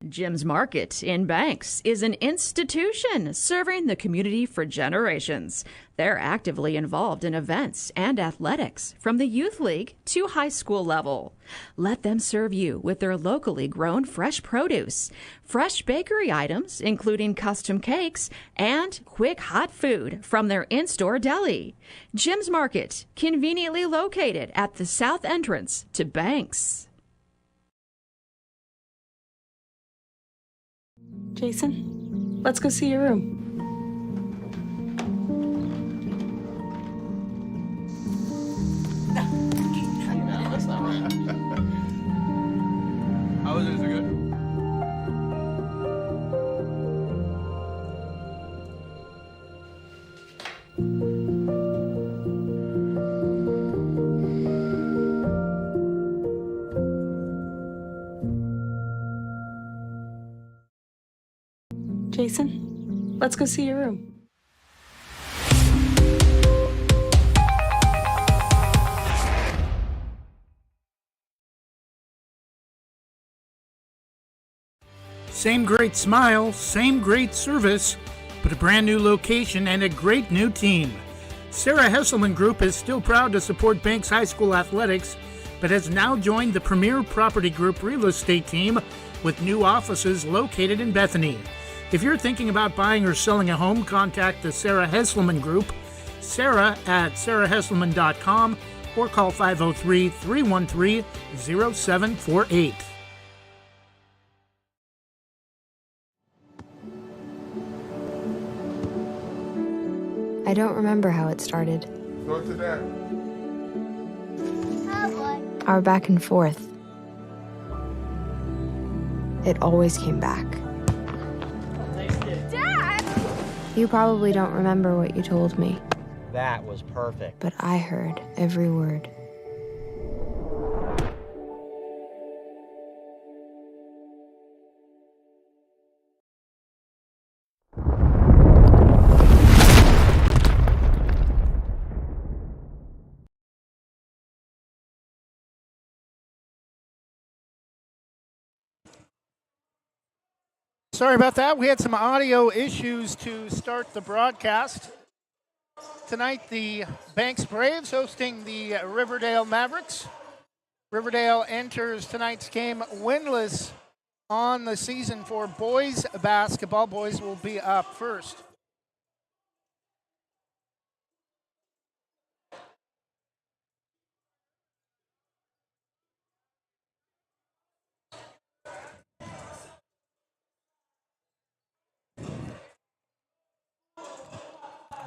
Jim's Market in Banks is an institution serving the community for generations. They're actively involved in events and athletics from the youth league to high school level. Let them serve you with their locally grown fresh produce, fresh bakery items, including custom cakes, and quick hot food from their in-store deli. Jim's Market, conveniently located at the south entrance to Banks. Jason, let's go see your room. No, that's not right. How is it? Is it good? Jason, let's go see your room. Same great smile, same great service, but a brand new location and a great new team. Sarah Hesselman Group is still proud to support Banks High School athletics, but has now joined the Premier Property Group real estate team with new offices located in Bethany. If you're thinking about buying or selling a home, contact the Sarah Hesselman Group, Sarah at sarahhesselman.com, or call 503-313-0748. I don't remember how it started. Go to that. Our back and forth. It always came back. Dad! You probably don't remember what you told me, That was perfect. but I heard every word. Sorry about that. We had some audio issues to start the broadcast. Tonight, the Banks Braves hosting the Riverdale Mavericks. Riverdale enters tonight's game winless on the season for boys basketball. Boys will be up first.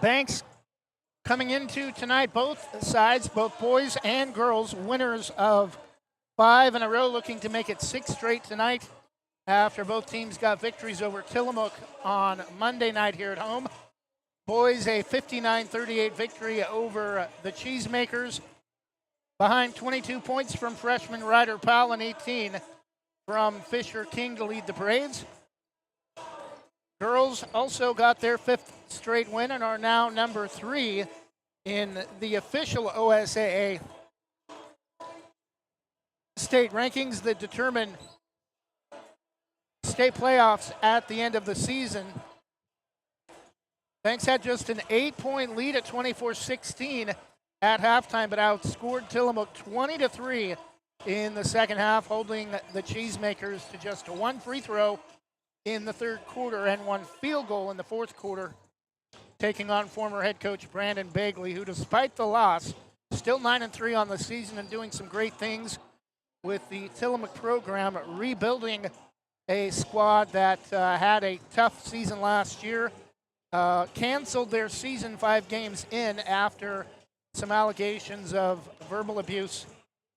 Banks coming into tonight, both sides, both boys and girls, winners of 5 in a row, looking to make it 6 straight tonight after both teams got victories over Tillamook on Monday night here at home. Boys, a 59-38 victory over the Cheesemakers, behind 22 points from freshman Ryder Powell and 18 from Fisher King to lead the Braves. Girls also got their 5th straight win and are now number 3 in the official OSAA state rankings that determine state playoffs at the end of the season. Banks had just an 8-point lead at 24-16 at halftime, but outscored Tillamook 20-3 in the second half, holding the Cheesemakers to just 1 free throw in the third quarter and 1 field goal in the fourth quarter, taking on former head coach Brandon Bagley, who, despite the loss, still 9-3 on the season and doing some great things with the Tillamook program, rebuilding a squad that had a tough season last year, canceled their season 5 games in after some allegations of verbal abuse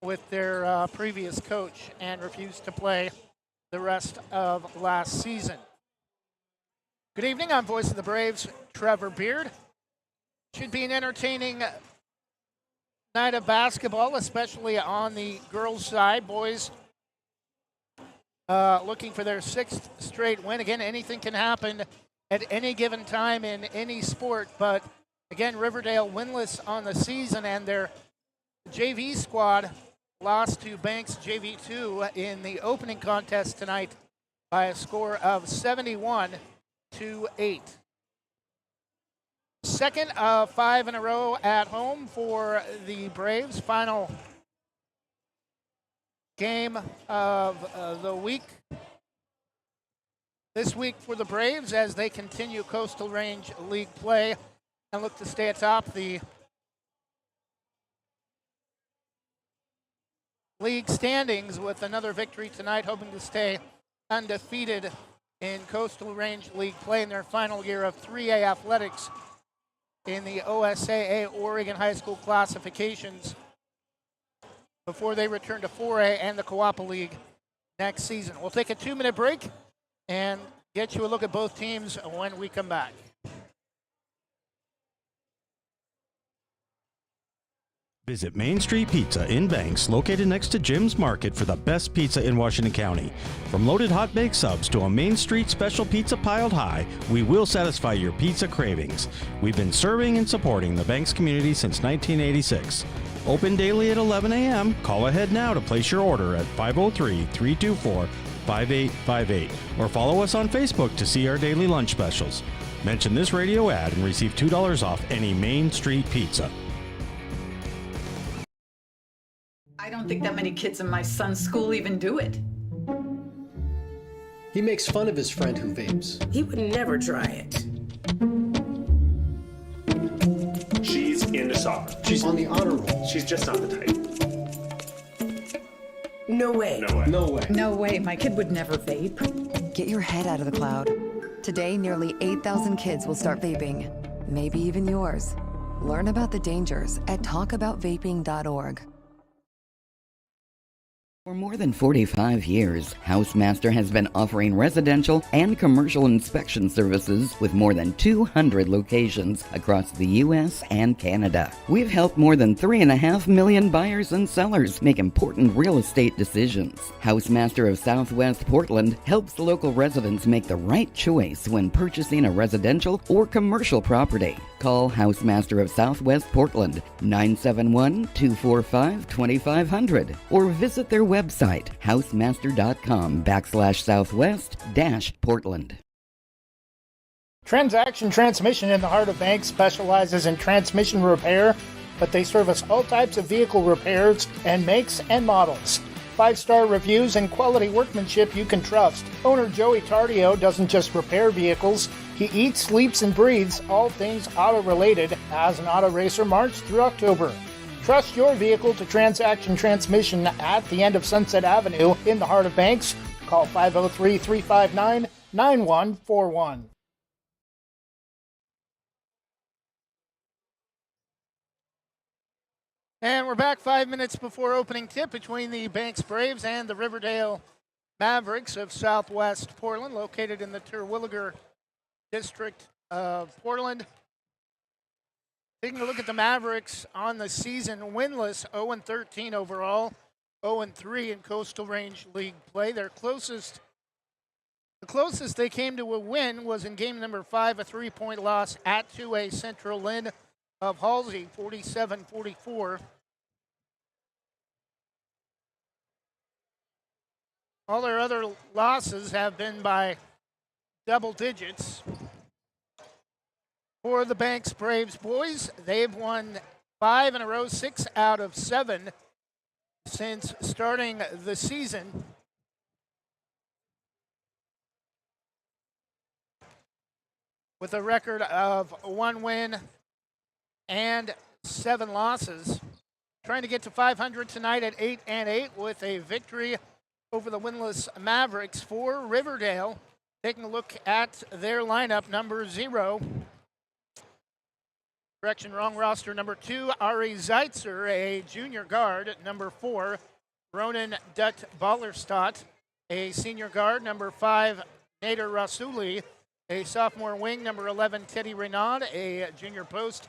with their previous coach, and refused to play the rest of last season. Good evening, I'm Voice of the Braves, Trevor Beard. Should be an entertaining night of basketball, especially on the girls' side. Boys looking for their 6th straight win. Again, anything can happen at any given time in any sport, but again, Riverdale winless on the season, and their JV squad lost to Banks JV2 in the opening contest tonight by a score of 71-8. Second of 5 in a row at home for the Braves. Final game of the week this week for the Braves as they continue Coastal Range League play and look to stay atop the league standings with another victory tonight, hoping to stay undefeated in Coastal Range League play in their final year of 3A athletics in the OSAA Oregon High School classifications before they return to 4A and the Coapa League next season. We'll take a 2-minute break and get you a look at both teams when we come back. Visit Main Street Pizza in Banks, located next to Jim's Market, for the best pizza in Washington County. From loaded hot baked subs to a Main Street special pizza piled high, we will satisfy your pizza cravings. We've been serving and supporting the Banks community since 1986. Open daily at 11 a.m. Call ahead now to place your order at 503-324-5858 or follow us on Facebook to see our daily lunch specials. Mention this radio ad and receive $2 off any Main Street pizza. I don't think that many kids in my son's school even do it. He makes fun of his friend who vapes. He would never try it. She's into soccer. She's on the honor roll. She's just not the type. No way. No way. No way. No way, my kid would never vape. Get your head out of the cloud. Today, nearly 8,000 kids will start vaping. Maybe even yours. Learn about the dangers at talkaboutvaping.org. For more than 45 years, Housemaster has been offering residential and commercial inspection services with more than 200 locations across the U.S. and Canada. We've helped more than 3.5 million buyers and sellers make important real estate decisions. Housemaster of Southwest Portland helps local residents make the right choice when purchasing a residential or commercial property. Call Housemaster of Southwest Portland, 971-245-2500, or visit their website, housemaster.com/southwest-Portland. Transaction Transmission in the heart of Banks specializes in transmission repair, but they service all types of vehicle repairs and makes and models. 5-star reviews and quality workmanship you can trust. Owner Joey Tardio doesn't just repair vehicles, he eats, sleeps, and breathes all things auto-related as an auto racer March through October. Trust your vehicle to Transaction Transmission at the end of Sunset Avenue in the heart of Banks. Call 503-359-9141. And we're back 5 minutes before opening tip between the Banks Braves and the Riverdale Mavericks of Southwest Portland, located in the Terwilliger district of Portland. Taking a look at the Mavericks on the season, winless, 0-13 overall, 0-3 in Coastal Range League play. The closest they came to a win was in game number 5, a 3-point loss at 2A Central Lynn of Halsey, 47-44. All their other losses have been by double digits. For the Banks Braves boys, they've won 5 in a row, 6 out of 7 since starting the season. With a record of 1 win and 7 losses. Trying to get to 500 tonight at 8-8 with a victory over the winless Mavericks. For Riverdale, taking a look at their lineup, number 0. Correction, wrong roster. Number 2, Ari Zeitzer, a junior guard. Number 4, Ronan Dutt Ballerstadt, a senior guard. Number 5, Nader Rasuli, a sophomore wing. Number 11, Teddy Renaud, a junior post.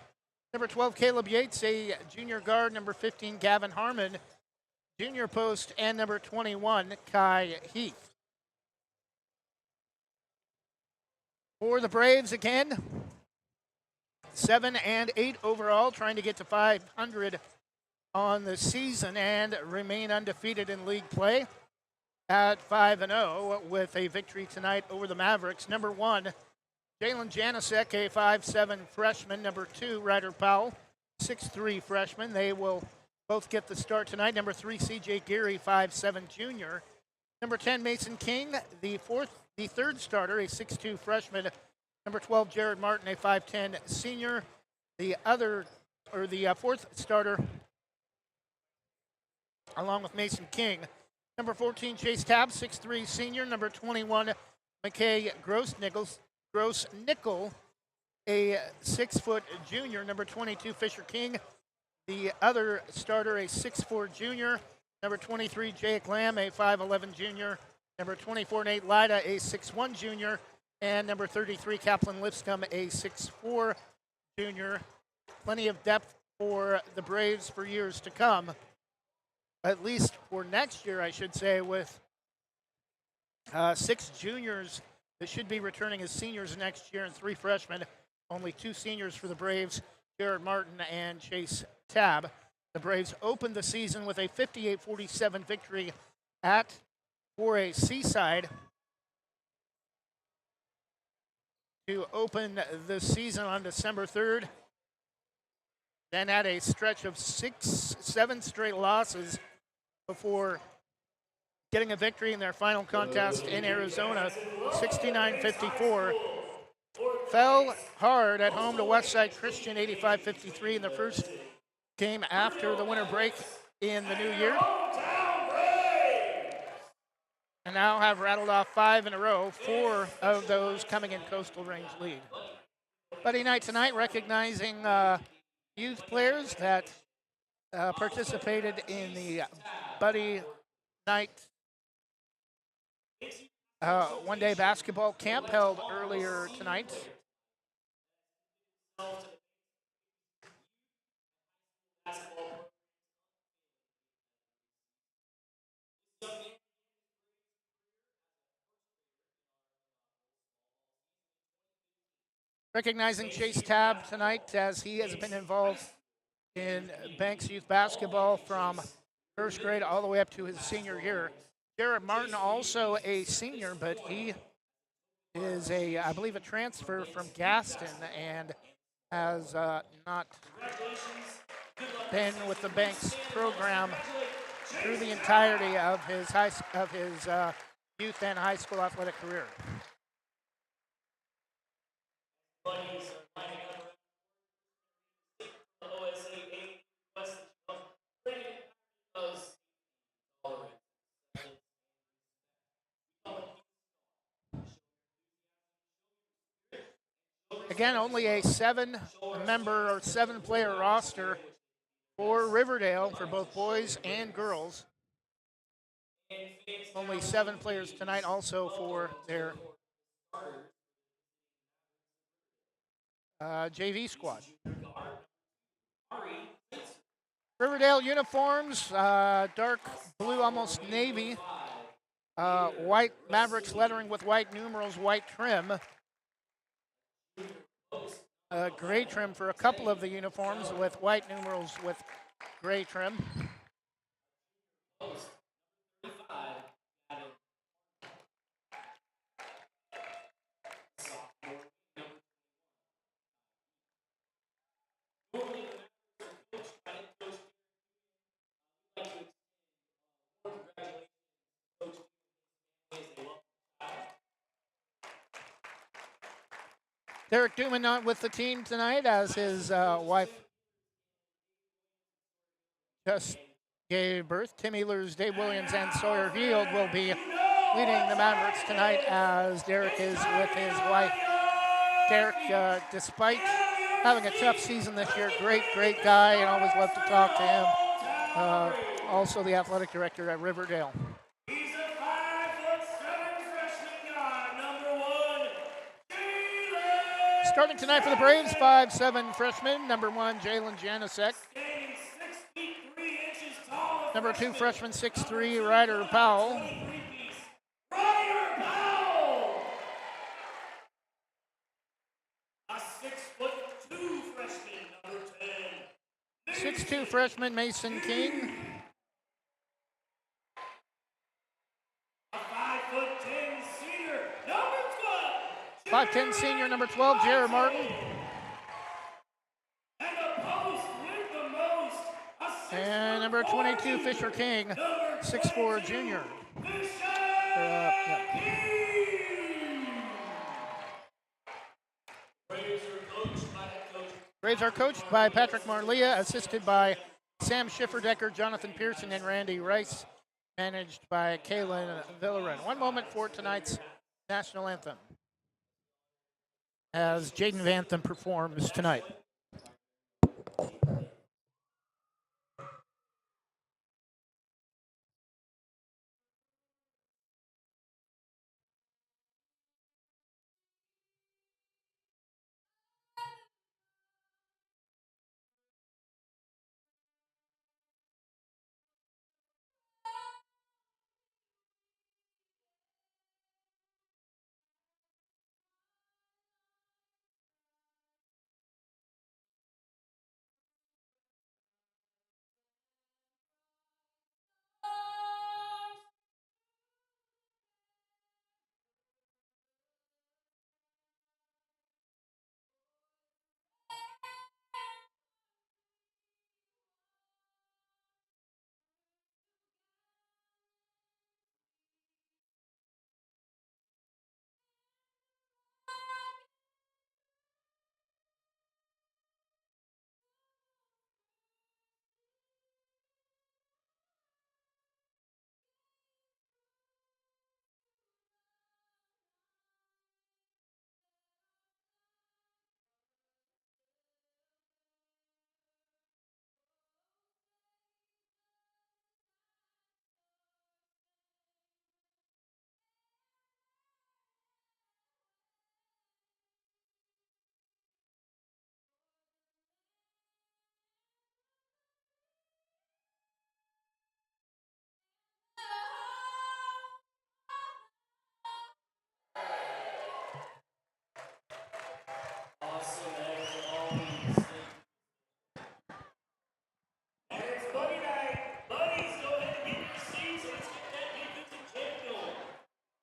Number 12, Caleb Yates, a junior guard. Number 15, Gavin Harmon, junior post. And number 21, Kai Heath. For the Braves again, 7-8 overall, trying to get to 500 on the season and remain undefeated in league play. at 5-0 with a victory tonight over the Mavericks. Number 1, Jalen Janicek, a 5'7" freshman. Number 2, Ryder Powell, 6'3" freshman. They will both get the start tonight. Number 3, C.J. Geary, 5'7" junior. Number 10, Mason King, the third starter, a 6'2" freshman. Number 12, Jared Martin, a 5'10" senior. The fourth starter, along with Mason King. Number 14, Chase Tabb, 6'3" senior. Number 21, McKay Gross-Nickel, a 6' junior. Number 22, Fisher King, the other starter, a 6'4" junior. Number 23, Jake Lamb, a 5'11" junior. Number 24, Nate Lyda, a 6'1" junior. And number 33, Kaplan Lipscomb, a 6'4" junior. Plenty of depth for the Braves for years to come. At least for next year, I should say, with 6 juniors that should be returning as seniors next year and 3 freshmen. Only 2 seniors for the Braves, Jared Martin and Chase Tabb. The Braves opened the season with a 58-47 victory at 4A Seaside to open the season on December 3rd. Then had a stretch of 7 straight losses before getting a victory in their final contest in Arizona, 69-54. Fell hard at home to Westside Christian, 85-53 in the first game after the winter break in the new year. And now have rattled off 5 in a row, 4 of those coming in Coastal Range lead. Buddy night tonight, recognizing youth players that participated in the Buddy Night one-day basketball camp held earlier tonight. Recognizing Chase Tabb tonight, as he has been involved in Banks youth basketball from first grade all the way up to his senior year. Jared Martin, also a senior, but he is I believe a transfer from Gaston and has not been with the Banks program through the entirety of his youth and high school athletic career. Again, only a 7-member or 7-player roster for Riverdale for both boys and girls. Only 7 players tonight also for their JV squad. Riverdale uniforms, dark blue, almost navy, white Mavericks lettering with white numerals, white trim. Gray trim for a couple of the uniforms with white numerals with gray trim. Derek Duman not with the team tonight, as his wife just gave birth. Tim Ehlers, Dave Williams, and Sawyer Field will be leading the Mavericks tonight, as Derek is with his wife. Derek, despite having a tough season this year, great guy, and always love to talk to him. Also the athletic director at Riverdale. Starting tonight for the Braves, 5'7" freshman. Number 1, Jalen Janicek. Number 2, freshman, 6'3", Ryder Powell. A 6'2" freshman, number 10. 6'2" freshman, Mason King. 5'10" senior, number 12, Jared Martin. And the post with the most. And number 22, Fisher King, 6'4" junior. Braves are coached by Patrick Marlia, assisted by Sam Schifferdecker, Jonathan Pearson, and Randy Rice, managed by Kaylin Villerin. 1 moment for tonight's national anthem, as Jaden Vantham performs tonight.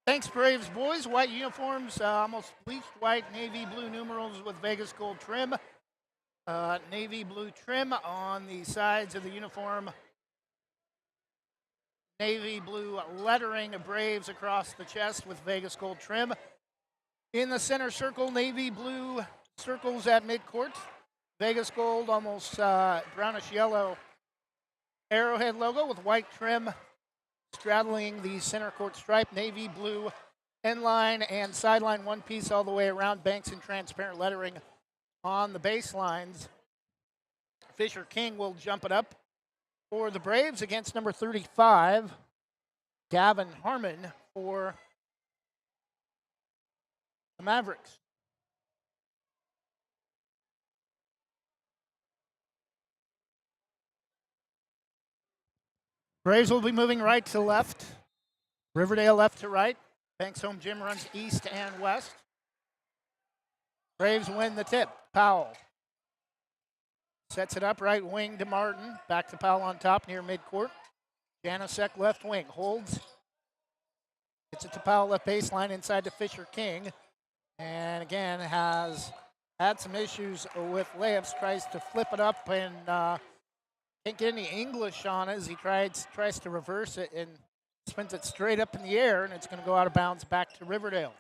Thanks, Braves boys. White uniforms, almost bleached white, navy blue numerals with Vegas gold trim. Navy blue trim on the sides of the uniform. Navy blue lettering of Braves across the chest with Vegas gold trim. In the center circle, navy blue circles at midcourt. Vegas gold, almost brownish yellow arrowhead logo with white trim straddling the center court stripe. Navy blue end line and sideline one piece all the way around. Banks and transparent lettering on the baselines. Fisher King will jump it up for the Braves against number 35, Gavin Harmon, for the Mavericks. Braves will be moving right to left. Riverdale left to right. Banks home gym runs east and west. Braves win the tip. Powell sets it up right wing to Martin. Back to Powell on top near midcourt. Janasek left wing. Holds. Gets it to Powell left baseline inside to Fisher King. And again has had some issues with layups. Tries to flip it up and can't get any English on it as he tries to reverse it and spins it straight up in the air, and it's going to go out of bounds back to Riverdale.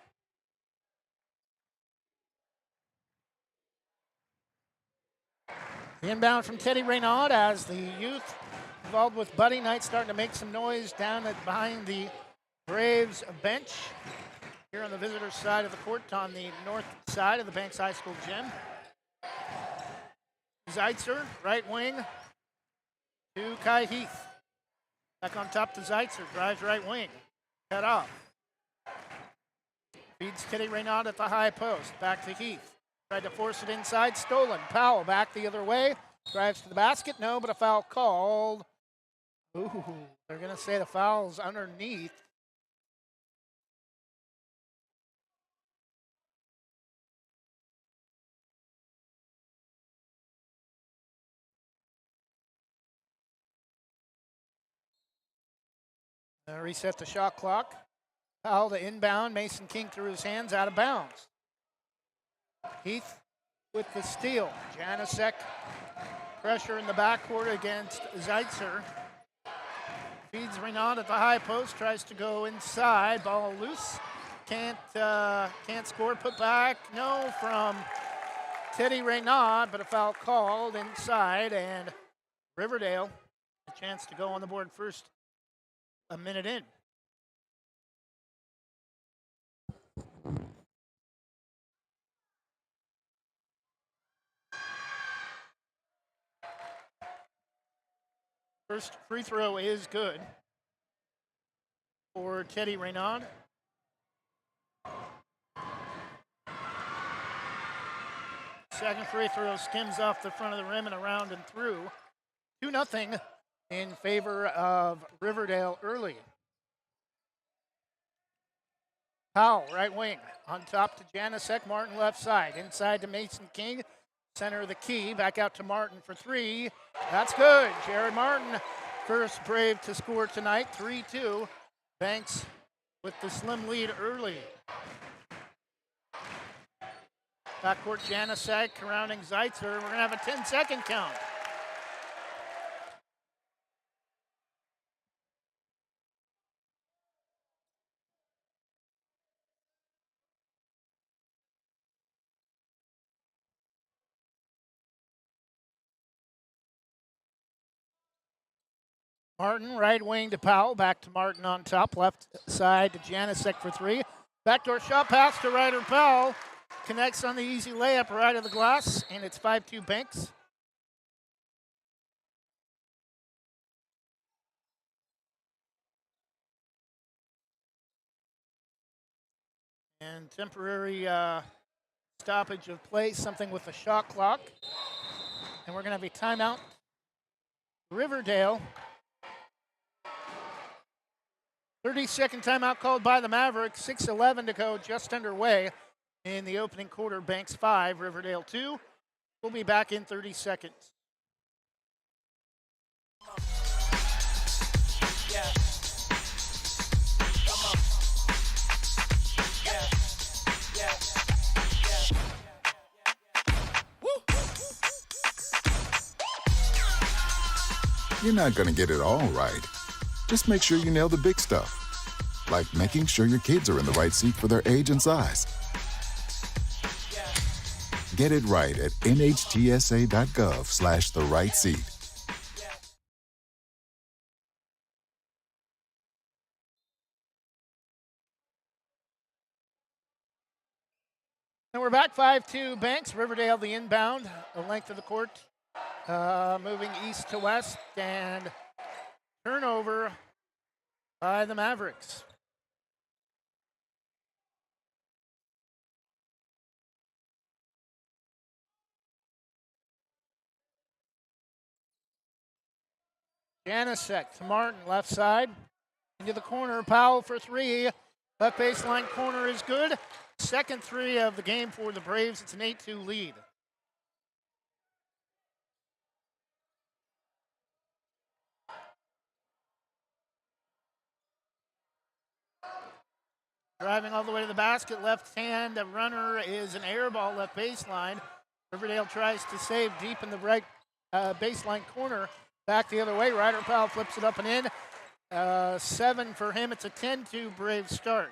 The inbound from Teddy Reynaud as the youth involved with Buddy Knight starting to make some noise down behind the Braves bench here on the visitor side of the court on the north side of the Banks High School gym. Zeitzer, right wing to Kai Heath. Back on top to Zeitzer, drives right wing. Cut off. Feeds Teddy Reynaud at the high post. Back to Heath. Tried to force it inside, stolen. Powell back the other way. Drives to the basket, no, but a foul called. Ooh, they're going to say the foul's underneath. Reset the shot clock. Foul to inbound. Mason King threw his hands out of bounds. Heath with the steal. Janasek pressure in the backcourt against Zeitzer. Feeds Renaud at the high post, tries to go inside, ball loose. Can't score, put back, no, from Teddy Renaud, but a foul called inside, and Riverdale a chance to go on the board first a minute in. First free throw is good for Teddy Renaud. Second free throw skims off the front of the rim and around and through. 2-0 in favor of Riverdale early. Powell, right wing, on top to Janasek, Martin left side. Inside to Mason King, center of the key, back out to Martin for three. That's good. Jared Martin, first Brave to score tonight, 3-2. Banks with the slim lead early. Backcourt Janasek surrounding Zeitzer. We're going to have a 10-second count. Martin, right wing to Powell, back to Martin on top, left side to Janasek for three. Backdoor shot pass to Ryder Powell. Connects on the easy layup right of the glass, and it's 5-2 Banks. And temporary stoppage of play, something with the shot clock. And we're going to have a timeout. Riverdale. 30-second timeout called by the Mavericks. 6:11 to go, just underway in the opening quarter. Banks 5, Riverdale 2. We'll be back in 30 seconds. You're not going to get it all right. Just make sure you nail the big stuff, like making sure your kids are in the right seat for their age and size. Get it right at nhtsa.gov/the right seat. And we're back 5-2 Banks. Riverdale the inbound, the length of the court, moving east to west, and turnover by the Mavericks. Janasek to Martin, left side. Into the corner, Powell for three. Left baseline corner is good. Second three of the game for the Braves. It's an 8-2 lead. Driving all the way to the basket, left hand. The runner is an air ball left baseline. Riverdale tries to save deep in the right baseline corner. Back the other way. Ryder Powell flips it up and in. 7 for him. It's a 10-2 Brave start.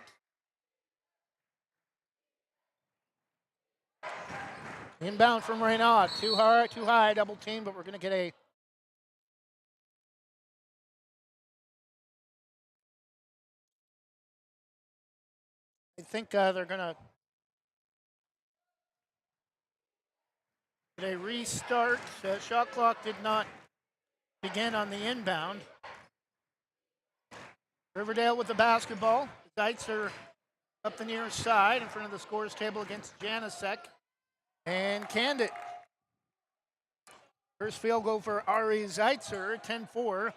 Inbound from Renaud. Too high, double team, but we're going to get a I think they're going to get a restart. Shot clock did not begin on the inbound. Riverdale with the basketball. Zeitzer up the near side in front of the scores table against Janasek. And canned it. First field goal for Ari Zeitzer, 10-4.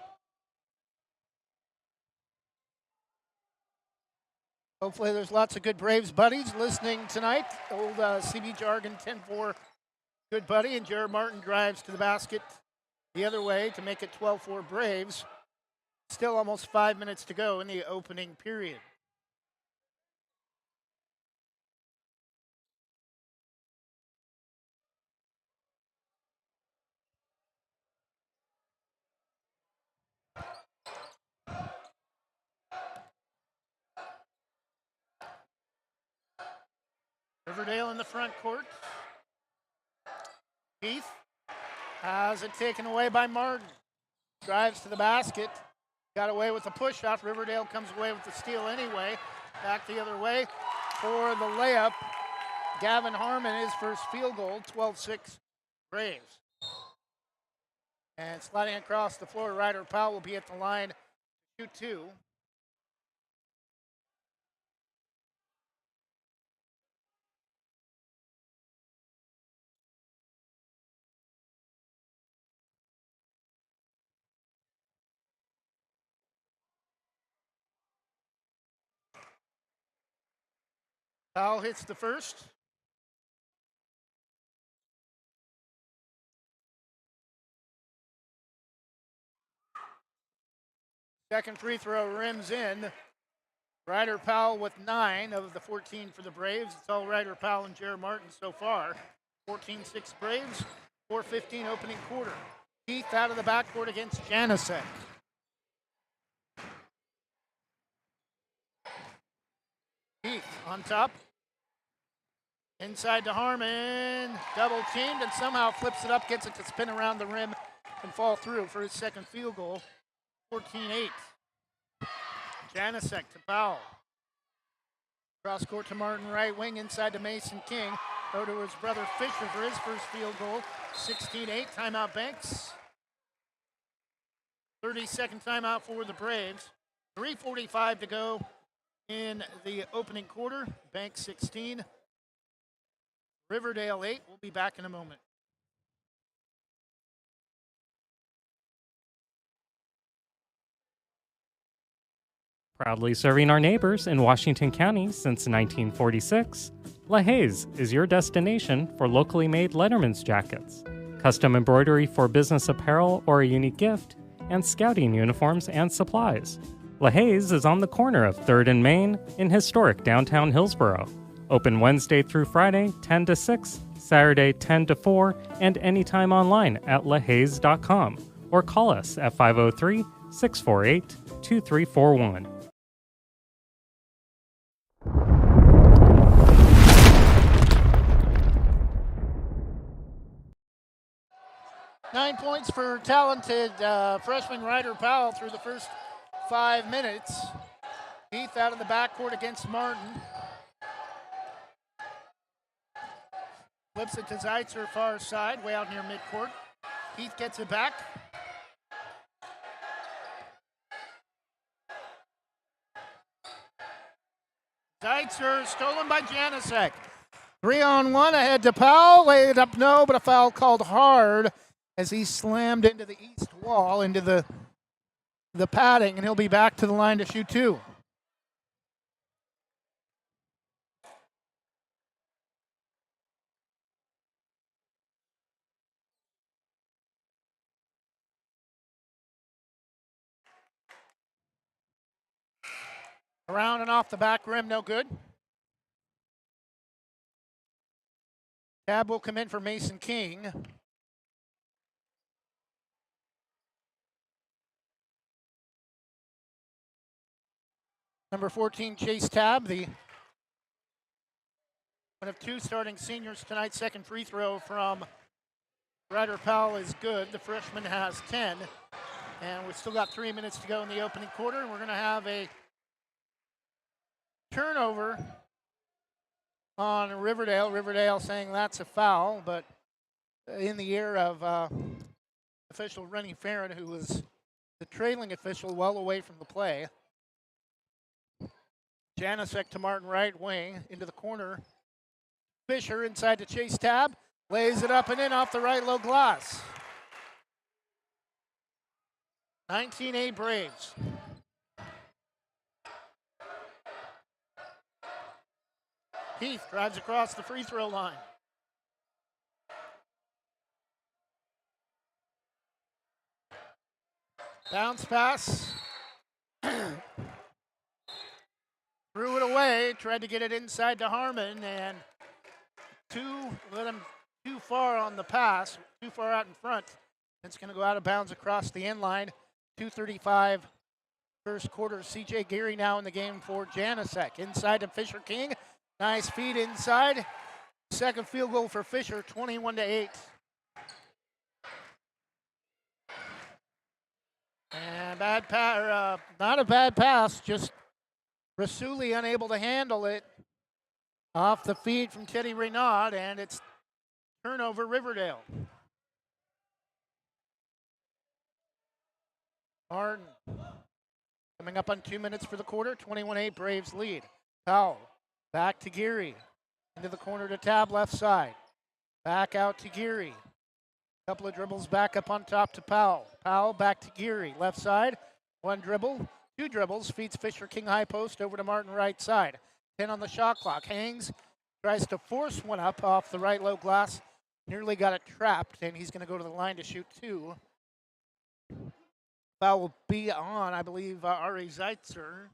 Hopefully there's lots of good Braves buddies listening tonight. Old CB jargon, 10-4, good buddy. And Jared Martin drives to the basket the other way to make it 12-4 Braves. Still almost 5 minutes to go in the opening period. Riverdale in the front court. Heath has it taken away by Martin. Drives to the basket. Got away with the push-off. Riverdale comes away with the steal anyway. Back the other way for the layup. Gavin Harmon, his first field goal, 12-6 Braves. And sliding across the floor, Ryder Powell will be at the line to shoot two. Powell hits the first. Second free throw rims in. Ryder Powell with 9 of the 14 for the Braves. It's all Ryder Powell and Jared Martin so far. 14-6 Braves, 4:15 opening quarter. Heath out of the backcourt against Janicek. Heath on top. Inside to Harmon. Double teamed and somehow flips it up, gets it to spin around the rim and fall through for his second field goal. 14-8. Janicek to Powell. Cross court to Martin, right wing, inside to Mason King. Go to his brother Fisher for his first field goal. 16-8, timeout Banks. 30-second timeout for the Braves. 3:45 to go in the opening quarter. Banks 16. Riverdale 8. We'll be back in a moment. Proudly serving our neighbors in Washington County since 1946, LaHaye's is your destination for locally made Letterman's jackets, custom embroidery for business apparel or a unique gift, and scouting uniforms and supplies. LaHaye's is on the corner of 3rd and Main in historic downtown Hillsborough. Open Wednesday through Friday, 10 to 6, Saturday, 10 to 4, and anytime online at lahayes.com or call us at 503-648-2341. Nine points for talented freshman Ryder Powell through the first 5 minutes. Heath out of the backcourt against Martin. Flips it to Zeitzer far side, way out near midcourt. Heath gets it back. Zeitzer stolen by Janicek. 3-on-1 ahead to Powell. Laid up, no, but a foul called hard as he slammed into the east wall, into the padding, and he'll be back to the line to shoot two. Around and off the back rim, no good. Tab will come in for Mason King. Number 14, Chase Tab, the one of two starting seniors tonight. Second free throw from Ryder Powell is good. The freshman has 10. And we've still got 3 minutes to go in the opening quarter, and we're going to have a turnover on Riverdale. Riverdale saying that's a foul, but in the ear of official Rennie Farron, who was the trailing official well away from the play. Janicek to Martin, right wing, into the corner. Fisher inside to Chase Tab. Lays it up and in off the right low glass. 19-8 Braves. Heath drives across the free throw line. Bounce pass. Threw it away, tried to get it inside to Harmon, and let him too far on the pass, too far out in front. It's going to go out of bounds across the end line. 2:35 first quarter. CJ Geary now in the game for Janicek. Inside to Fisher King. Nice feed inside. Second field goal for Fisher, 21-8. And not a bad pass, just Rasuli unable to handle it. Off the feed from Teddy Reynaud, and it's turnover Riverdale. Martin coming up on 2 minutes for the quarter, 21-8 Braves lead. Powell back to Geary. Into the corner to Tab, left side. Back out to Geary. Couple of dribbles back up on top to Powell. Powell back to Geary, left side. One dribble, two dribbles, feeds Fisher King high post over to Martin right side. 10 on the shot clock. Hangs, tries to force one up off the right low glass. Nearly got it trapped, and he's going to go to the line to shoot two. Foul will be on, I believe, Ari Zeitzer.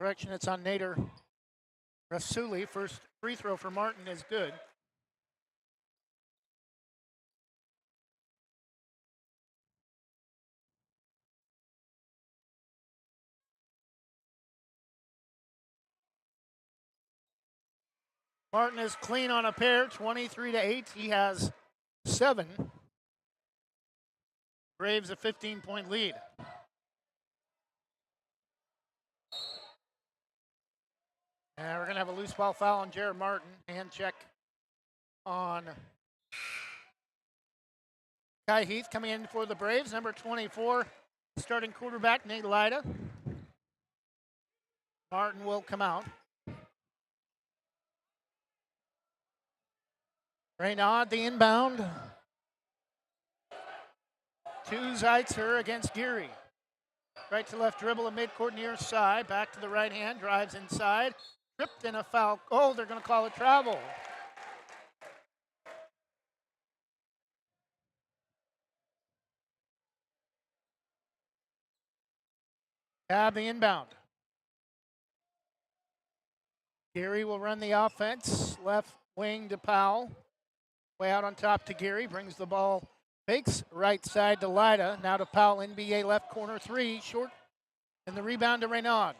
Correction, it's on Nader Rasuli. First free throw for Martin is good. Martin is clean on a pair, 23-8. He has 7. Braves a 15-point lead. And we're going to have a loose ball foul on Jared Martin. Hand check on Kai Heath coming in for the Braves. Number 24, starting quarterback Nate Lida. Martin will come out. Reynaud, the inbound. To Zeitzer against Geary. Right to left dribble, a midcourt near side. Back to the right hand, drives inside. Tripped in a foul. Oh, they're going to call it travel. Tab the inbound. Geary will run the offense. Left wing to Powell. Way out on top to Geary. Brings the ball. Fakes right side to Lida. Now to Powell. NBA left corner three. Short. And the rebound to Reynaud.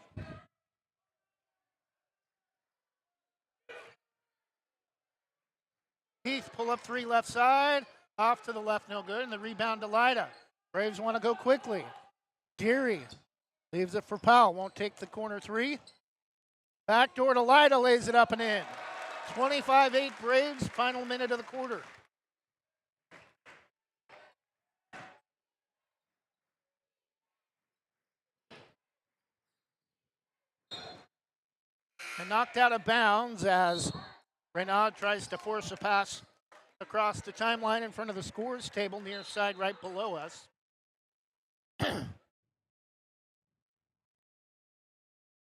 Heath pull up three left side. Off to the left, no good. And the rebound to Lida. Braves want to go quickly. Geary leaves it for Powell. Won't take the corner three. Backdoor to Lida. Lays it up and in. 25-8 Braves. Final minute of the quarter. And knocked out of bounds as Reynaud tries to force a pass across the timeline in front of the scores table near side right below us.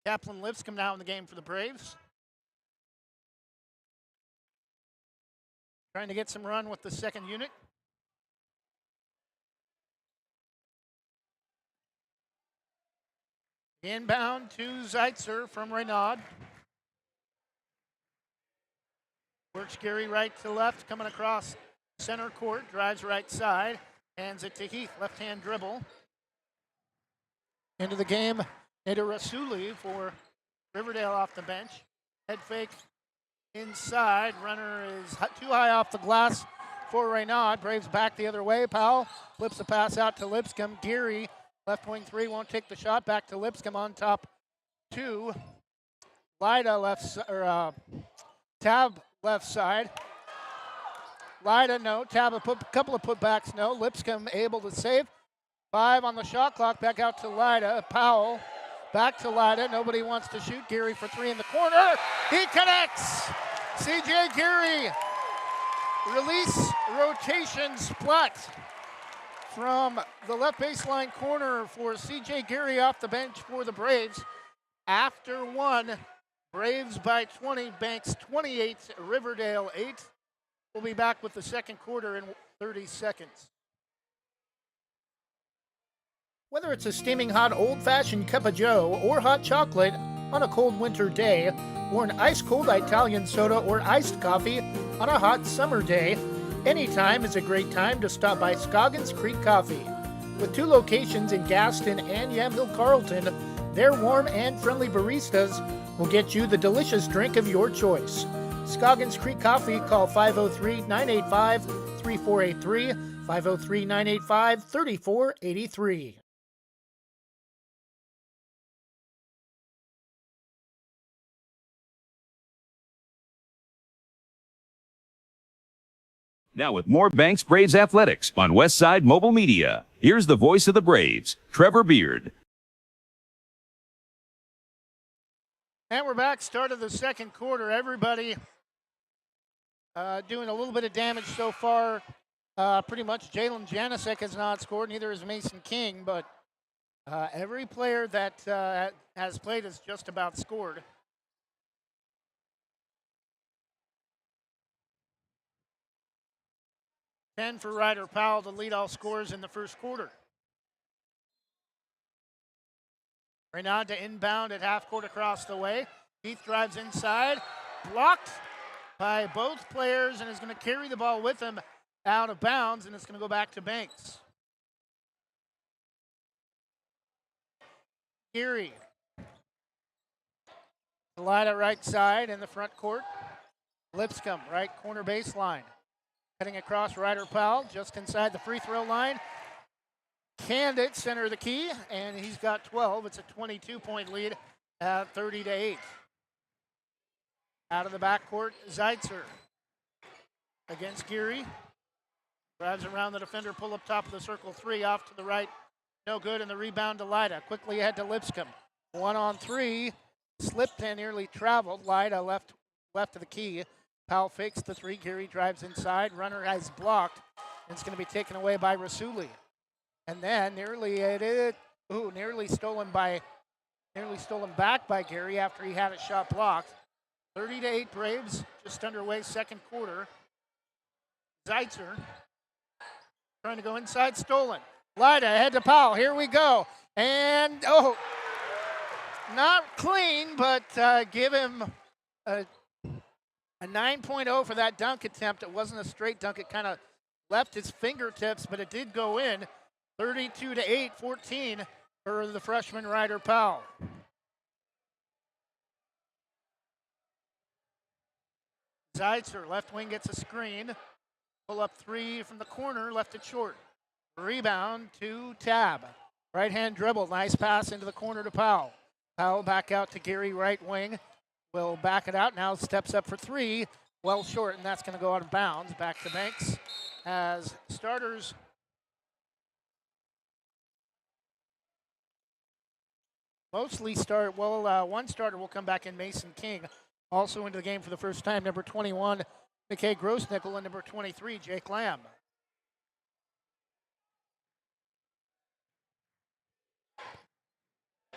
Kaplan Lipscomb now in the game for the Braves. Trying to get some run with the second unit. Inbound to Zeitzer from Reynaud. Works Geary right to left, coming across center court, drives right side, hands it to Heath, left-hand dribble. Into the game, Nader Rasuli for Riverdale off the bench. Head fake inside, runner is too high off the glass for Reynaud. Braves back the other way, Powell flips the pass out to Lipscomb. Geary, left wing three, won't take the shot, back to Lipscomb on top two. Lida Tab left side. Lida, no. Tab a couple of putbacks, no. Lipscomb able to save. 5 on the shot clock. Back out to Lida. Powell back to Lida. Nobody wants to shoot. Geary for 3 in the corner. He connects. CJ Geary. Release rotation split from the left baseline corner for CJ Geary off the bench for the Braves. After one, Braves by 20, Banks 28, Riverdale 8. We'll be back with the second quarter in 30 seconds. Whether it's a steaming hot old-fashioned cup of joe or hot chocolate on a cold winter day, or an ice-cold Italian soda or iced coffee on a hot summer day, anytime is a great time to stop by Scoggins Creek Coffee. With 2 locations in Gaston and Yamhill Carlton, Their warm and friendly baristas will get you the delicious drink of your choice. Scoggins Creek Coffee, call 503-985-3483, 503-985-3483. Now with more Banks Braves Athletics on Westside Mobile Media, here's the voice of the Braves, Trevor Beard. And we're back, start of the second quarter. Everybody doing a little bit of damage so far. Pretty much Jalen Janicek has not scored, neither has Mason King, but every player that has played has just about scored. Ten for Ryder Powell to lead all scorers in the first quarter. Renaud to inbound at half court across the way. Heath drives inside, blocked by both players, and is going to carry the ball with him out of bounds, and it's going to go back to Banks. Geary. Light at right side in the front court. Lipscomb, right corner baseline. Heading across Ryder Powell, just inside the free throw line. Candid, center of the key, and he's got 12. It's a 22-point lead at 30-8. Out of the backcourt, Zeitzer against Geary. Drives around the defender, pull up top of the circle, three off to the right. No good, and the rebound to Lyda. Quickly ahead to Lipscomb. 1-on-3, slipped and nearly traveled. Lyda left of the key. Powell fakes the three. Geary drives inside. Runner has blocked. And it's going to be taken away by Rasuli. And then nearly stolen back by Geary after he had a shot blocked. 30-8 Braves, just underway second quarter. Zeitzer trying to go inside, stolen. Lyda ahead to Powell. Here we go. And not clean, but give him a 9.0 for that dunk attempt. It wasn't a straight dunk. It kind of left his fingertips, but it did go in. 32-8, 14 for the freshman Ryder Powell. Zeitzer, left wing gets a screen. Pull up three from the corner, left it short. Rebound to Tab. Right hand dribble, nice pass into the corner to Powell. Powell back out to Geary, right wing. Will back it out, now steps up for three. Well short, and that's going to go out of bounds. Back to Banks as starters. One starter will come back in, Mason King. Also into the game for the first time, number 21, McKay Grossnickel, and number 23, Jake Lamb.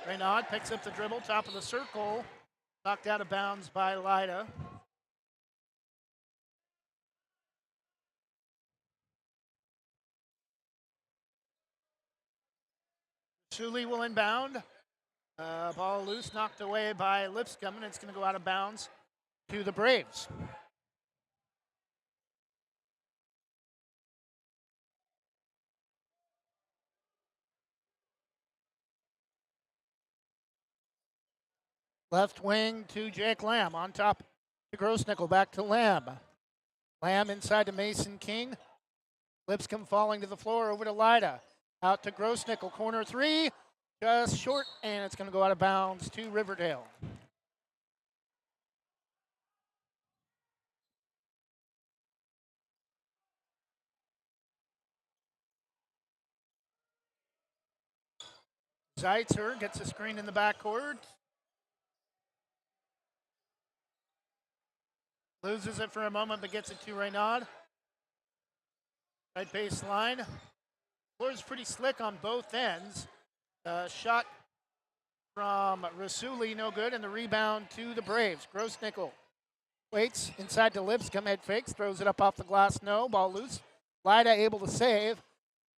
Renaud picks up the dribble, top of the circle. Knocked out of bounds by Lyda. Sully will inbound. Ball loose, knocked away by Lipscomb, and it's going to go out of bounds to the Braves. Left wing to Jake Lamb, on top to Grossnickel, back to Lamb. Lamb inside to Mason King. Lipscomb falling to the floor, over to Lyda. Out to Grossnickel, corner three. Just short, and it's going to go out of bounds to Riverdale. Zeitzer gets a screen in the backcourt. Loses it for a moment, but gets it to Renaud. Right baseline. Floor's pretty slick on both ends. Shot from Rasuli, no good, and the rebound to the Braves. Grossnickel waits inside to Lipscomb, head fakes, throws it up off the glass, no, ball loose. Lyda able to save.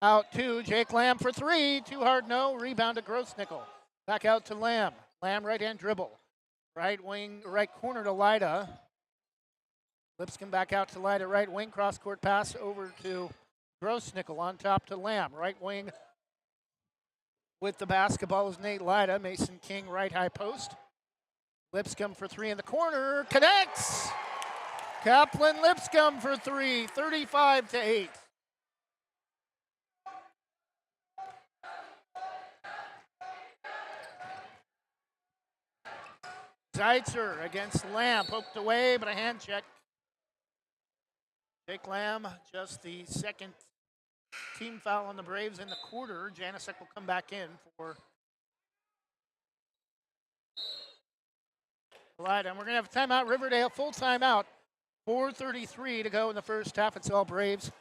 Out to Jake Lamb for three, too hard, no, rebound to Grossnickel. Back out to Lamb. Lamb right-hand dribble. Right wing, right corner to Lyda. Lipscomb back out to Lyda, right wing, cross-court pass over to Grossnickel, on top to Lamb. Right wing with the basketball is Nate Lyda. Mason King, right high post. Lipscomb for three in the corner. Connects! Kaplan Lipscomb for three, 35-8. Zeitzer against Lamb, poked away, but a hand check. Jake Lamb, just the second team foul on the Braves in the quarter. Janicek will come back in for Lyda. And we're going to have a timeout. Riverdale, full timeout. 4:33 to go in the first half. It's all Braves.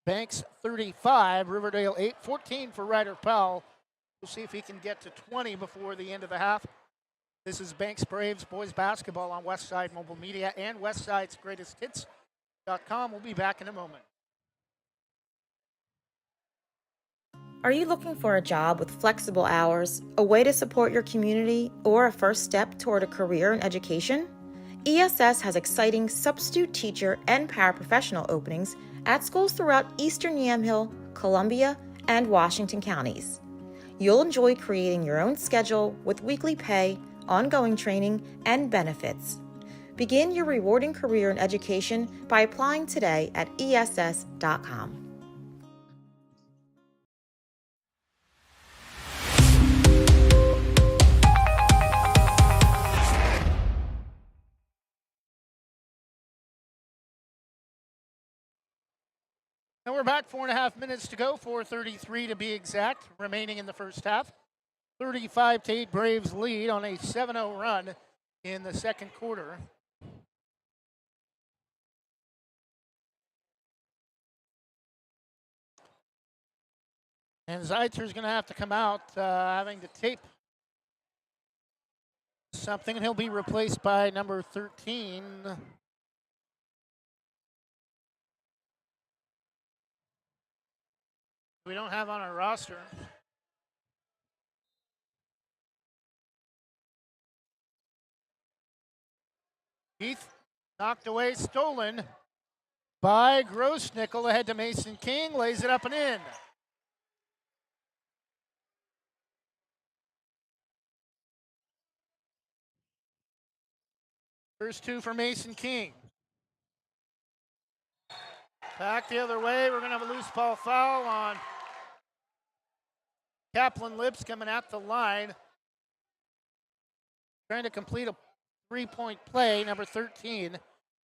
Banks 35, Riverdale 8, 14 for Ryder Powell. We'll see if he can get to 20 before the end of the half. This is Banks Braves boys basketball on Westside Mobile Media and Westside's Greatest Hits.com. We'll be back in a moment. Are you looking for a job with flexible hours, a way to support your community, or a first step toward a career in education? ESS has exciting substitute teacher and paraprofessional openings at schools throughout Eastern Yamhill, Columbia, and Washington counties. You'll enjoy creating your own schedule with weekly pay, ongoing training, and benefits. Begin your rewarding career in education by applying today at ESS.com. And we're back, 4.5 minutes to go, 4:33 to be exact, remaining in the first half. 35-8 Braves lead on a 7-0 run in the second quarter. And Zeitzer's going to have to come out having to tape something, and he'll be replaced by number 13. We don't have on our roster. Heath knocked away, stolen by Grossnickel, ahead to Mason King, lays it up and in. First two for Mason King. Back the other way, we're going to have a loose ball foul on Kaplan Lips coming at the line. Trying to complete a three-point play, number 13,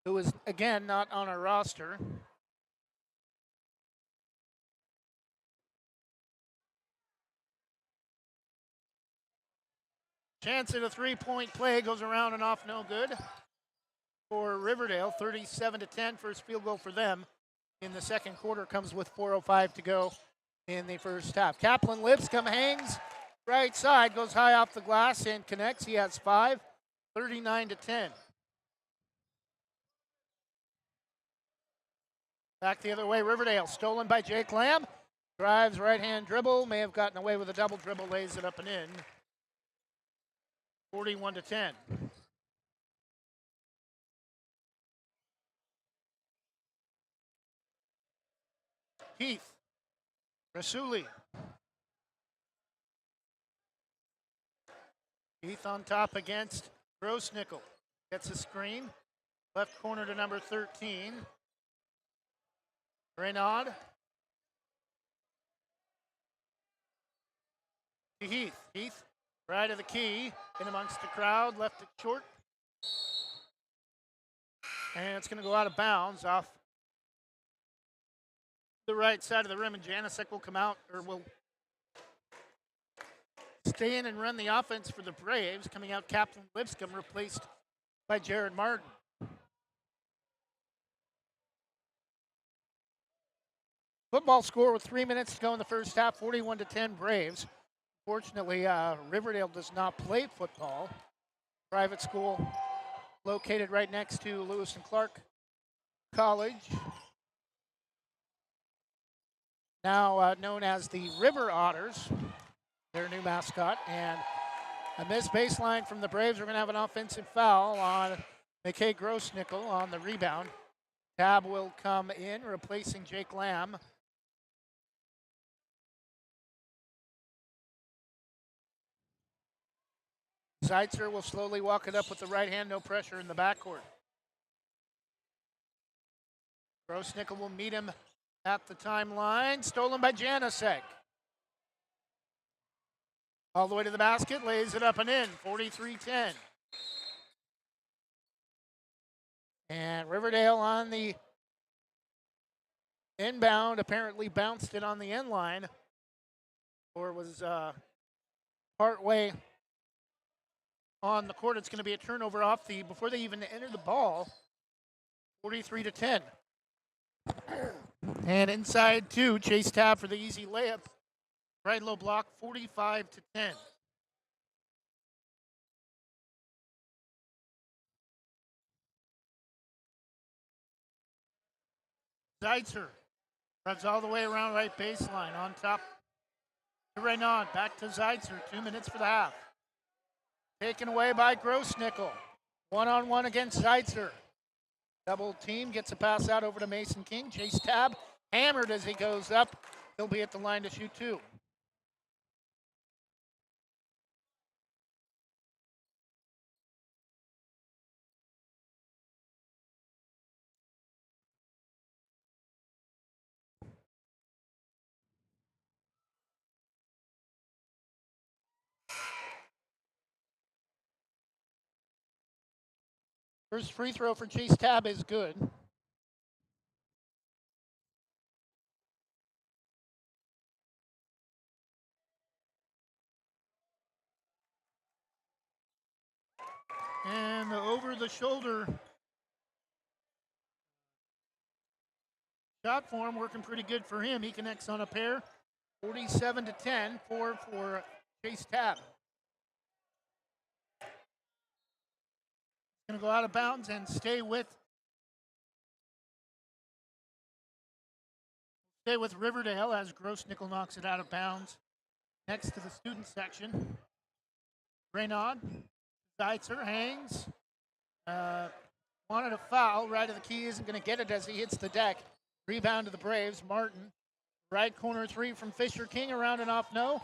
who is, again, not on our roster. Chance at a three-point play, goes around and off, no good. For Riverdale, 37-10, first field goal for them in the second quarter comes with 4:05 to go in the first half. Kaplan Lipscomb hangs right side, goes high off the glass and connects. He has 5, 39-10. Back the other way, Riverdale, stolen by Jake Lamb. Drives right-hand dribble, may have gotten away with a double dribble, lays it up and in. 41-10. Heath, Rasuli. Heath on top against Grossnickel. Gets a screen. Left corner to number 13. Renaud. To Heath. Heath, right of the key, in amongst the crowd, left it short. And it's going to go out of bounds off the right side of the rim, and Janicek will come out, or will stay in and run the offense for the Braves. Coming out, Kaplan Lipscomb, replaced by Jared Martin. Football score with 3 minutes to go in the first half, 41-10 Braves. Fortunately, Riverdale does not play football. Private school located right next to Lewis and Clark College. Now known as the River Otters, their new mascot. And a missed baseline from the Braves. We're going to have an offensive foul on McKay Grossnickel on the rebound. Tab will come in, replacing Jake Lamb. Zeitzer will slowly walk it up with the right hand, no pressure in the backcourt. Grossnickel will meet him at the timeline. Stolen by Janasek. All the way to the basket, lays it up and in, 43-10. And Riverdale on the inbound, apparently bounced it on the end line, or was part way on the court. It's going to be a turnover off the, before they even enter the ball, 43-10. And inside two, Chase Tabb for the easy layup. Right low block, 45-10. Zeitzer runs all the way around right baseline on top to Renaud. Back to Zeitzer. 2 minutes for the half. Taken away by Grossnickel. One-on-one against Zeitzer. Double team, gets a pass out over to Mason King. Chase Tabb hammered as he goes up. He'll be at the line to shoot two. First free throw for Chase Tabb is good. And the over-the-shoulder shot form working pretty good for him. He connects on a pair. 47-10, 4 for Chase Tabb. Going to go out of bounds and stay with Riverdale as Grossnickel knocks it out of bounds next to the student section. Renaud, Zeitzer hangs. Wanted a foul. Right of the key, isn't going to get it as he hits the deck. Rebound to the Braves. Martin, right corner three from Fisher King, around and off, no.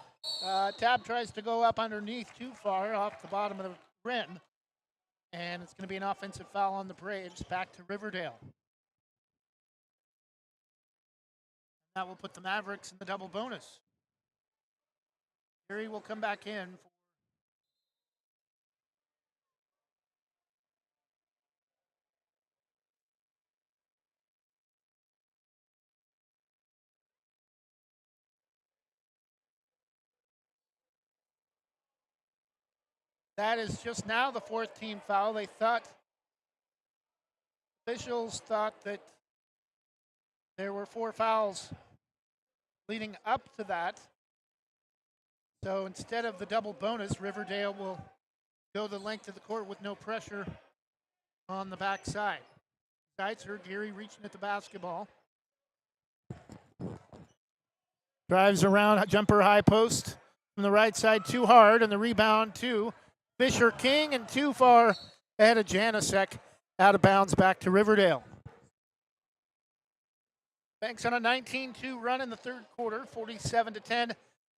Tabb tries to go up underneath too far off the bottom of the rim. And it's going to be an offensive foul on the Braves. Back to Riverdale. That will put the Mavericks in the double bonus. Gary will come back in. That is just now the fourth team foul. Officials thought that there were 4 fouls leading up to that. So instead of the double bonus, Riverdale will go the length of the court with no pressure on the backside. Zeitzer, Geary reaching at the basketball. Drives around, jumper high post from the right side, too hard, and the rebound to Fisher King, and too far ahead of Janasek, out of bounds back to Riverdale. Banks on a 19-2 run in the third quarter, 47-10,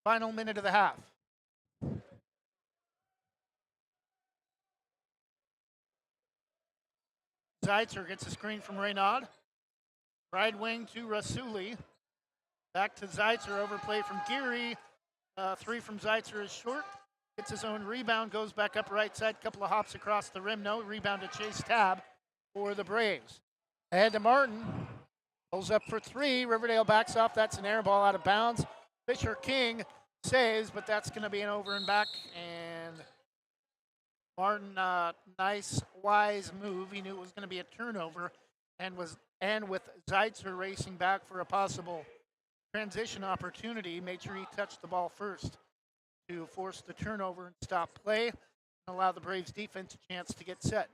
final minute of the half. Zeitzer gets a screen from Renaud. Right wing to Rasuli. Back to Zeitzer, overplay from Geary. 3 from Zeitzer is short. Gets his own rebound, goes back up right side, couple of hops across the rim. No, rebound to Chase Tabb for the Braves. Ahead to Martin. Pulls up for 3. Riverdale backs off. That's an air ball out of bounds. Fisher King saves, but that's going to be an over and back. And Martin, nice, wise move. He knew it was going to be a turnover, and with Zeitzer racing back for a possible transition opportunity, made sure he touched the ball first to force the turnover and stop play and allow the Braves defense a chance to get set.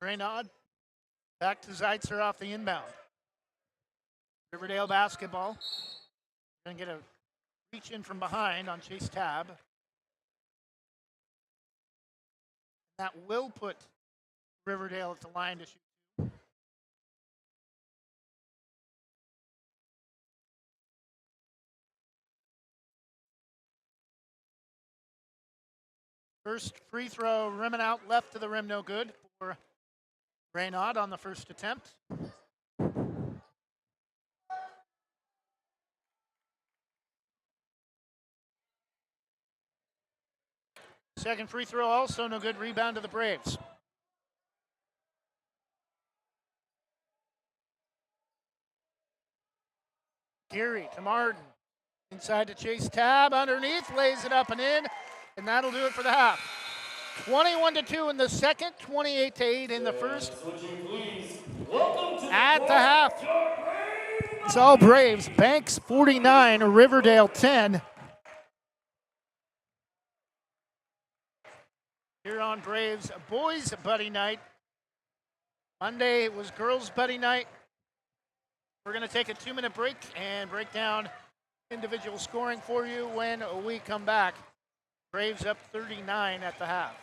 Renaud back to Zeitzer off the inbound. Riverdale basketball. Going to get a reach in from behind on Chase Tabb. That will put Riverdale at the line to shoot. First free throw, rimming out left to the rim, no good for Raynaud on the first attempt. Second free throw also no good, rebound to the Braves. Geary to Martin. Inside to Chase Tab, underneath, lays it up and in, and that'll do it for the half. 21-2 in the second, 28-8 in the first. At the half, it's all Braves. Banks 49, Riverdale 10. Here on Braves Boys Buddy Night. Monday was Girls Buddy Night. We're going to take a 2-minute break and break down individual scoring for you when we come back. Braves up 39 at the half.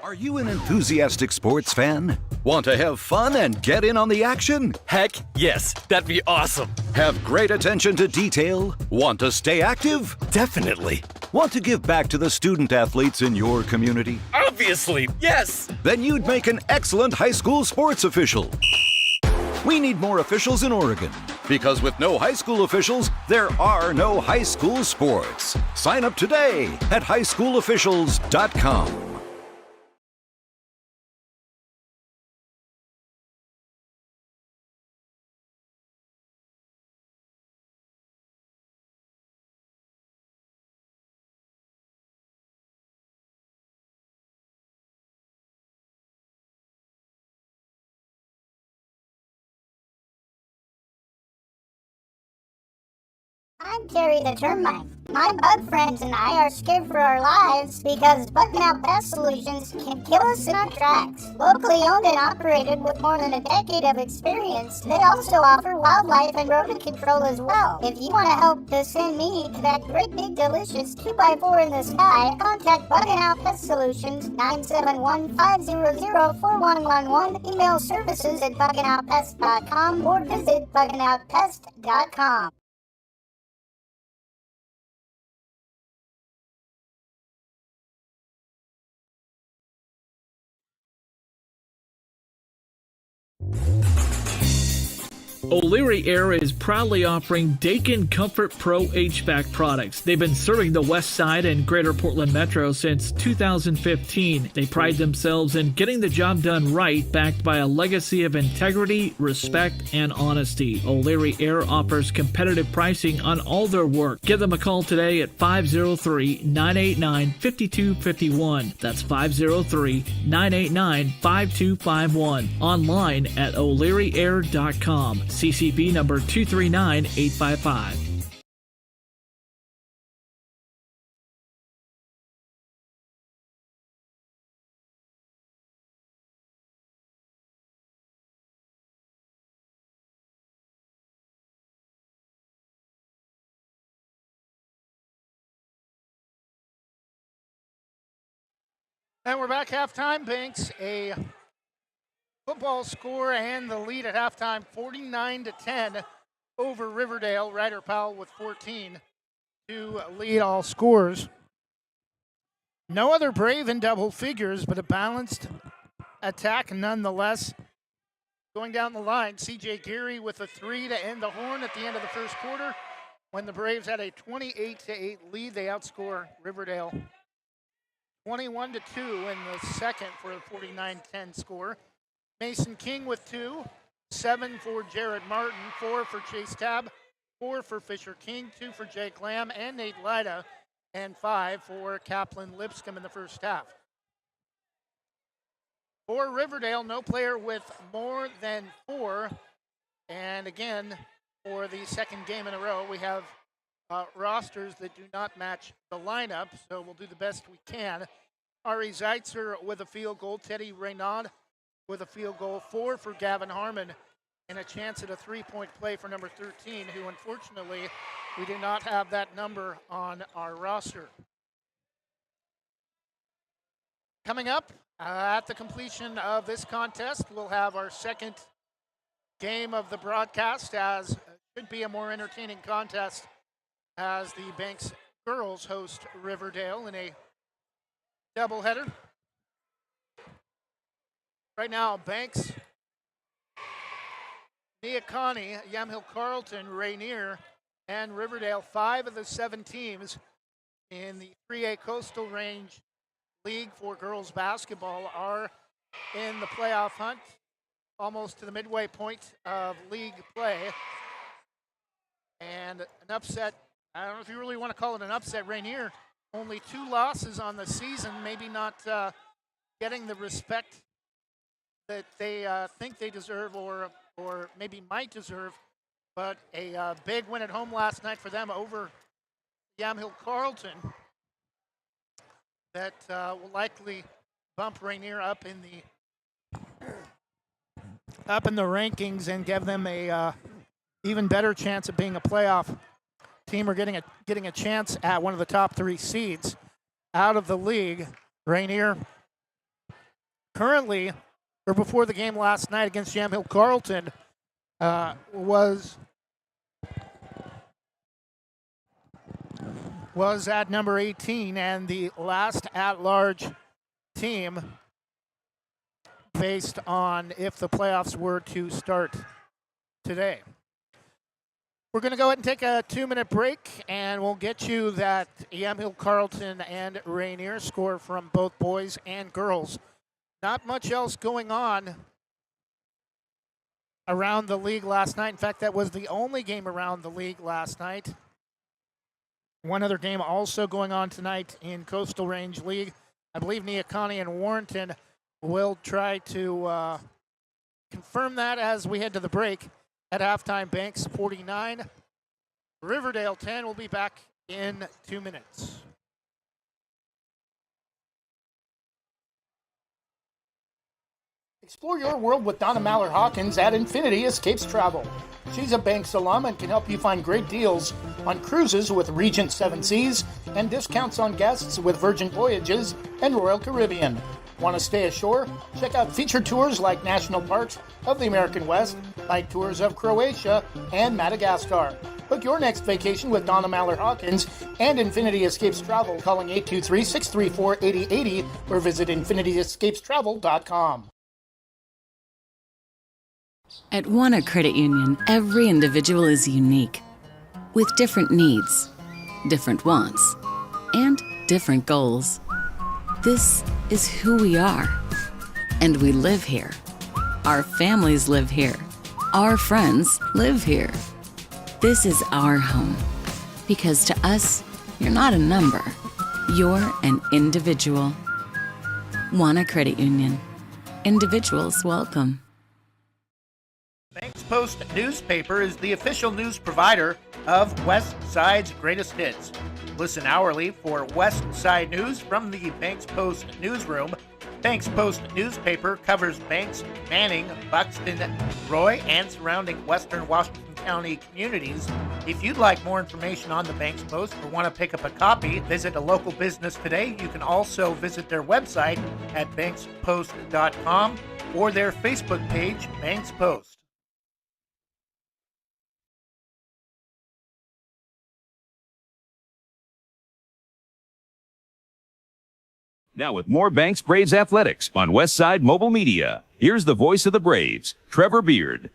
Are you an enthusiastic sports fan? Want to have fun and get in on the action? Heck, yes. That'd be awesome. Have great attention to detail? Want to stay active? Definitely. Want to give back to the student athletes in your community? Obviously, yes. Then you'd make an excellent high school sports official. We need more officials in Oregon, because with no high school officials, there are no high school sports. Sign up today at highschoolofficials.com. I'm Carrie the Termite. My bug friends and I are scared for our lives because button-out pest solutions can kill us in our tracks. Locally owned and operated with more than a decade of experience, they also offer wildlife and rodent control as well. If you want to help to send me to that great big delicious 2x4 in the sky, contact Button-Out Pest Solutions 971-500-4111, email services at buggandoutpest.com or visit buggandoutpest.com. O'Leary Air is proudly offering Dakin Comfort Pro HVAC products. They've been serving the West Side and Greater Portland Metro since 2015. They pride themselves in getting the job done right, backed by a legacy of integrity, respect, and honesty. O'Leary Air offers competitive pricing on all their work. Give them a call today at 503-989-5251. That's 503-989-5251. Online at o'learyair.com. CCB number 239855. And we're back halftime. Banks a football score and the lead at halftime, 49-10 over Riverdale. Ryder Powell with 14 to lead all scores. No other Brave in double figures, but a balanced attack nonetheless. Going down the line, C.J. Geary with a 3 to end the horn at the end of the first quarter. When the Braves had a 28-8 lead, they outscore Riverdale 21-2 in the second for a 49-10 score. Mason King with 2, 7 for Jared Martin, 4 for Chase Tabb, 4 for Fisher King, 2 for Jake Lamb and Nate Lyda, and 5 for Kaplan Lipscomb in the first half. For Riverdale, no player with more than 4. And again, for the second game in a row, we have rosters that do not match the lineup, so we'll do the best we can. Ari Zeitzer with a field goal, Teddy Raynaud with a field goal, 4 for Gavin Harmon, and a chance at a 3-point play for number 13, who unfortunately we do not have that number on our roster. Coming up at the completion of this contest, we'll have our second game of the broadcast, as should be a more entertaining contest as the Banks girls host Riverdale in a doubleheader. Right now, Banks, Neocani, Yamhill Carlton, Rainier, and Riverdale, 5 of the 7 teams in the 3A Coastal Range League for girls basketball are in the playoff hunt, almost to the midway point of league play. And an upset, I don't know if you really want to call it an upset. Rainier, only 2 losses on the season, maybe not getting the respect that they think they deserve or maybe might deserve, but a big win at home last night for them over Yamhill Carlton that will likely bump Rainier up in the rankings and give them a even better chance of being a playoff team or getting a chance at one of the top 3 seeds out of the league. Rainier currently, or before the game last night against Yamhill Carlton, was at number 18 and the last at-large team based on if the playoffs were to start today. We're going to go ahead and take a 2-minute break, and we'll get you that Yamhill Carlton and Rainier score from both boys and girls. Not much else going on around the league last night. In fact, that was the only game around the league last night. One other game also going on tonight in Coastal Range League. I believe Neocani and Warrenton will try to confirm that as we head to the break. At halftime, Banks 49, Riverdale 10. We'll be back in 2 minutes. Explore your world with Donna Mallard Hawkins at Infinity Escapes Travel. She's a Banks alum and can help you find great deals on cruises with Regent 7 Seas and discounts on guests with Virgin Voyages and Royal Caribbean. Want to stay ashore? Check out featured tours like National Parks of the American West, light tours of Croatia and Madagascar. Book your next vacation with Donna Mallard Hawkins and Infinity Escapes Travel, calling 823-634-8080 or visit infinityescapestravel.com. At Wana Credit Union, every individual is unique, with different needs, different wants, and different goals. This is who we are, and we live here. Our families live here. Our friends live here. This is our home, because to us, you're not a number. You're an individual. Wana Credit Union. Individuals welcome. Banks Post newspaper is the official news provider of West Side's greatest hits. Listen hourly for West Side news from the Banks Post newsroom. Banks Post newspaper covers Banks, Manning, Buxton, Roy, and surrounding western Washington County communities. If you'd like more information on the Banks Post or want to pick up a copy, visit a local business today. You can also visit their website at bankspost.com or their Facebook page, Banks Post. Now with more Banks Braves Athletics on Westside Mobile Media, here's the voice of the Braves, Trevor Beard.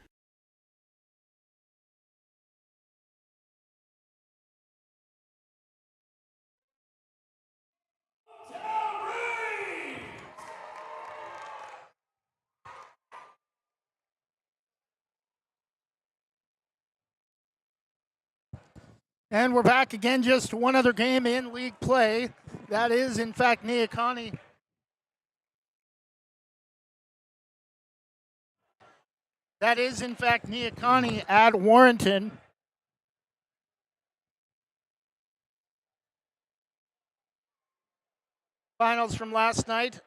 And we're back again, just one other game in league play. That is, in fact, Neocani. That is, in fact, Neocani at Warrenton. Finals from last night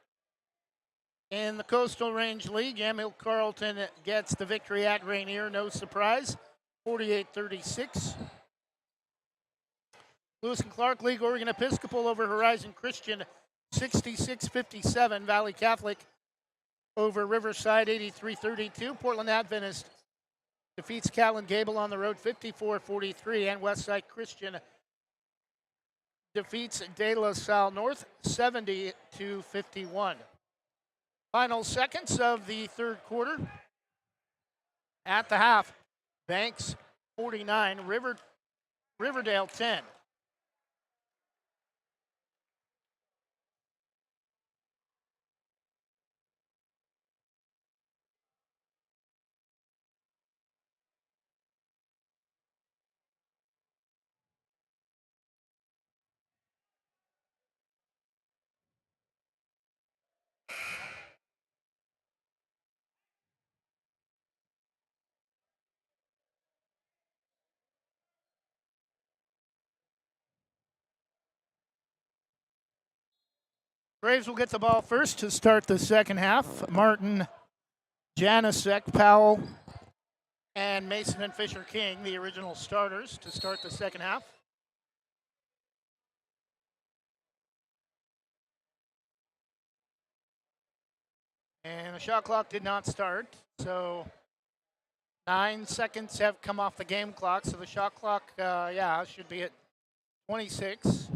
in the Coastal Range League. Yamhill Carlton gets the victory at Rainier, no surprise, 48-36. Lewis and Clark League, Oregon Episcopal over Horizon Christian, 66-57, Valley Catholic over Riverside, 83-32. Portland Adventist defeats Catlin Gable on the road, 54-43, and Westside Christian defeats De La Salle North, 70-51. Final seconds of the third quarter. At the half, Banks 49, Riverdale 10. Braves will get the ball first to start the second half. Martin, Janicek, Powell, and Mason and Fisher King, the original starters, to start the second half. And the shot clock did not start, so 9 seconds have come off the game clock, so the shot clock, should be at 26.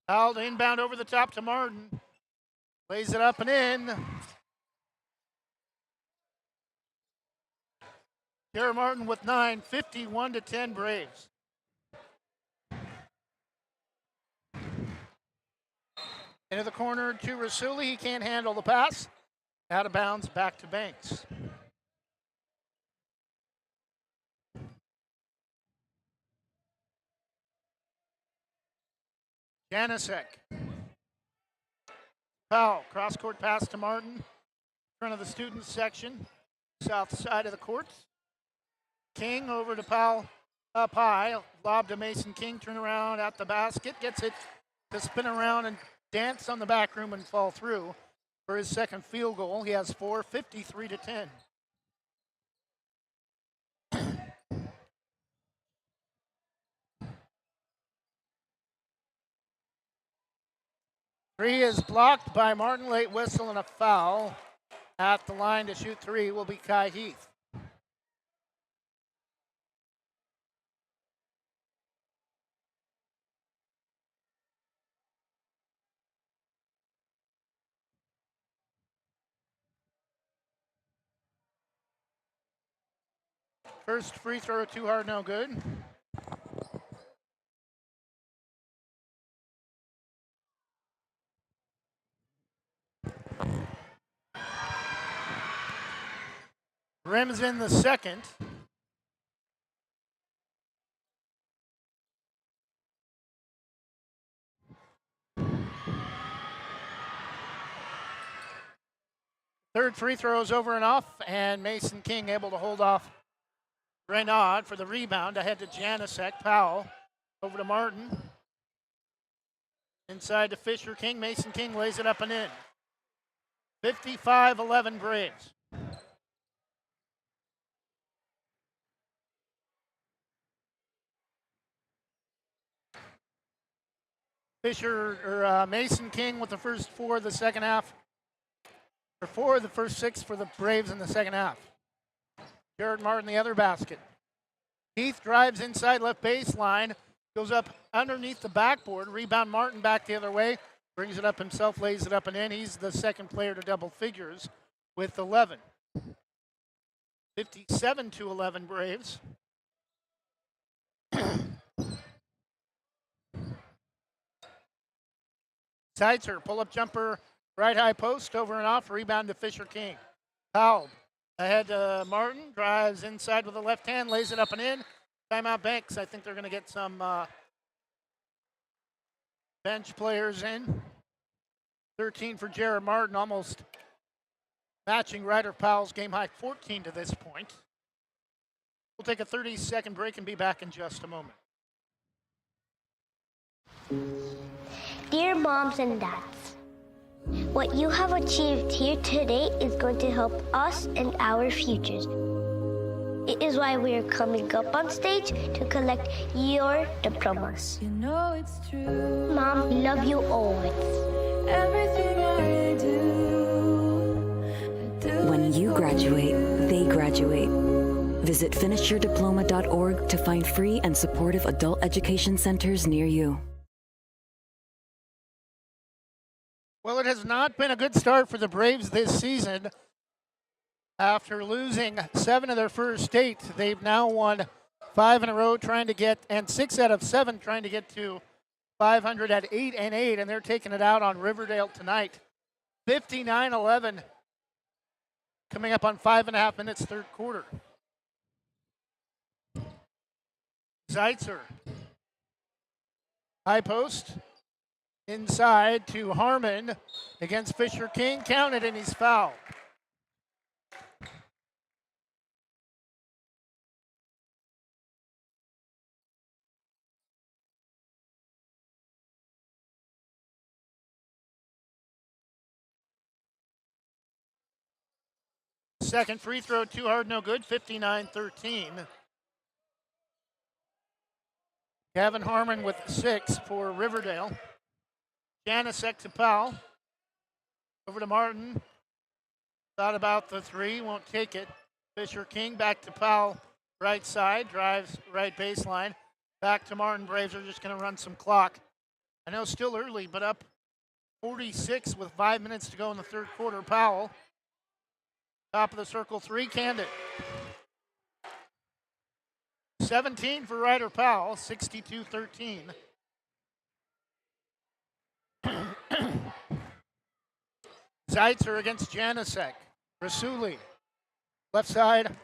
Fouled inbound over the top to Martin. Lays it up and in. Jared Martin with 9, 51-10 Braves. Into the corner to Rasuli. He can't handle the pass. Out of bounds, back to Banks. Janicek. Foul. Cross-court pass to Martin. In front of the students section. South side of the court. King over to Powell. Up high. Lob to Mason King. Turn around at the basket. Gets it to spin around and dance on the back room and fall through for his second field goal. He has 4, 53-10. Three is blocked by Martin. Late whistle and a foul. At the line to shoot three will be Kai Heath. First free throw, too hard, no good. Rim's in the second. Third free throw is over and off, and Mason King able to hold off Renaud for the rebound. Ahead to Janicek. Powell over to Martin. Inside to Fisher King. Mason King lays it up and in. 55-11 Braves. Mason King with the first 4 of the second half. Or 4 of the first 6 for the Braves in the second half. Jared Martin, the other basket. Heath drives inside left baseline, goes up underneath the backboard. Rebound Martin back the other way, brings it up himself, lays it up and in. He's the second player to double figures with 11. 57-11 Braves. Seitzer, pull-up jumper, right high post, over and off, rebound to Fisher King. Powell. Ahead to Martin, drives inside with the left hand, lays it up and in. Timeout Banks. I think they're going to get some bench players in. 13 for Jared Martin, almost matching Ryder Powell's game high 14 to this point. We'll take a 30-second break and be back in just a moment. Dear moms and dads, what you have achieved here today is going to help us and our futures. It is why we are coming up on stage to collect your diplomas. You know it's true. Mom, we love you always. Everything I do, When you graduate, they graduate. Visit finishyourdiploma.org to find free and supportive adult education centers near you. Well, it has not been a good start for the Braves this season. After losing 7 of their first 8, they've now won 5 in a row, and 6 out of 7 trying to get to 500 at 8-8, and they're taking it out on Riverdale tonight. 59-11, coming up on 5.5 minutes, third quarter. Zeitzer, high post, inside to Harmon against Fisher King, counted, and he's fouled. Second free throw, too hard, no good, 59-13. Gavin Harmon with 6 for Riverdale. Janicek to Powell. Over to Martin. Thought about the 3, won't take it. Fisher King back to Powell, right side, drives right baseline. Back to Martin. Braves are just going to run some clock. I know still early, but up 46 with 5 minutes to go in the third quarter. Powell. Top of the circle, 3, canned it. 17 for Ryder Powell, 62-13. Zeitzer against Janicek. Rasuli, left side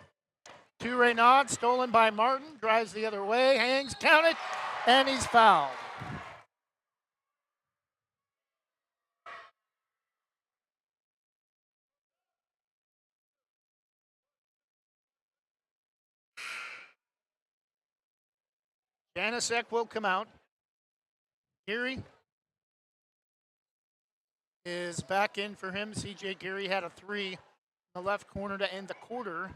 to Reynaud, stolen by Martin, drives the other way, hangs, counted, and he's fouled. Janicek will come out. Geary is back in for him. CJ Geary had a 3 in the left corner to end the quarter,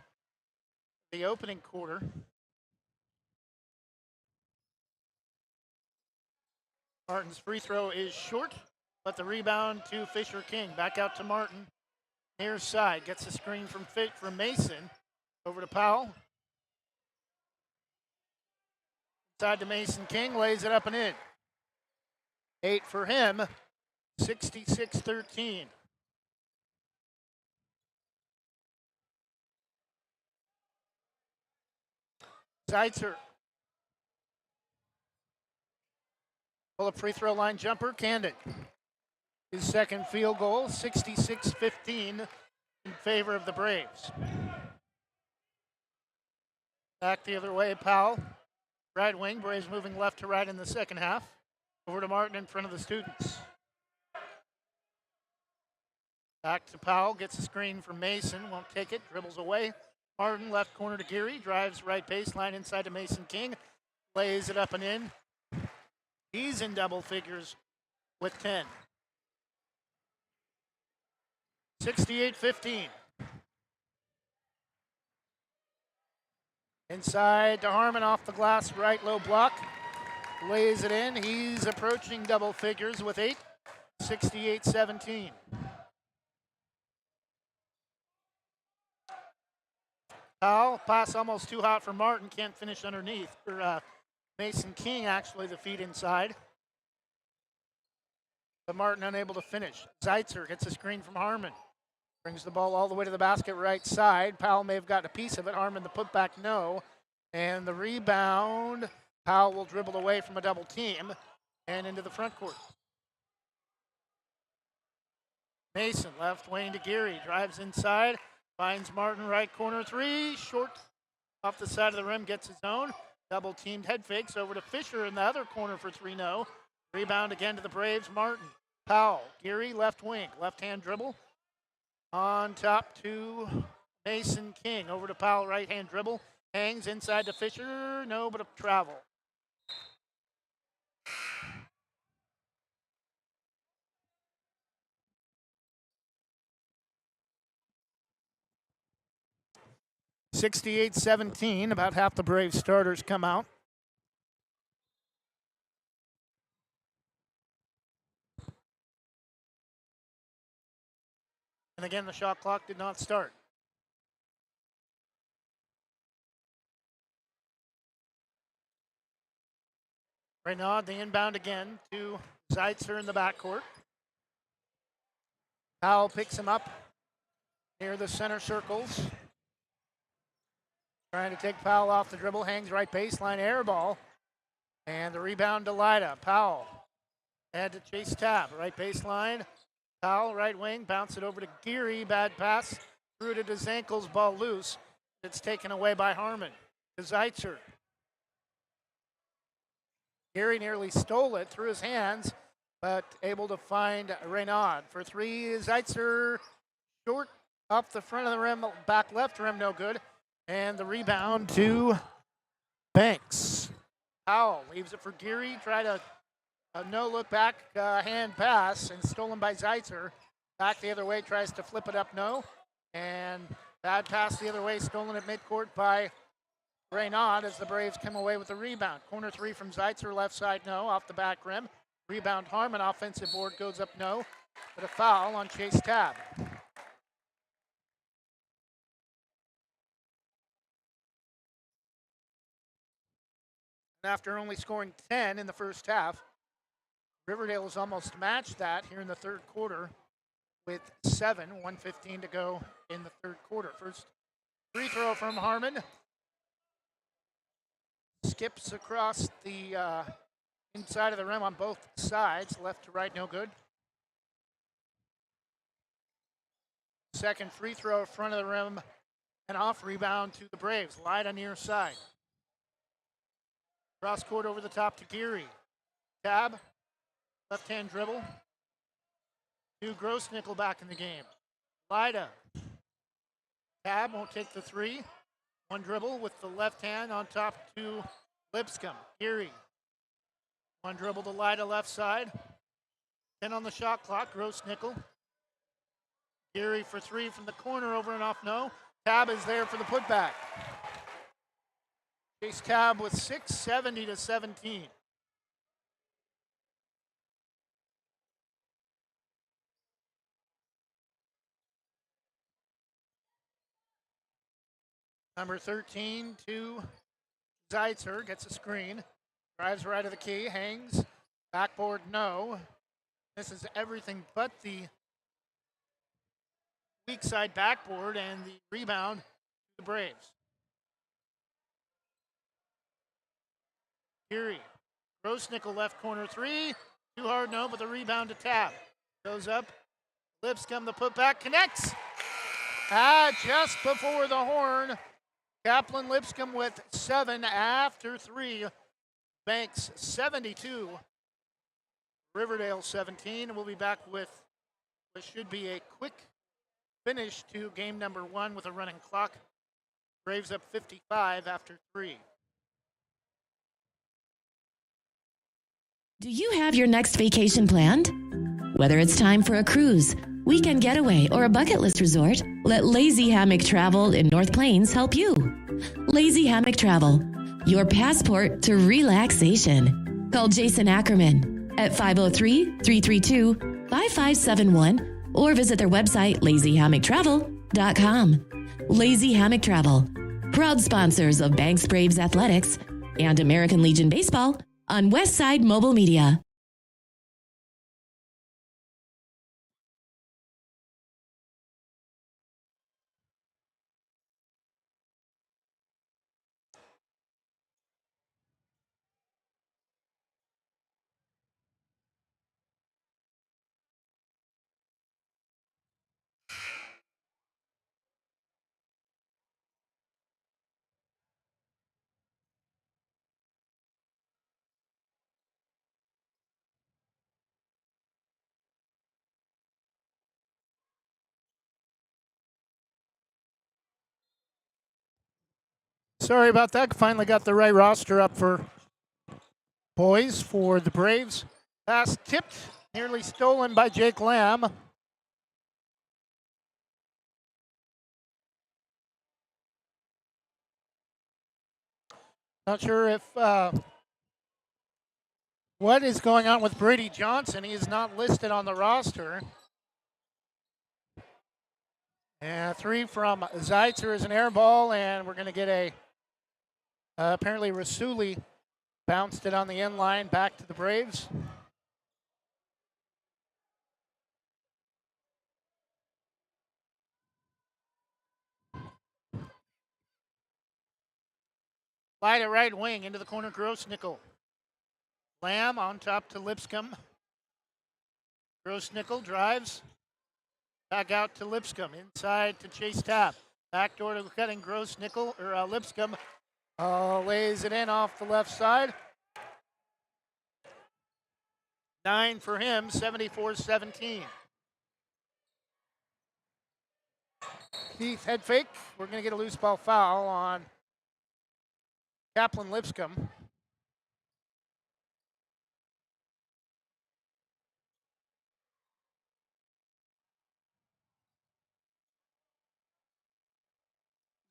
the opening quarter. Martin's free throw is short, but the rebound to Fisher King. Back out to Martin. Near side, gets a screen from Mason. Over to Powell. Side to Mason King, lays it up and in. 8 for him, 66-13. Zeitzer. Pull up free throw line jumper, canned it. His second field goal, 66-15 in favor of the Braves. Back the other way, Powell. Right wing, Braves moving left to right in the second half. Over to Martin in front of the students. Back to Powell, gets a screen from Mason, won't take it, dribbles away. Martin, left corner to Geary, drives right baseline inside to Mason King, lays it up and in. He's in double figures with 10. 68-15. Inside to Harmon off the glass, right low block. Lays it in. He's approaching double figures with 8. 68-17. Powell, pass almost too hot for Martin. Can't finish underneath. For Mason King, actually, the feed inside. But Martin unable to finish. Zeitzer gets a screen from Harmon. Brings the ball all the way to the basket right side. Powell may have gotten a piece of it. Harmon, the putback, no. And the rebound, Powell will dribble away from a double team and into the front court. Mason, left wing to Geary. Drives inside. Finds Martin, right corner 3. Short off the side of the rim, gets his own. Double teamed head fakes over to Fisher in the other corner for 3, no. Rebound again to the Braves. Martin, Powell, Geary, left wing. Left hand dribble. On top to Mason King. Over to Powell, right hand dribble. Hangs inside to Fisher. No, but a travel. 68-17. About half the Braves starters come out. And again, the shot clock did not start. Right now, the inbound again to Zeitzer in the backcourt. Powell picks him up near the center circles. Trying to take Powell off the dribble, hangs right baseline, air ball. And the rebound to Lida. Powell had to chase Tab, right baseline. Powell, right wing, bounce it over to Geary, bad pass. Threw it to his ankles, ball loose. It's taken away by Harmon. To Zeitzer. Geary nearly stole it through his hands, but able to find Reynaud. For three, Zeitzer short up the front of the rim, back left rim, no good. And the rebound to Banks. Powell leaves it for Geary, tried a no-look back hand pass, and stolen by Zeitzer. Back the other way, tries to flip it up, no. And bad pass the other way, stolen at midcourt by Reynaud as the Braves come away with the rebound. Corner three from Zeitzer, left side, no, off the back rim. Rebound Harmon, offensive board goes up, no. But a foul on Chase Tab. And after only scoring 10 in the first half, Riverdale has almost matched that here in the third quarter with 1:15 to go in the third quarter. First free throw from Harmon. Skips across the inside of the rim on both sides, left to right, no good. Second free throw, front of the rim, and off rebound to the Braves. Lida near side. Cross court over the top to Geary. Tab, left hand dribble. To Grossnickel back in the game. Lida. Tab won't take the three. One dribble with the left hand on top to Lipscomb. Geary. One dribble to Lida left side. 10 on the shot clock. Grossnickel. Geary for three from the corner, over and off, no. Tab is there for the putback. Chase Tab with 6, 70-17. Number 13 to Zeitzer, gets a screen, drives right of the key, hangs, backboard, no. This is everything but the weak side backboard, and the rebound to the Braves. Geary, Grossnickel left corner three, too hard, no, but the rebound to Tab. Goes up, Lipscomb the putback, connects. Just before the horn. Kaplan Lipscomb with 7 after 3. Banks 72. Riverdale 17. We'll be back with what should be a quick finish to game number 1 with a running clock. Braves up 55 after 3. Do you have your next vacation planned? Whether it's time for a cruise, weekend getaway, or a bucket list resort, let Lazy Hammock Travel in North Plains help you. Lazy Hammock Travel, your passport to relaxation. Call Jason Ackerman at 503-332-5571 or visit their website, lazyhammocktravel.com. Lazy Hammock Travel, proud sponsors of Banks Braves Athletics and American Legion Baseball on Westside Mobile Media. Sorry about that. Finally got the right roster up for boys for the Braves. Pass tipped, nearly stolen by Jake Lamb. Not sure if what is going on with Brady Johnson. He is not listed on the roster. And 3 from Zeitzer is an air ball, and we're going to get a apparently Rasuli bounced it on the end line back to the Braves. Slide at right wing into the corner, Gross-Nickel. Lamb on top to Lipscomb. Gross-Nickel drives. Back out to Lipscomb. Inside to Chase Tapp. Back door to cutting Gross-Nickel, or Lipscomb. Lays it in off the left side. 9 for him, 74-17. Heath head fake. We're going to get a loose ball foul on Kaplan Lipscomb.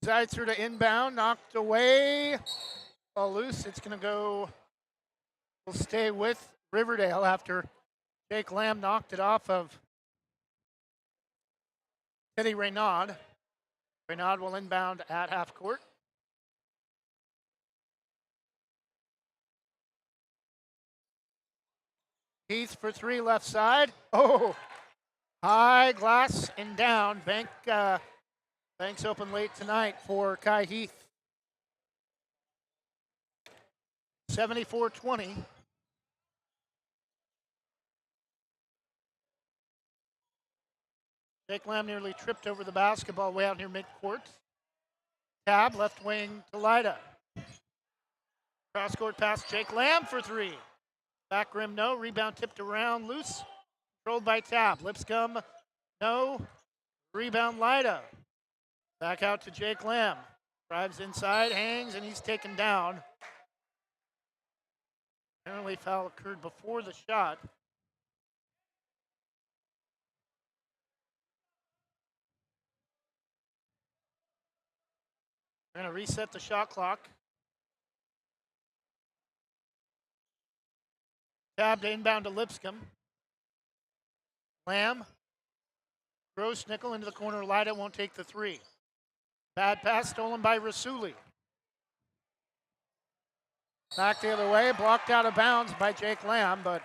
Zeitzer to inbound, knocked away. Ball loose. It's going to go. We'll stay with Riverdale after Jake Lamb knocked it off of Teddy Reynaud. Reynaud will inbound at half court. Heath for 3 left side. Oh, high glass and down. Banks open late tonight for Kai Heath. 74-20. Jake Lamb nearly tripped over the basketball way out near midcourt. Tab, left wing to Lida. Cross court pass, Jake Lamb for 3. Back rim, no. Rebound tipped around, loose. Controlled by Tab. Lipscomb, no. Rebound, Lida. Back out to Jake Lamb. Drives inside, hangs, and he's taken down. Apparently foul occurred before the shot. We're going to reset the shot clock. Tab to inbound to Lipscomb. Lamb. Gross-Nickel into the corner. Lida won't take the 3. Bad pass stolen by Rasuli. Back the other way. Blocked out of bounds by Jake Lamb, but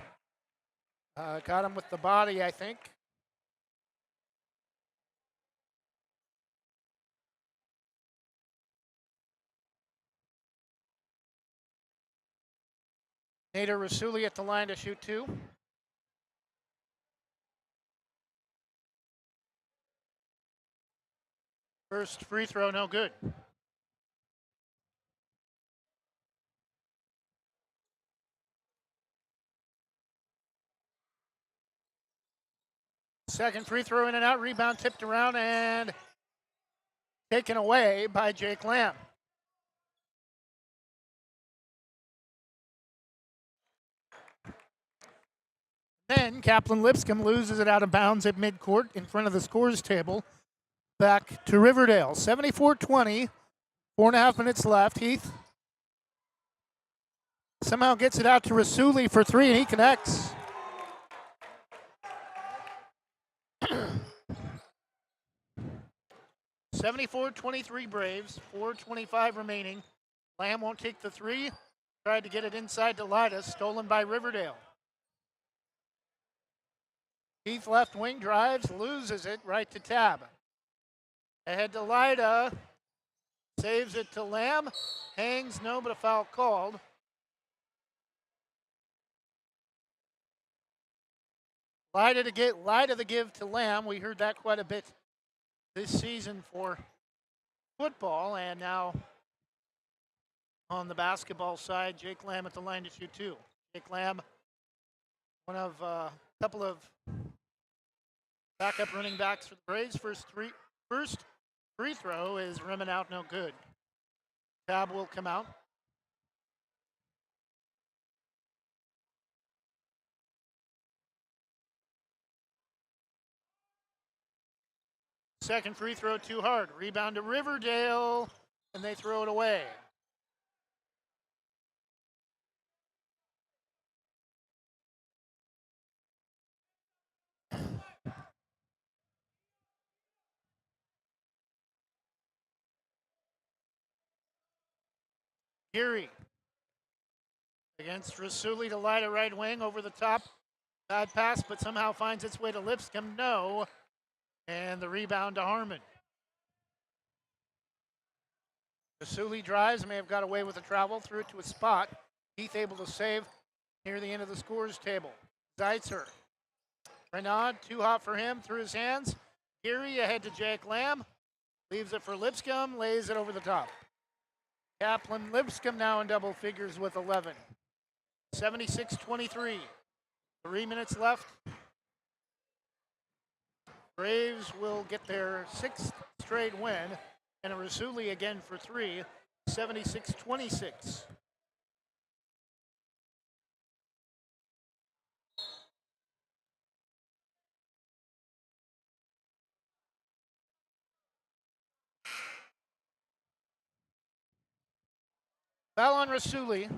got him with the body, I think. Nader Rasuli at the line to shoot 2. First free throw, no good. Second free throw in and out. Rebound tipped around and taken away by Jake Lamb. Then Kaplan Lipscomb loses it out of bounds at midcourt in front of the scores table. Back to Riverdale. 74-20. 4.5 minutes left. Heath somehow gets it out to Rasuli for 3, and he connects. (74-23) Braves. 4:25 remaining. Lamb won't take the 3. Tried to get it inside to Lida. Stolen by Riverdale. Heath left wing drives, loses it right to Tab. Ahead to Lida. Saves it to Lamb. Hangs, no, but a foul called. Lida the give to Lamb. We heard that quite a bit this season for football, and now on the basketball side, Jake Lamb at the line to shoot 2. Jake Lamb, one of a couple of backup running backs for the Braves. First free throw is rimming out, no good. Tab will come out. Second free throw too hard. Rebound to Riverdale, and they throw it away. Geary against Rasuli to Lida right wing over the top. Bad pass, but somehow finds its way to Lipscomb. No. And the rebound to Harmon. Rasuli drives, may have got away with the travel, threw it to a spot. Heath able to save near the end of the scores table. Zeitzer. Renaud, too hot for him, through his hands. Geary ahead to Jake Lamb. Leaves it for Lipscomb, lays it over the top. Kaplan Lipscomb now in double figures with 11. 76-23. 3 minutes left. Braves will get their 6th straight win. And a Rasuli again for 3. 76-26. Foul on Rasuli.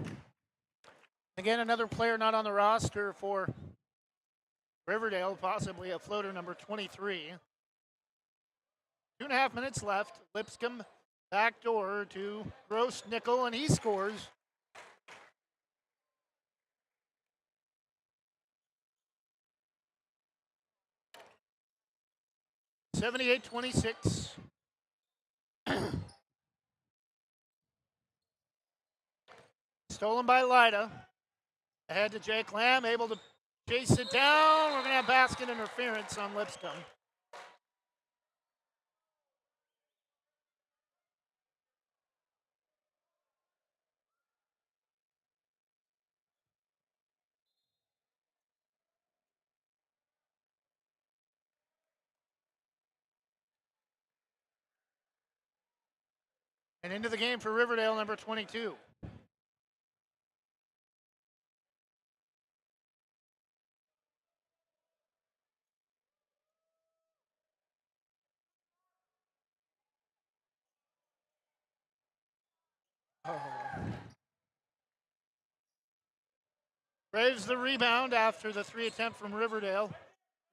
Again, another player not on the roster for Riverdale, possibly a floater number 23. 2.5 minutes left. Lipscomb backdoor to Gross Nickel, and he scores. (78-26). Stolen by Lida. Ahead to Jake Lamb, able to chase it down. We're going to have basket interference on Lipscomb. And into the game for Riverdale, number 22. Braves the rebound after the 3 attempt from Riverdale.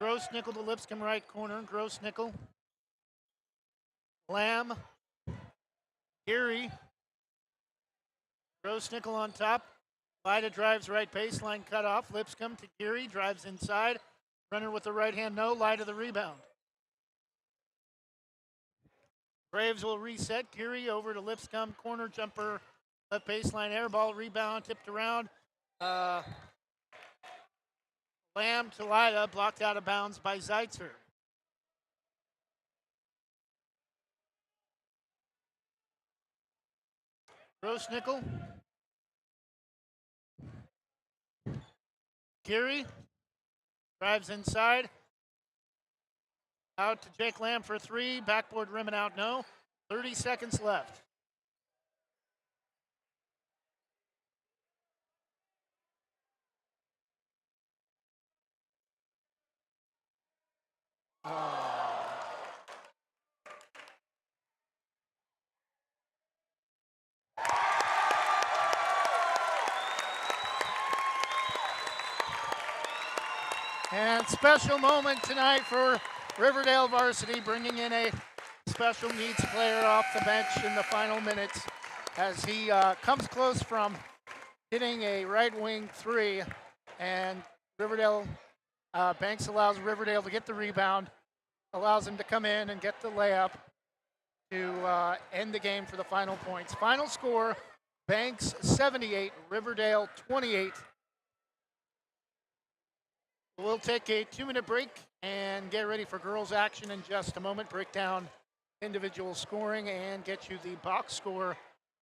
Gross Nickel to Lipscomb right corner. Gross Nickel. Lamb. Geary. Gross Nickel on top. Lida drives right baseline, cut off. Lipscomb to Geary, drives inside. Runner with the right hand, no. Lida the rebound. Braves will reset. Geary over to Lipscomb. Corner jumper, left baseline air ball, rebound, tipped around. Lamb to Lida, blocked out of bounds by Zeitzer. Gross Nickel. Geary drives inside. Out to Jake Lamb for 3. Backboard rim and out, no. 30 seconds left. And special moment tonight for Riverdale varsity, bringing in a special needs player off the bench in the final minutes as he comes close from hitting a right wing 3, and Riverdale, Banks allows Riverdale to get the rebound, allows him to come in and get the layup to end the game for the final points. Final score, Banks 78, Riverdale 28. We'll take a 2-minute break and get ready for girls action in just a moment. Break down individual scoring and get you the box score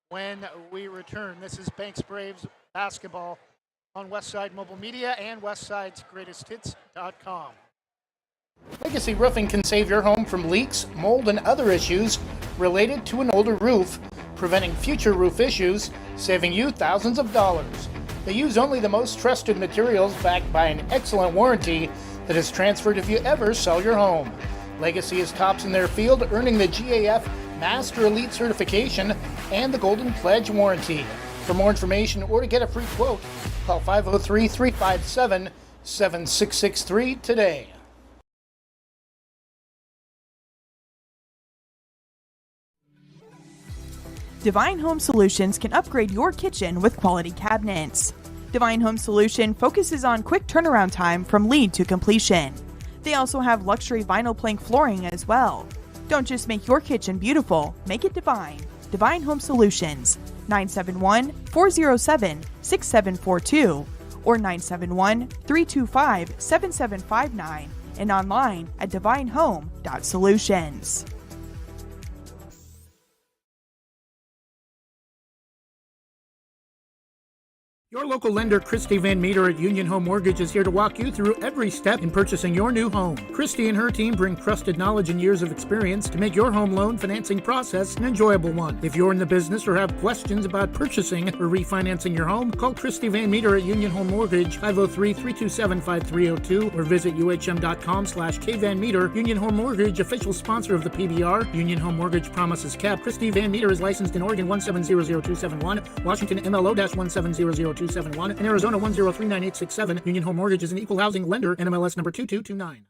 when we return. This is Banks Braves basketball on Westside Mobile Media and WestSidesGreatestHits.com. Legacy Roofing can save your home from leaks, mold, and other issues related to an older roof, preventing future roof issues, saving you thousands of dollars. They use only the most trusted materials backed by an excellent warranty that is transferred if you ever sell your home. Legacy is tops in their field, earning the GAF Master Elite certification and the Golden Pledge warranty. For more information or to get a free quote, call 503-357-7663 today. Divine Home Solutions can upgrade your kitchen with quality cabinets. Divine Home Solution focuses on quick turnaround time from lead to completion. They also have luxury vinyl plank flooring as well. Don't just make your kitchen beautiful, make it divine. Divine Home Solutions, 971-407-6742 or 971-325-7759 and online at divinehome.solutions. Your local lender, Christy Van Meter at Union Home Mortgage, is here to walk you through every step in purchasing your new home. Christy and her team bring trusted knowledge and years of experience to make your home loan financing process an enjoyable one. If you're in the business or have questions about purchasing or refinancing your home, call Christy Van Meter at Union Home Mortgage, 503-327-5302, or visit uhm.com/kvanmeter. Union Home Mortgage, official sponsor of the PBR. Union Home Mortgage promises cap. Christy Van Meter is licensed in Oregon 1700271, Washington MLO-1700271, and Arizona 1039867. Union Home Mortgage is an equal housing lender, NMLS number 2229.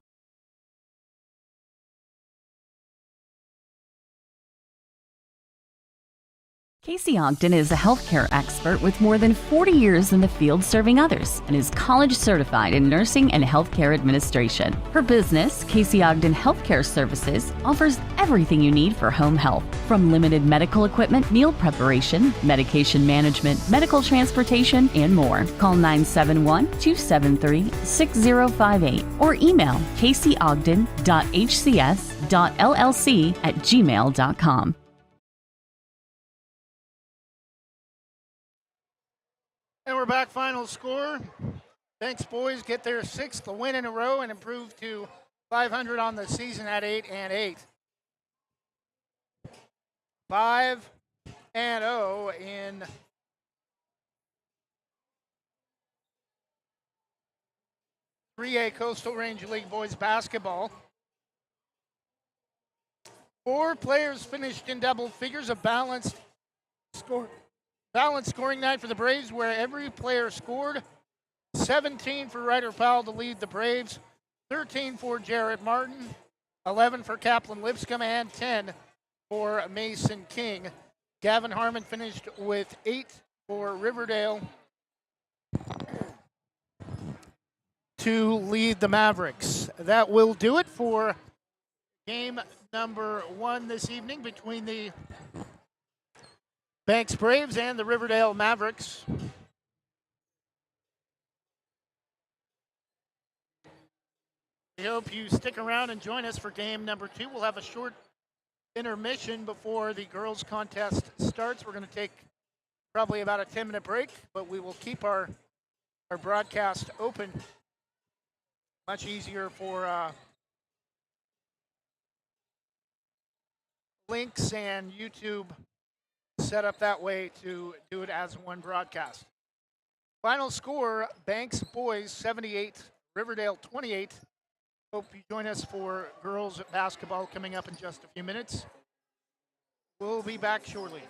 Casey Ogden is a healthcare expert with more than 40 years in the field serving others and is college certified in nursing and healthcare administration. Her business, Casey Ogden Healthcare Services, offers everything you need for home health, from limited medical equipment, meal preparation, medication management, medical transportation, and more. Call 971-273-6058 or email caseyogden.hcs.llc@gmail.com. And we're back. Final score. Banks boys get their 6th win in a row and improve to 500 on the season at 8-8. 5-0 in .3A Coastal Range League boys basketball. 4 players finished in double figures, a balanced scoring night for the Braves where every player scored. 17 for Ryder Powell to lead the Braves, 13 for Jarrett Martin, 11 for Kaplan Lipscomb, and 10 for Mason King. Gavin Harmon finished with 8 for Riverdale to lead the Mavericks. That will do it for game number 1 this evening between the Banks Braves and the Riverdale Mavericks. We hope you stick around and join us for game number 2. We'll have a short intermission before the girls contest starts. We're going to take probably about a 10-minute break, but we will keep our broadcast open. Much easier for links and YouTube set up that way to do it as one broadcast. Final score, Banks boys 78, Riverdale 28. Hope you join us for girls basketball coming up in just a few minutes. We'll be back shortly.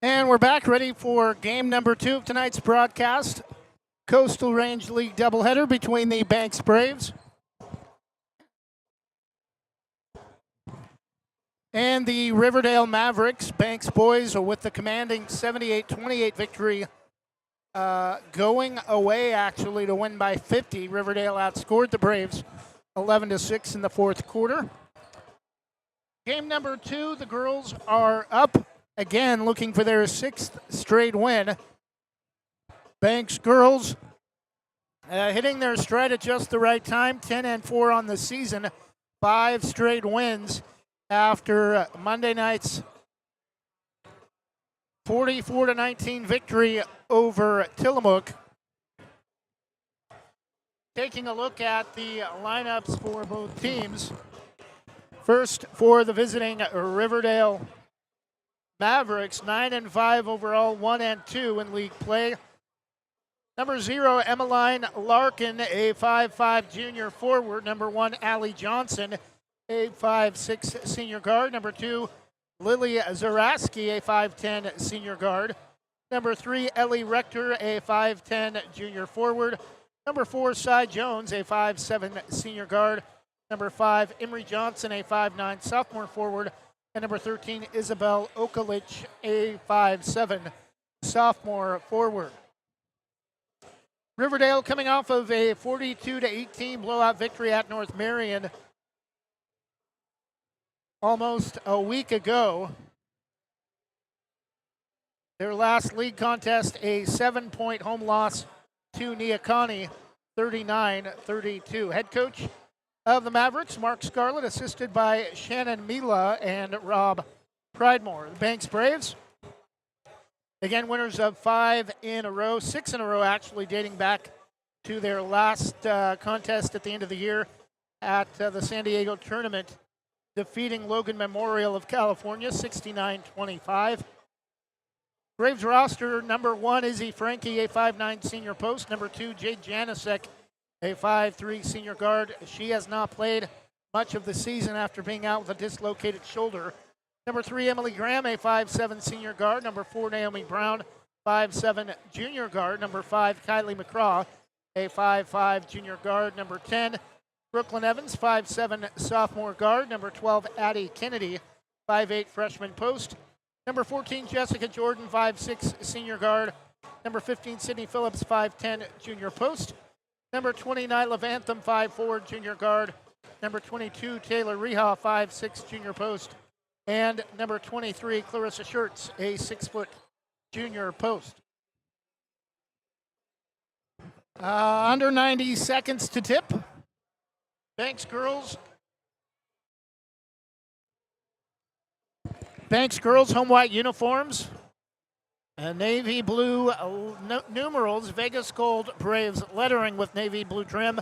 And we're back ready for game number 2 of tonight's broadcast. Coastal Range League doubleheader between the Banks Braves and the Riverdale Mavericks. Banks boys are with the commanding 78-28 victory, going away actually to win by 50. Riverdale outscored the Braves 11-6 in the fourth quarter. Game number 2, the girls are up again, looking for their 6th straight win. Banks girls hitting their stride at just the right time, 10-4 on the season, 5 straight wins after Monday night's 44-19 victory over Tillamook. Taking a look at the lineups for both teams. First, for the visiting Riverdale Mavericks, 9-5 overall, 1-2 in league play. Number 0, Emmeline Larkin, a 5'5 junior forward. Number 1, Allie Johnson, a 5'6 senior guard. Number 2, Lily Zaraski, a 5'10 senior guard. Number 3, Ellie Rector, a 5'10 junior forward. Number 4, Cy Jones, a 5'7 senior guard. Number 5, Emery Johnson, a 5'9 sophomore forward. And number 13, Isabel Okalich, a 5'7 sophomore forward. Riverdale coming off of a 42-18 blowout victory at North Marion almost a week ago. Their last league contest, a 7-point home loss to Neocani, 39-32. Head coach of the Mavericks, Mark Scarlett, assisted by Shannon Mila and Rob Pridemore. The Banks Braves, again, winners of 5 in a row, 6 in a row actually, dating back to their last contest at the end of the year at the San Diego tournament, defeating Logan Memorial of California 69-25. Braves roster, number 1, Izzy Frankie, a 5'9 senior post. Number 2, Jade Janicek, a 5'3 senior guard. She has not played much of the season after being out with a dislocated shoulder. Number 3, Emily Graham, a 5'7 senior guard. Number 4, Naomi Brown, 5'7 junior guard. Number 5, Kylie McCraw, a 5'5 junior guard. Number 10, Brooklyn Evans, 5'7 sophomore guard. Number 12, Addie Kennedy, 5'8 freshman post. Number 14, Jessica Jordan, 5'6 senior guard. Number 15, Sydney Phillips, 5'10 junior post. Number 29, Levantham, 5'4 junior guard. Number 22, Taylor Reha, 5'6 junior post. And number 23, Clarissa Schertz, a 6-foot junior post. Under 90 seconds to tip. Banks girls home white uniforms, navy blue numerals, Vegas gold Braves lettering with navy blue trim.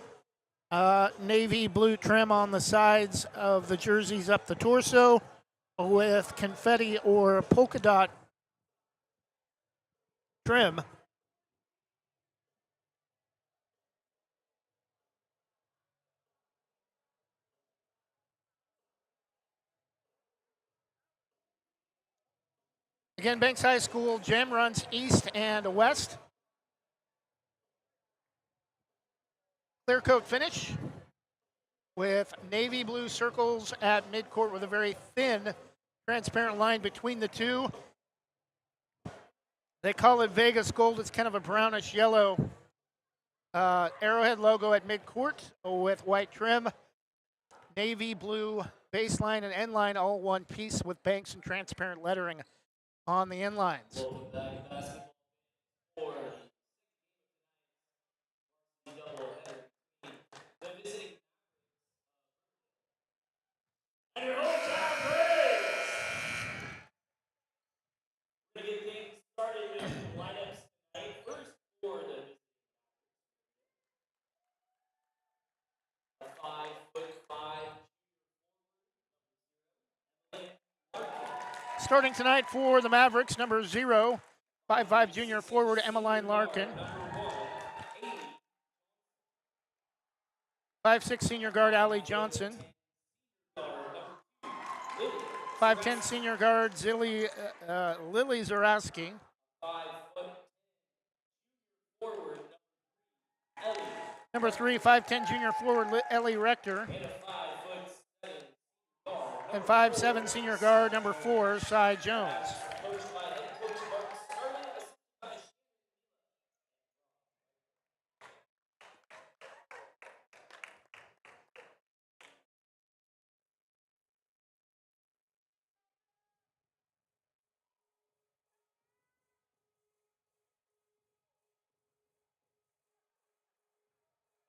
Navy blue trim on the sides of the jerseys up the torso with confetti or polka dot trim. Again, Banks High School gym runs east and west. Clear coat finish with navy blue circles at midcourt with a very thin, transparent line between the two. They call it Vegas gold. It's kind of a brownish yellow arrowhead logo at midcourt with white trim. Navy blue baseline and end line all one piece with Banks and transparent lettering on the end lines. And your hometown Braves. We're going to get things started with the lineups tonight. First for the 5'5". Starting tonight for the Mavericks, number 0, 5'5 junior forward Emmeline Larkin. 5'6 senior guard Allie Johnson. 5'10" senior guard Lily Zarowski. 5'10" forward, Ellie. Number 3, 5'10" junior forward Ellie Rector. And a 5'7" guard. And 5'7" senior guard number 4, Cy Jones. Coached by head coach Mark Starling, assisted by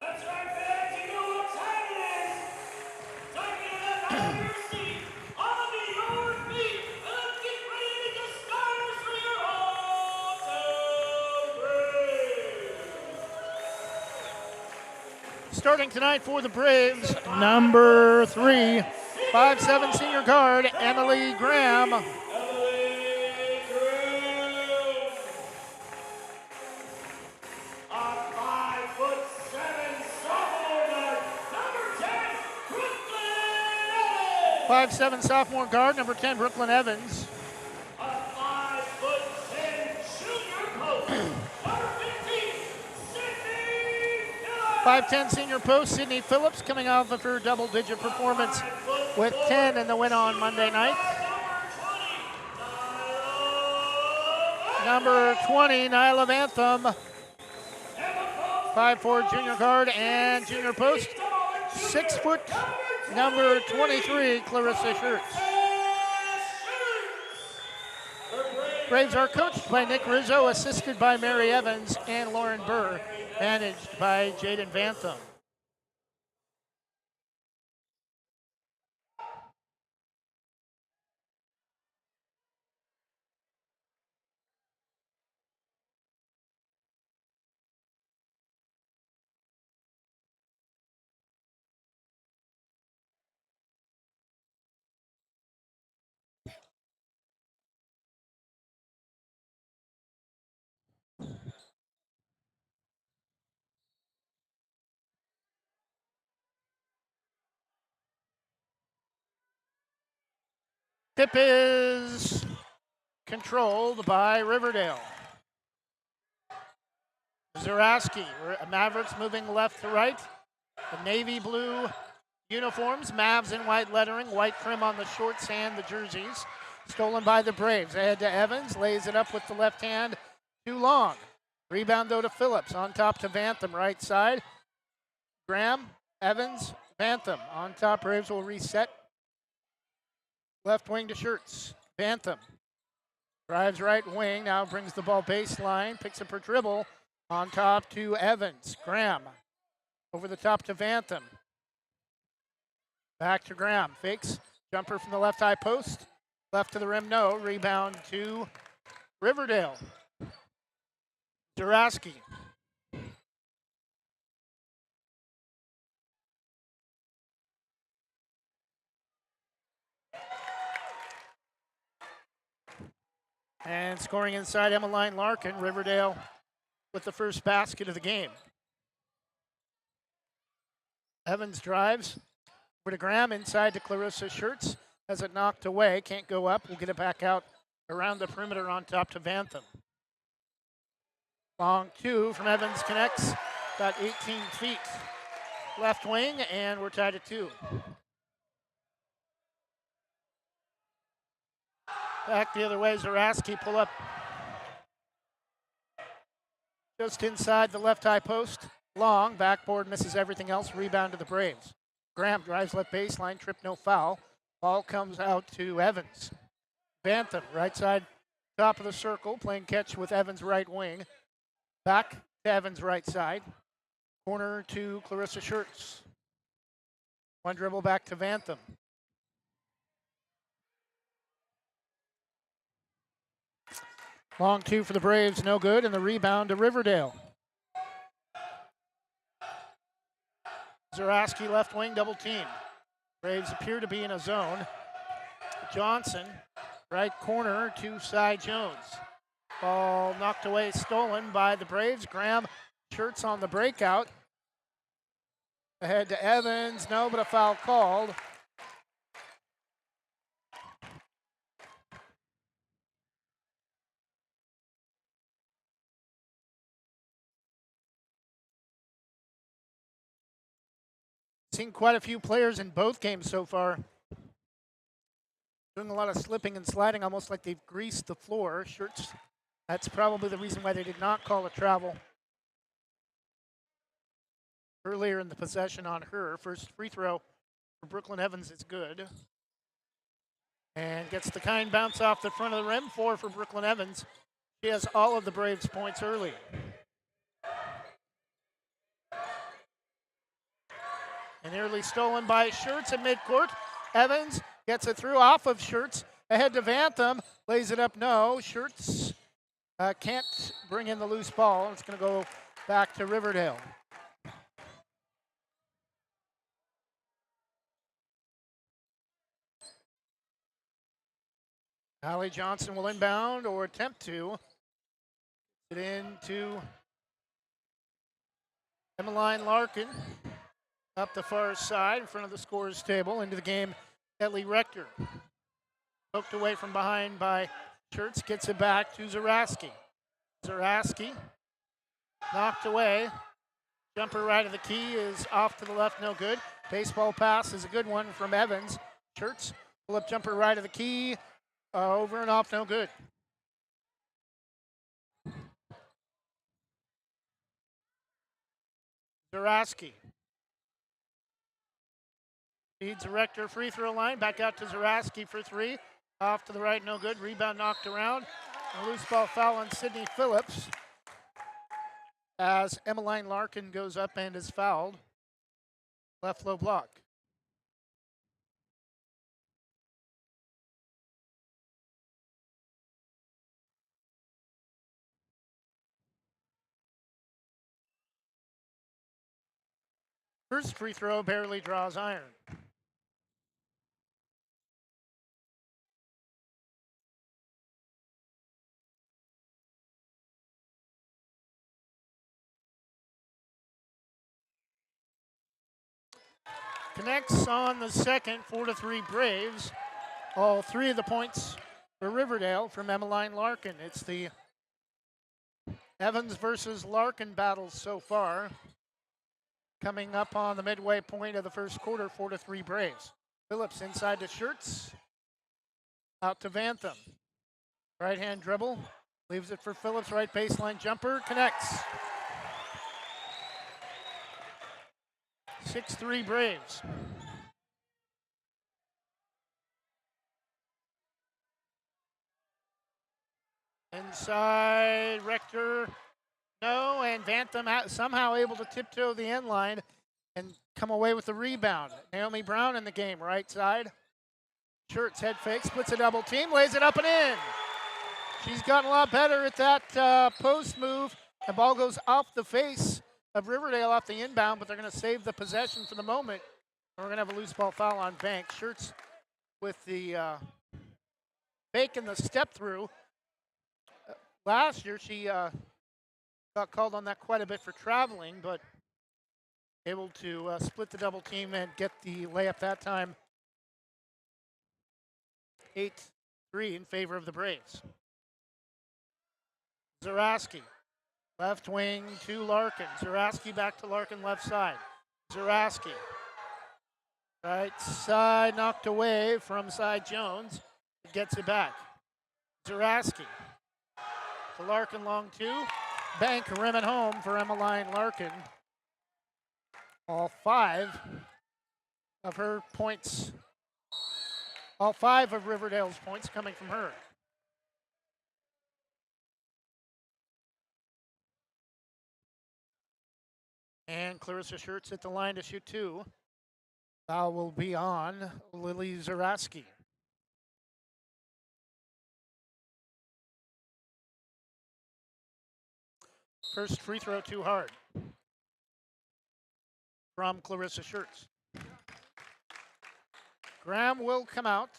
That's right, fans. You know what time it is. Time to get up out of your seat, onto your feet, and let's get ready to get starters for your hometown Braves. Starting tonight for the Braves, number 3, 5'7" senior guard Emily Graham. A 5'7" sophomore guard, number 10, Brooklyn Evans. 5'7" sophomore guard number 10, Brooklyn Evans. A 5'10" junior post, number 15, Sydney Phillips. 5'10" senior post Sydney Phillips coming off of her double-digit performance with 10 in the win on Monday night. Number 20, Nyla Vantham. 5'4" junior guard and junior post. 6 foot, number 23, Clarissa Schertz. Braves are coached by Nick Rizzo, assisted by Mary Evans and Lauren Burr, managed by Jaden Vantham. Tip is controlled by Riverdale. Zarowski, Mavericks moving left to right. The navy blue uniforms, Mavs in white lettering, white trim on the shorts and the jerseys. Stolen by the Braves. Ahead to Evans, lays it up with the left hand, too long. Rebound though to Phillips, on top to Vantham, right side. Graham, Evans, Vantham. On top, Braves will reset. Left wing to Schertz. Vantham drives right wing, now brings the ball baseline, picks up her dribble. On top to Evans. Graham over the top to Vantham. Back to Graham. Fakes. Jumper from the left high post. Left to the rim, no. Rebound to Riverdale. Zarowski. And scoring inside Emmeline Larkin, Riverdale with the first basket of the game. Evans drives over to Graham, inside to Clarissa Schertz. Has it knocked away, can't go up. We'll get it back out around the perimeter on top to Vantham. Long 2 from Evans connects, about 18 feet. Left wing, and we're tied at 2. Back the other way, Zarowski pull up just inside the left high post. Long, backboard misses everything else, rebound to the Braves. Graham drives left baseline, trip no foul. Ball comes out to Evans. Vantham, right side, top of the circle, playing catch with Evans right wing. Back to Evans right side. Corner to Clarissa Schertz. One dribble back to Vantham. Long 2 for the Braves, no good, and the rebound to Riverdale. Zarowski left wing, double team. Braves appear to be in a zone. Johnson, right corner to Cy Jones. Ball knocked away, stolen by the Braves. Graham, Schertz on the breakout. Ahead to Evans, no, but a foul called. seen quite a few players in both games so far doing a lot of slipping and sliding, almost like they've greased the floor. Shirts, that's probably the reason why they did not call a travel earlier in the possession on her. First free throw for Brooklyn Evans is good. And gets the kind bounce off the front of the rim. 4 for Brooklyn Evans. She has all of the Braves' points early. And nearly stolen by Shirts at midcourt. Evans gets it through off of Shirts. Ahead to Vantham. Lays it up. No. Shirts can't bring in the loose ball. It's going to go back to Riverdale. Allie Johnson will inbound or attempt to. Get into Emmeline Larkin. Up the far side in front of the scorer's table. Into the game, Ellie Rector. Poked away from behind by Shirts. Gets it back to Zaraski. Zaraski knocked away. Jumper right of the key is off to the left, no good. Baseball pass is a good one from Evans. Shirts, pull-up jumper right of the key. Over and off, no good. Zaraski. Feeds Rector free throw line. Back out to Zaraski for 3. Off to the right, no good. Rebound knocked around. A loose ball foul on Sydney Phillips as Emmeline Larkin goes up and is fouled. Left low block. First free throw barely draws iron. Connects on the second, 4-3 Braves. All 3 of the points for Riverdale from Emmeline Larkin. It's the Evans versus Larkin battles so far. Coming up on the midway point of the first quarter, 4-3 Braves. Phillips inside to Shirts. Out to Vantham. Right hand dribble. Leaves it for Phillips. Right baseline jumper. Connects. 6-3 Braves. Inside Rector. No, and Vantham somehow able to tiptoe the end line and come away with the rebound. Naomi Brown in the game, right side. Shirts head fake, splits a double team, lays it up and in. She's gotten a lot better at that post move. The ball goes off the face of Riverdale off the inbound, but they're going to save the possession for the moment. We're going to have a loose ball foul on Banks. Shirts with the fake and the step through. Last year she got called on that quite a bit for traveling, but able to split the double team and get the layup that time. 8-3 in favor of the Braves. Zaraski, left wing to Larkin. Zaraski back to Larkin, left side. Zaraski, right side, knocked away from Side Jones. Gets it back. Zaraski to Larkin, long 2. Bank, rim and home for Emmeline Larkin. All 5 of her points, all 5 of Riverdale's points coming from her. And Clarissa Shirts at the line to shoot 2. Foul will be on Lily Zaraski. First free throw too hard from Clarissa Shirts. Graham will come out.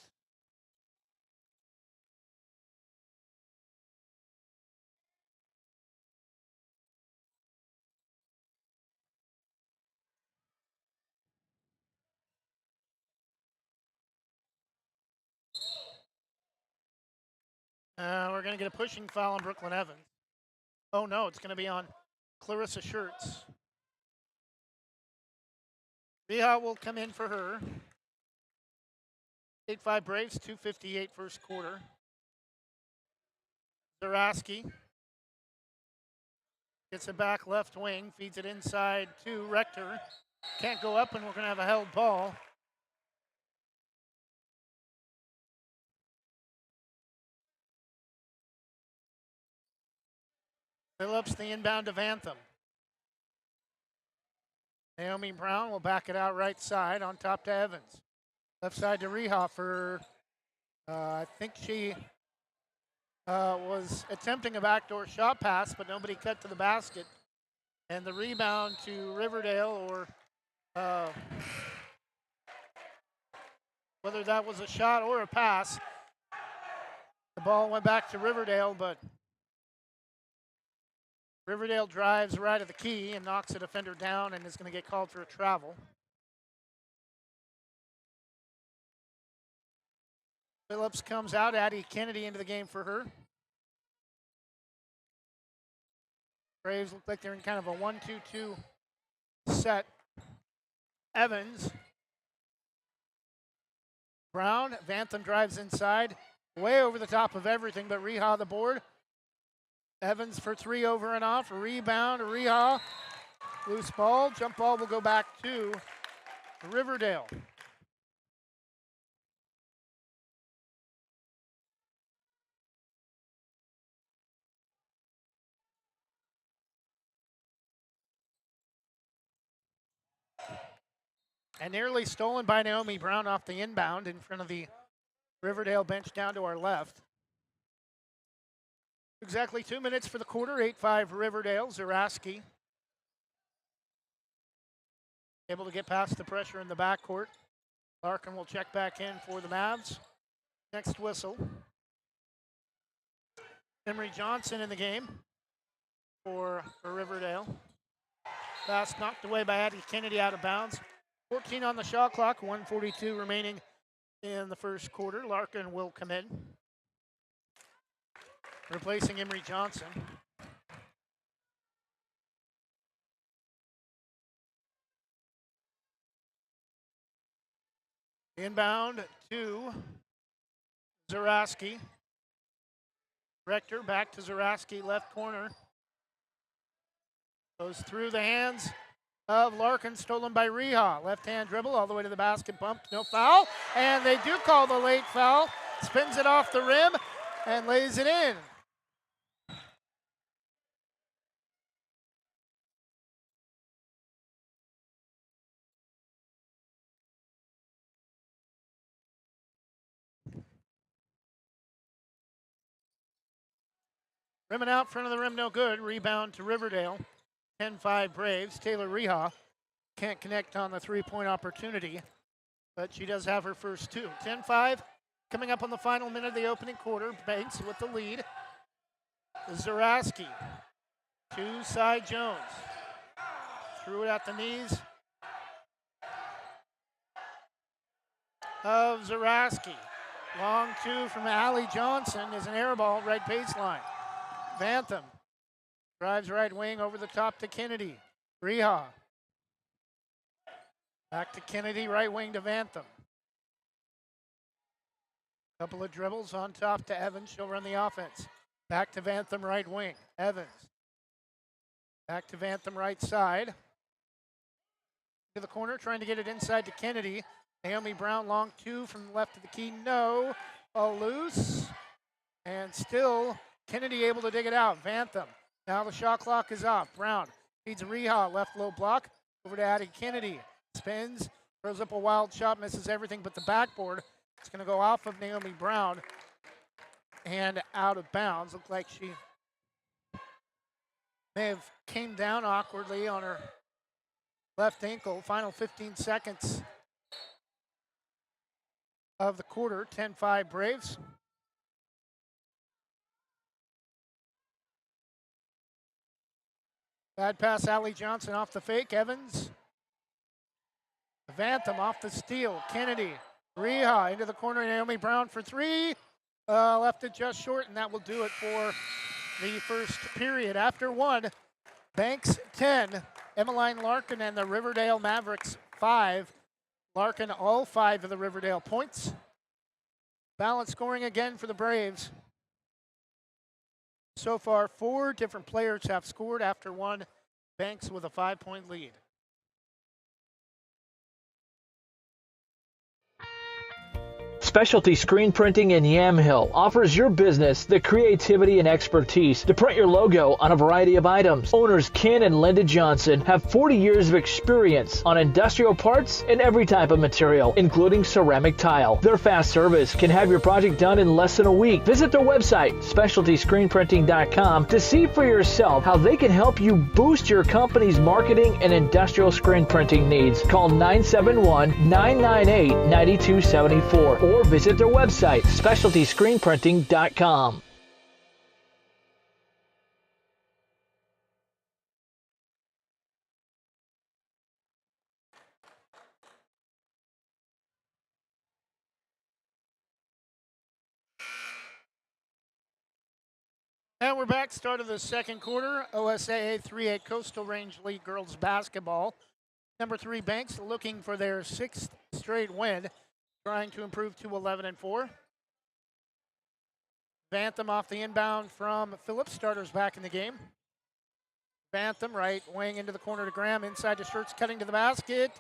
We're going to get a pushing foul on Brooklyn Evans. Oh no, it's going to be on Clarissa Shirts. Riha will come in for her. 8-5 Braves, 2:58 first quarter. Zaraski gets it back left wing, feeds it inside to Rector. Can't go up, and we're going to have a held ball. Phillips, the inbound to Vantham. Naomi Brown will back it out right side on top to Evans. Left side to Rehofer. I think she was attempting a backdoor shot pass, but nobody cut to the basket. And the rebound to Riverdale, or whether that was a shot or a pass. The ball went back to Riverdale, but Riverdale drives right at the key and knocks a defender down and is going to get called for a travel. Phillips comes out. Addie Kennedy into the game for her. Braves look like they're in kind of a 1-2-2 set. Evans. Brown. Vantham drives inside. Way over the top of everything, but Reha the board. Evans for three over and off. Rebound. Reha. Loose ball. Jump ball will go back to Riverdale. And nearly stolen by Naomi Brown off the inbound in front of the Riverdale bench down to our left. Exactly 2 minutes for the quarter, 8-5 Riverdale. Zaraski able to get past the pressure in the backcourt. Larkin will check back in for the Mavs. Next whistle. Emery Johnson in the game for Riverdale. Pass knocked away by Addie Kennedy out of bounds. 14 on the shot clock, 1:42 remaining in the first quarter. Larkin will come in, replacing Emery Johnson. Inbound to Zaraski. Rector back to Zaraski, left corner. Goes through the hands of Larkin, stolen by Reha. Left-hand dribble all the way to the basket, bumped, no foul. And they do call the late foul. Spins it off the rim and lays it in. Rimming out front of the rim, no good. Rebound to Riverdale. 10-5 Braves. Taylor Reha can't connect on the three-point opportunity, but she does have her first two. 10-5 coming up on the final minute of the opening quarter. Banks with the lead. Zaraski to Cy Jones. Threw it at the knees of Zaraski. Long two from Allie Johnson is an air ball, right baseline. Vantham drives right wing over the top to Kennedy. Reha. Back to Kennedy, right wing to Vantham. Couple of dribbles on top to Evans. She'll run the offense. Back to Vantham, right wing. Evans. Back to Vantham, right side. To the corner, trying to get it inside to Kennedy. Naomi Brown, long two from the left of the key. No. Ball loose. And still Kennedy able to dig it out. Vantham. Now the shot clock is off. Brown feeds Reha, left low block. Over to Addie Kennedy. Spins. Throws up a wild shot. Misses everything but the backboard. It's going to go off of Naomi Brown and out of bounds. Looked like she may have came down awkwardly on her left ankle. Final 15 seconds of the quarter. 10-5 Braves. Bad pass, Allie Johnson off the fake. Evans. Vantham off the steal. Kennedy. Reha into the corner. Naomi Brown for three. Left it just short, and that will do it for the first period. After one, Banks 10, Emmeline Larkin and the Riverdale Mavericks 5. Larkin, all 5 of the Riverdale points. Balance scoring again for the Braves. So far, 4 different players have scored after one. Banks with a 5-point lead. Specialty Screen Printing in Yamhill offers your business the creativity and expertise to print your logo on a variety of items. Owners Ken and Linda Johnson have 40 years of experience on industrial parts and every type of material, including ceramic tile. Their fast service can have your project done in less than a week. Visit their website, specialtyscreenprinting.com, to see for yourself how they can help you boost your company's marketing and industrial screen printing needs. Call 971-998-9274 or visit their website, specialtyscreenprinting.com. And we're back, start of the second quarter. OSAA 3A Coastal Range League girls basketball. Number 3 Banks looking for their 6th straight win, trying to improve to 11-4. Bantham off the inbound from Phillips, starters back in the game. Bantham right wing into the corner to Graham, inside to Shirts, cutting to the basket.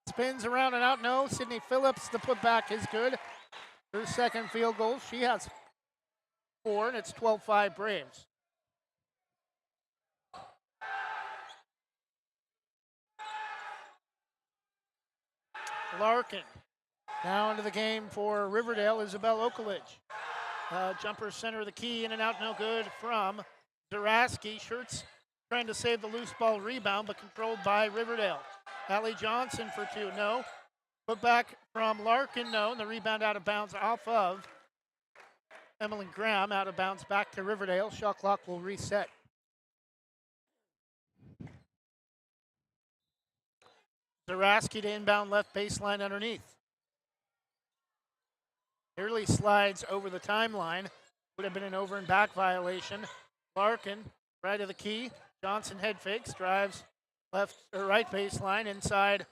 Spins around and out, no. Sydney Phillips, the putback is good. Her second field goal, she has 4, and it's 12-5 Braves. Larkin now into the game for Riverdale, Isabel Okolich. Jumper center of the key, in and out, no good from Zaraski. Shirts trying to save the loose ball rebound, but controlled by Riverdale. Allie Johnson for 2, no. Put back from Larkin, no. And the rebound out of bounds off of Emily Graham, out of bounds back to Riverdale. Shot clock will reset. Zaraski to inbound left baseline underneath. Nearly slides over the timeline. Would have been an over and back violation. Larkin, right of the key. Johnson head fakes, drives left or right baseline inside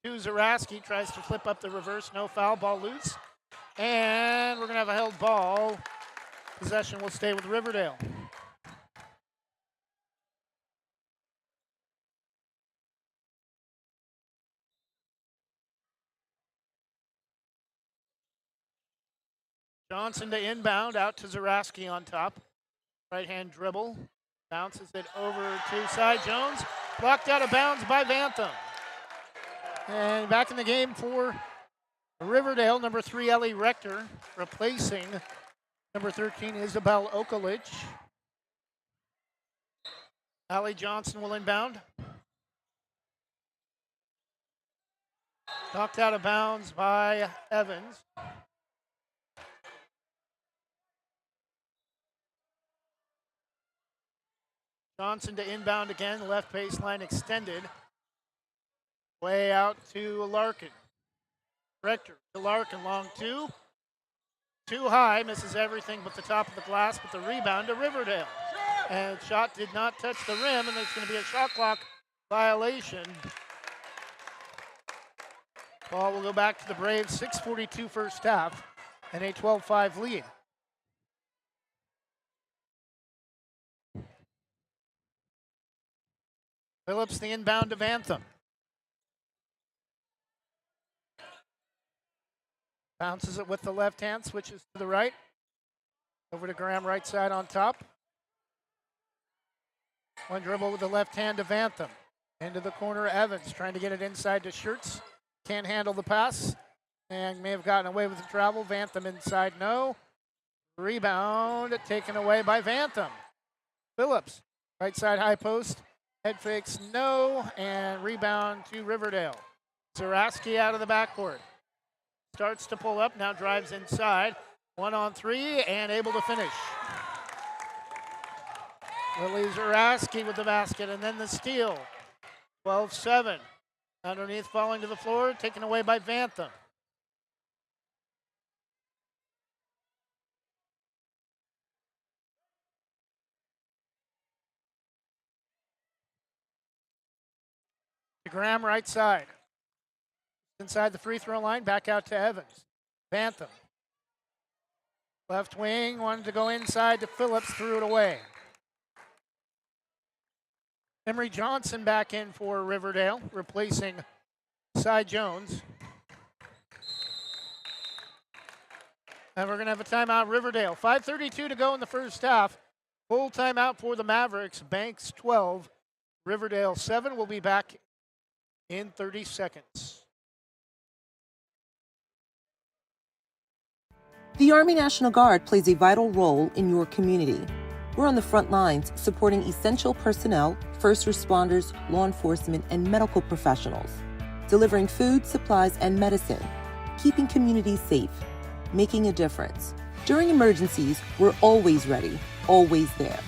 to Zaraski. Tries to flip up the reverse, no foul, ball loose. And we're going to have a held ball. Possession will stay with Riverdale. Johnson to inbound, out to Zaraski on top. Right hand dribble, bounces it over to Cy Jones. Blocked out of bounds by Bantham. And back in the game for Riverdale, number 3 Ellie Rector, replacing number 13 Isabel Okolich. Allie Johnson will inbound. Knocked out of bounds by Evans. Johnson to inbound again, left baseline extended. Way out to Larkin. Rector to Larkin, long 2. Too high, misses everything but the top of the glass, but the rebound to Riverdale. And shot did not touch the rim, and there's going to be a shot clock violation. Ball will go back to the Braves, 6:42 first half, and a 12-5 lead. Phillips the inbound to Bantham. Bounces it with the left hand, switches to the right. Over to Graham, right side on top. One dribble with the left hand to Bantham. Into the corner, Evans trying to get it inside to Shirts. Can't handle the pass and may have gotten away with the travel. Bantham inside, no. Rebound taken away by Bantham. Phillips, right side high post. Head fakes, no, and rebound to Riverdale. Zaraski out of the backcourt. Starts to pull up, now drives inside. 1-on-3 and able to finish. Lily Zaraski with the basket and then the steal. 12-7. Underneath, falling to the floor, taken away by Bantham. Graham right side. Inside the free throw line, back out to Evans. Bantham. Left wing, wanted to go inside to Phillips, threw it away. Emery Johnson back in for Riverdale, replacing Cy Jones. And we're going to have a timeout, Riverdale. 5:32 to go in the first half. Full timeout for the Mavericks. Banks 12, Riverdale 7. We'll be back in 30 seconds. The Army National Guard plays a vital role in your community. We're on the front lines supporting essential personnel, first responders, law enforcement, and medical professionals, delivering food, supplies, and medicine, keeping communities safe, making a difference. During emergencies, we're always ready, always there.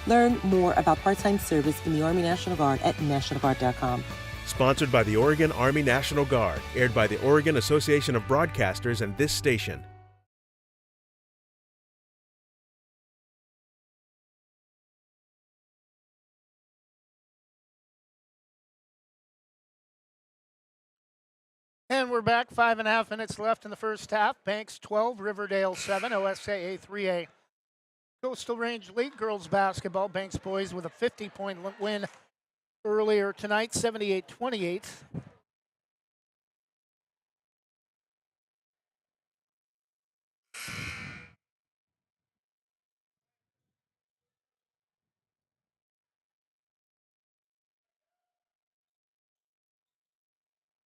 Learn more about part-time service in the Army National Guard at nationalguard.com. Sponsored by the Oregon Army National Guard, aired by the Oregon Association of Broadcasters and this station. And we're back, 5.5 minutes left in the first half. Banks 12, Riverdale 7, OSAA 3A. Coastal Range League girls basketball. Banks boys with a 50-point win earlier tonight, 78-28.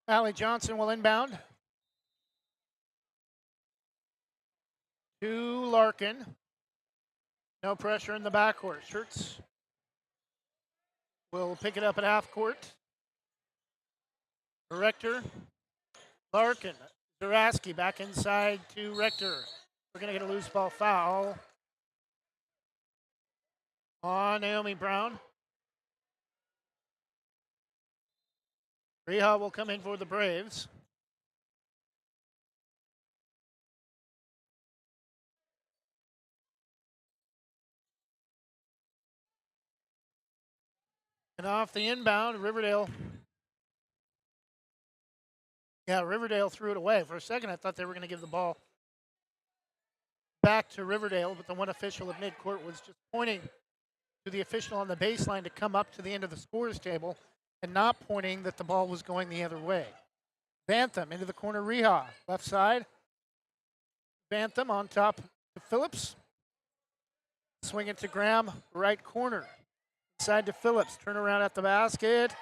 Allie Johnson will inbound. To Larkin. No pressure in the backcourt. Schertz will pick it up at half court. Rector. Larkin. Zaraski back inside to Rector. We're going to get a loose ball foul on Naomi Brown. Reha will come in for the Braves. And off the inbound, Riverdale. Yeah, Riverdale threw it away. For a second, I thought they were going to give the ball back to Riverdale, but the one official at midcourt was just pointing to the official on the baseline to come up to the end of the scores table and not pointing that the ball was going the other way. Bantham into the corner, Reha. Left side. Bantham on top to Phillips. Swing it to Graham, right corner. Side to Phillips, turn around at the basket,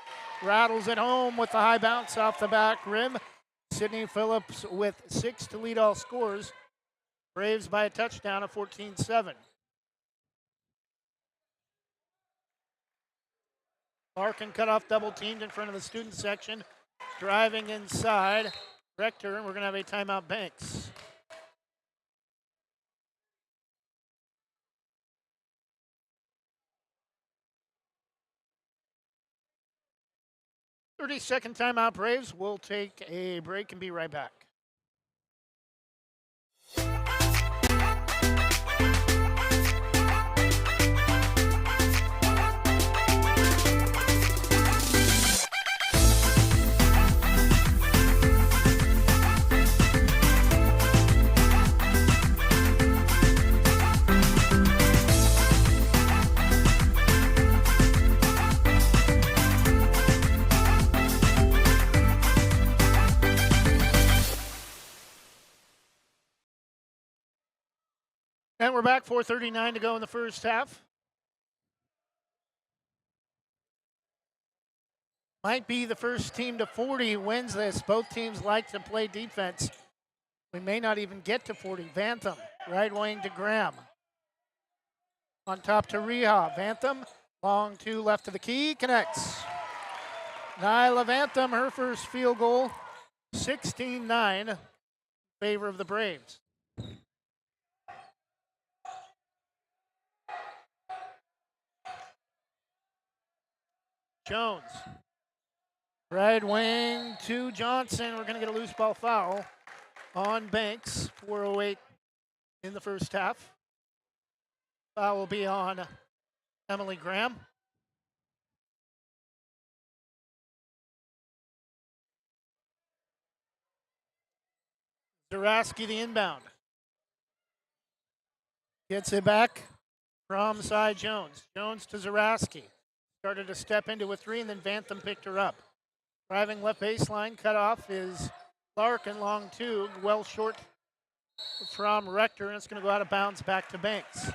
rattles it home with the high bounce off the back rim. Sydney Phillips with 6 to lead all scores. Braves by a touchdown of 14-7. Larkin cut off, double teamed in front of the student section. Driving inside, Rector, and we're going to have a timeout, Banks. Thirty-second timeout, Braves. We'll take a break and be right back. And we're back, 4:39 to go in the first half. Might be the first team to 40 wins this. Both teams like to play defense. We may not even get to 40. Bantham, right wing to Graham. On top to Reha. Bantham, long two left of the key, connects. Nyla Bantham, her first field goal, 16-9 in favor of the Braves. Jones. Right wing to Johnson. We're going to get a loose ball foul on Banks. 4:08 in the first half. Foul will be on Emily Graham. Zaraski the inbound. Gets it back from Cy Jones. Jones to Zaraski. Started to step into a three, and then Vantham picked her up. Driving left baseline, cut off is Larkin, long two, well short from Rector, and it's going to go out of bounds back to Banks.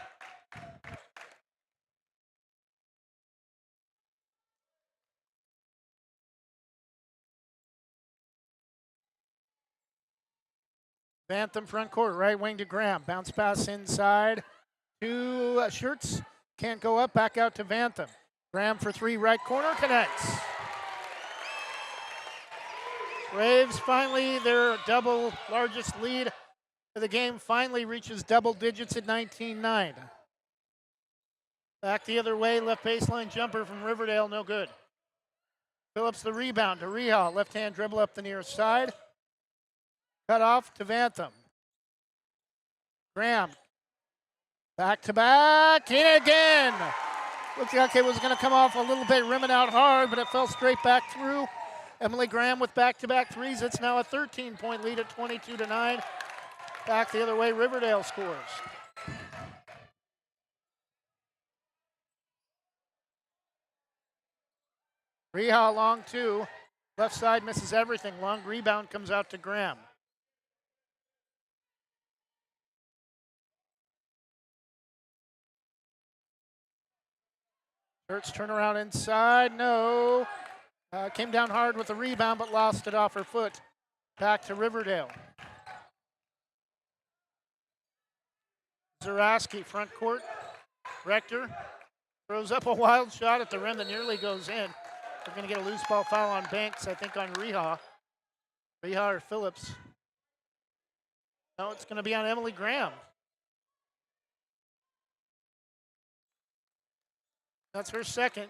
Vantham front court, right wing to Graham. Bounce pass inside to Shirts. Can't go up, back out to Vantham. Graham for three, right corner, connects. Braves finally, their double largest lead of the game, finally reaches double digits at 19-9. Back the other way, left baseline jumper from Riverdale, no good. Phillips the rebound to Rehal, left hand dribble up the near side. Cut off to Vantham. Graham. Back to back. In again. Looked like it was going to come off a little bit, rimming out hard, but it fell straight back through. Emily Graham with back-to-back threes. It's now a 13-point lead at 22-9. Back the other way, Riverdale scores. Rehal long two. Left side misses everything. Long rebound comes out to Graham. Hurts turnaround inside, no. Came down hard with the rebound, but lost it off her foot. Back to Riverdale. Zaraski, front court. Rector throws up a wild shot at the rim that nearly goes in. They're going to get a loose ball foul on Banks, I think on Rehal. Rehal or Phillips. No, it's going to be on Emily Graham. That's her second.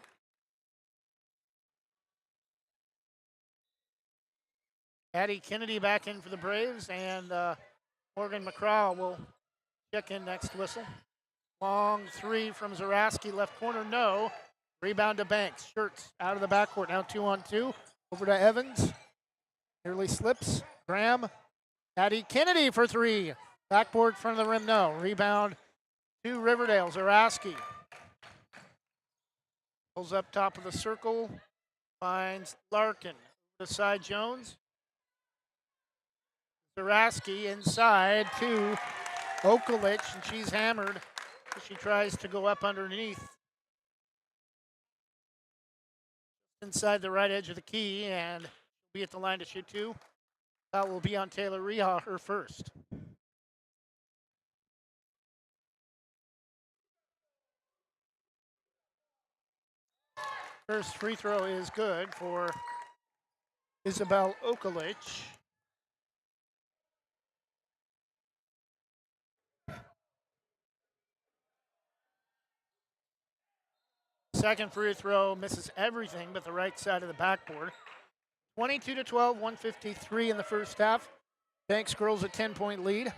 Addie Kennedy back in for the Braves, and Morgan McCraw will check in next whistle. Long three from Zaraski, left corner, no. Rebound to Banks. Shirts out of the backcourt, now 2-on-2. Over to Evans. Nearly slips. Graham. Addie Kennedy for three. Backboard, front of the rim, no. Rebound to Riverdale. Zaraski. Pulls up top of the circle. Finds Larkin. To side Jones. Zaraski inside to Okalich, and she's hammered. She tries to go up underneath. Inside the right edge of the key, and be at the line to shoot two. That will be on Taylor Rehal, her first. First free throw is good for Isabel Okalich. Second free throw misses everything but the right side of the backboard. 22-12, 153 in the first half. Banks girls a 10-point lead.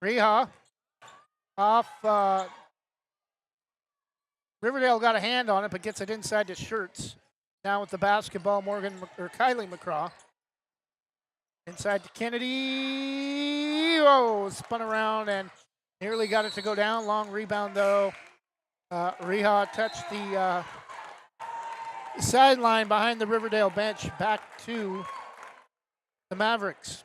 Reha off. Riverdale got a hand on it, but gets it inside to Shirts. Now with the basketball, Kylie McCraw. Inside to Kennedy. Oh, spun around and nearly got it to go down. Long rebound, though. Reha touched the sideline behind the Riverdale bench. Back to the Mavericks.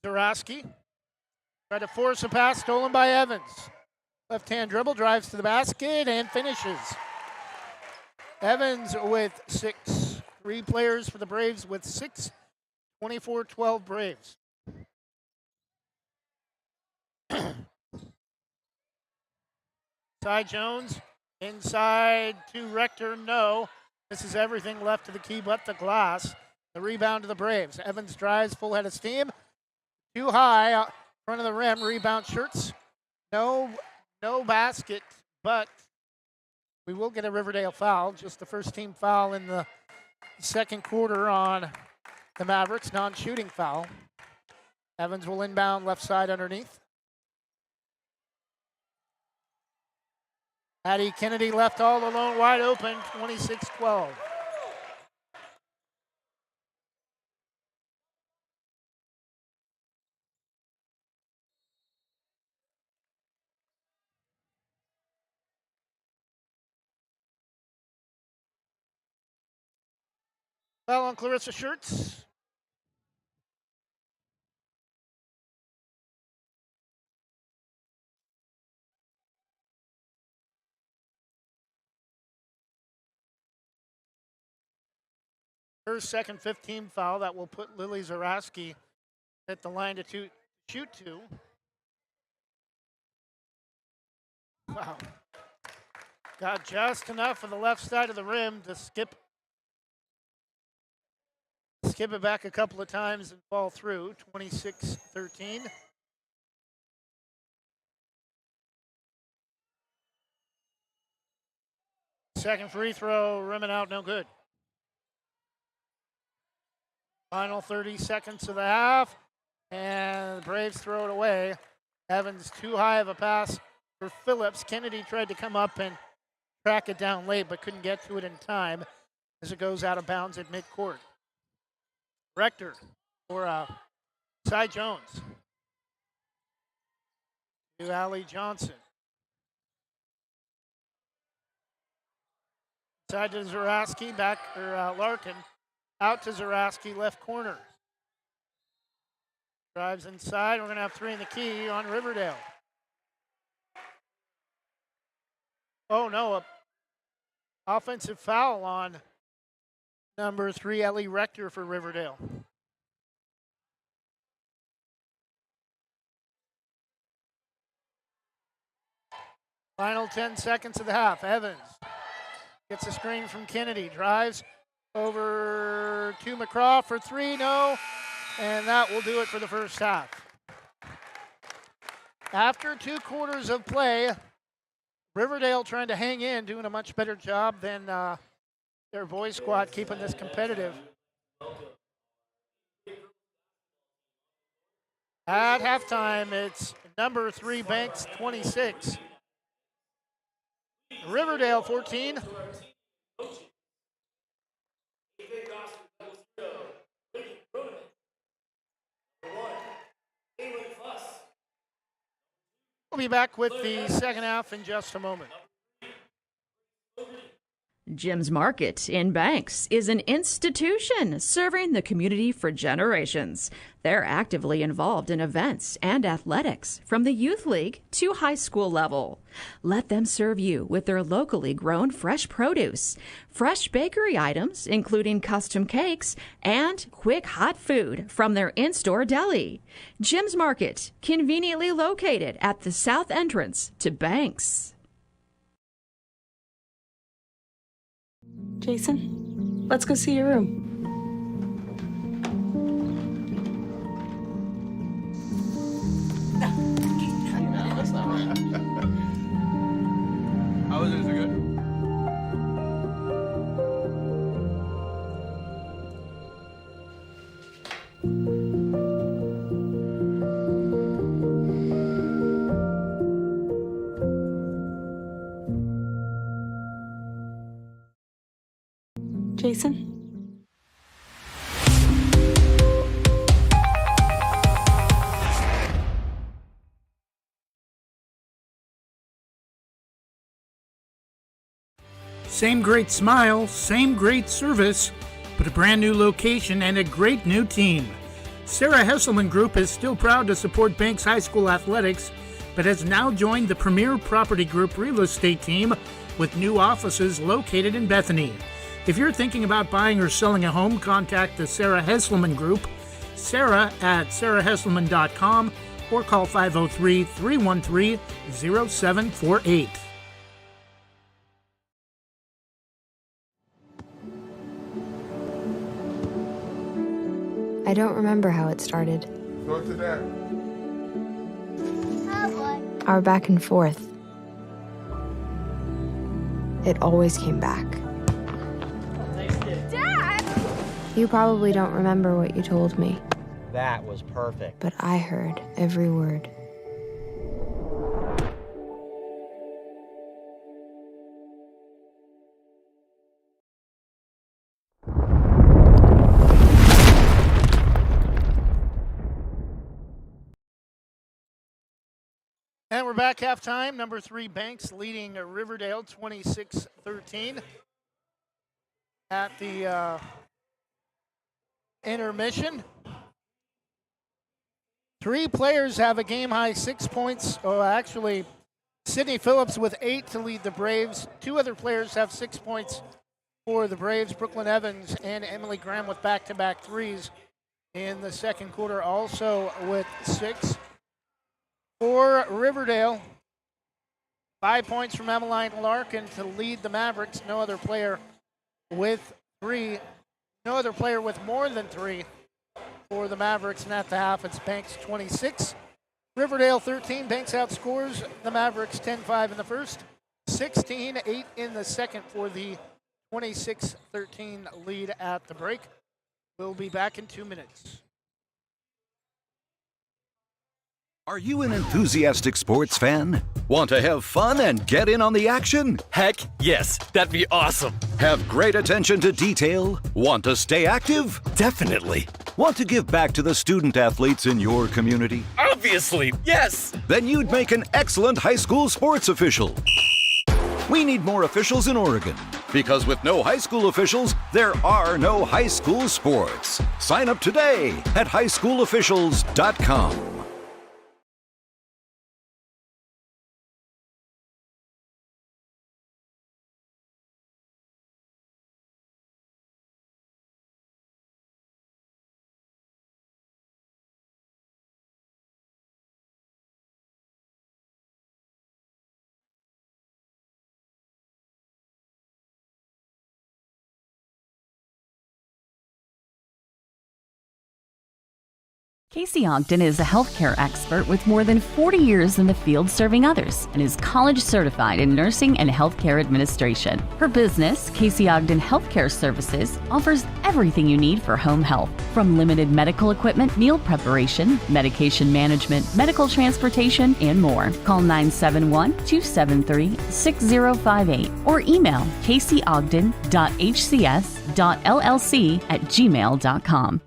Zaraski tried to force a pass, stolen by Evans. Left-hand dribble, drives to the basket, and finishes. Evans with 6. 3 players for the Braves with 6. 24-12 Braves. Side Jones, inside to Rector, no. This is everything left to the key but the glass. The rebound to the Braves. Evans drives, full head of steam. Too high, out front of the rim, rebound Shirts. No basket, but we will get a Riverdale foul, just the first team foul in the second quarter on the Mavericks, non-shooting foul. Evans will inbound left side underneath. Patty Kennedy left all alone, wide open, 26-12. Foul on Clarissa Schertz. Her second 15 foul that will put Lily Zarowski at the line to shoot to. Wow. Got just enough of the left side of the rim to skip it back a couple of times and fall through, 26-13. Second free throw, rimming out, no good. Final 30 seconds of the half, and the Braves throw it away. Evans too high of a pass for Phillips. Kennedy tried to come up and track it down late, but couldn't get to it in time as it goes out of bounds at midcourt. Rector for Cy Jones. To Allie Johnson. Side to Zarowski, Larkin. Out to Zarowski, left corner. Drives inside. We're going to have three in the key on Riverdale. Oh, no. A offensive foul on number 3, Ellie Rector for Riverdale. Final 10 seconds of the half. Evans gets a screen from Kennedy. Drives over to McCraw for 3. No. And that will do it for the first half. After 2 quarters of play, Riverdale trying to hang in, doing a much better job than their boys squad, keeping this competitive. At halftime, it's number 3 Banks 26. Riverdale 14. We'll be back with the second half in just a moment. Jim's Market in Banks is an institution serving the community for generations. They're actively involved in events and athletics from the youth league to high school level. Let them serve you with their locally grown fresh produce, fresh bakery items, including custom cakes, and quick hot food from their in-store deli. Jim's Market, conveniently located at the south entrance to Banks. Jason, let's go see your room. How was it? Is it good? Jason? Same great smile, same great service, but a brand new location and a great new team. Sarah Hesselman Group is still proud to support Banks High School athletics, but has now joined the Premier Property Group real estate team with new offices located in Bethany. If you're thinking about buying or selling a home, contact the Sarah Hesselman Group, Sarah at sarahhesselman.com, or call 503-313-0748. I don't remember how it started. Go to that. Our back and forth. It always came back. Dad! You probably don't remember what you told me, That was perfect. but I heard every word. And we're back halftime. Number 3 Banks leading Riverdale 26-13 at the intermission. 3 players have a game-high 6 points. Oh, actually, Sydney Phillips with 8 to lead the Braves. 2 other players have 6 points for the Braves. Brooklyn Evans and Emily Graham with back-to-back threes in the second quarter, also with 6. For Riverdale, 5 points from Emmeline Larkin to lead the Mavericks. No other player with 3. No other player with more than 3 for the Mavericks. And at the half, it's Banks 26. Riverdale 13. Banks outscores the Mavericks 10-5 in the first, 16-8 in the second for the 26-13 lead at the break. We'll be back in 2 minutes. Are you an enthusiastic sports fan? Want to have fun and get in on the action? Heck, yes. That'd be awesome. Have great attention to detail? Want to stay active? Definitely. Want to give back to the student athletes in your community? Obviously, yes. Then you'd make an excellent high school sports official. We need more officials in Oregon, because with no high school officials, there are no high school sports. Sign up today at highschoolofficials.com. Casey Ogden is a healthcare expert with more than 40 years in the field serving others and is college certified in nursing and healthcare administration. Her business, Casey Ogden Healthcare Services, offers everything you need for home health, from limited medical equipment, meal preparation, medication management, medical transportation, and more. Call 971-273-6058 or email caseyogden.hcs.llc@gmail.com.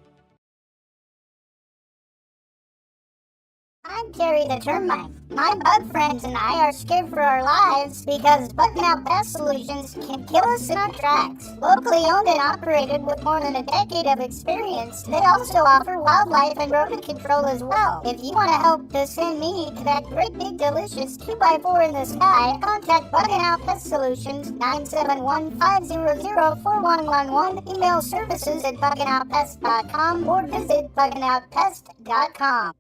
I'm Carrie the Termite. My bug friends and I are scared for our lives because button-out pest solutions can kill us in our tracks. Locally owned and operated with more than a decade of experience, they also offer wildlife and rodent control as well. If you want to help to send me to that great big delicious 2x4 in the sky, contact Button-Out Pest Solutions 971-500-4111, email services at buggandoutpest.com or visit buggandoutpest.com.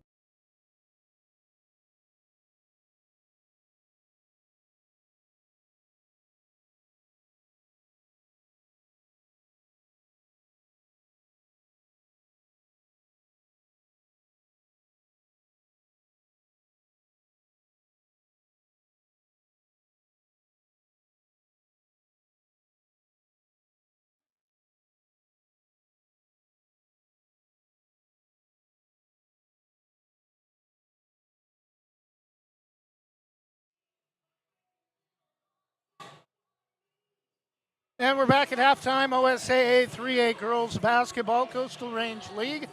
And we're back at halftime. OSAA 3A Girls Basketball Coastal Range League.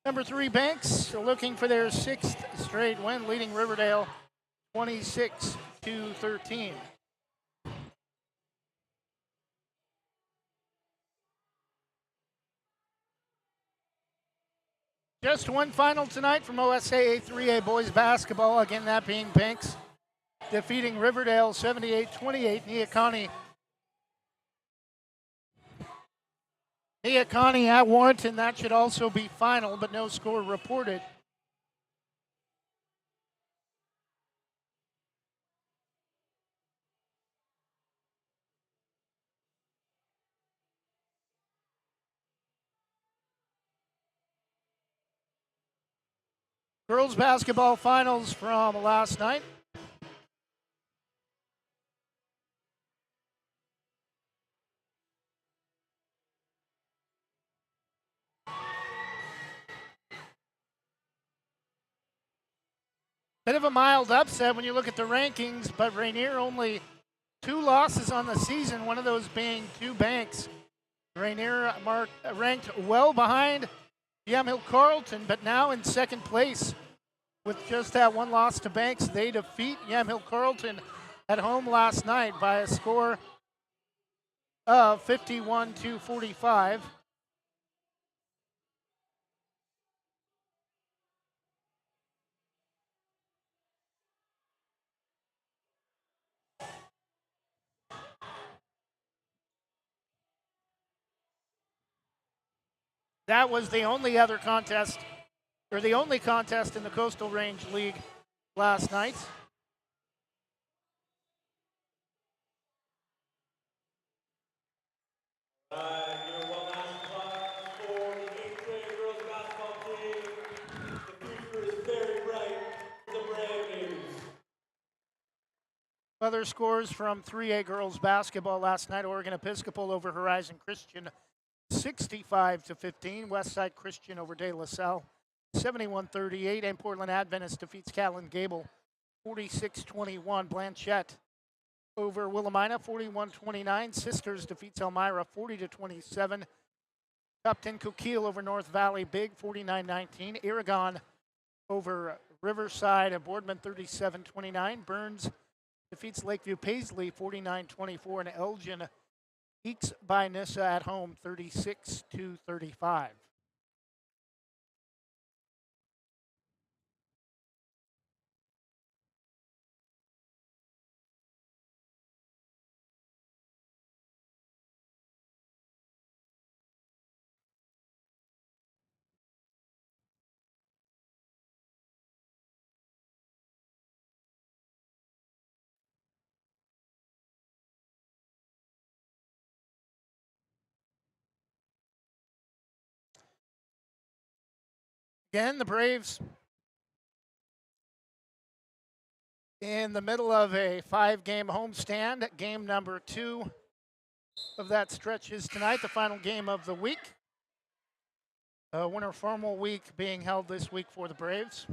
Number 3 Banks looking for their 6th straight win, leading Riverdale 26-13. Just one final tonight from OSAA 3A Boys Basketball, again that being Banks defeating Riverdale 78-28. Nia Connie at Warrenton, that should also be final, but no score reported. Girls basketball finals from last night. Bit of a mild upset when you look at the rankings, but Rainier only 2 losses on the season, one of those being to Banks. Rainier ranked well behind Yamhill Carlton, but now in second place with just that 1 loss to Banks. They defeat Yamhill Carlton at home last night by a score of 51-45. That was the only other contest, or the only contest in the Coastal Range League last night. Other scores from 3A girls basketball last night: Oregon Episcopal over Horizon Christian, 65-15. Westside Christian over De La Salle, 71-38. And Portland Adventist defeats Catlin Gable, 46-21. Blanchette over Willamina, 41-29. Sisters defeats Elmira, 40-27. Top 10 Coquille over North Valley Big, 49-19. Aragon over Riverside and Boardman, 37-29. Burns defeats Lakeview Paisley, 49-24. And Elgin ekes by Nissa at home, 36-35. Again, the Braves in the middle of a 5-game homestand. Game number 2 of that stretch is tonight, the final game of the week. Winter formal week being held this week for the Braves.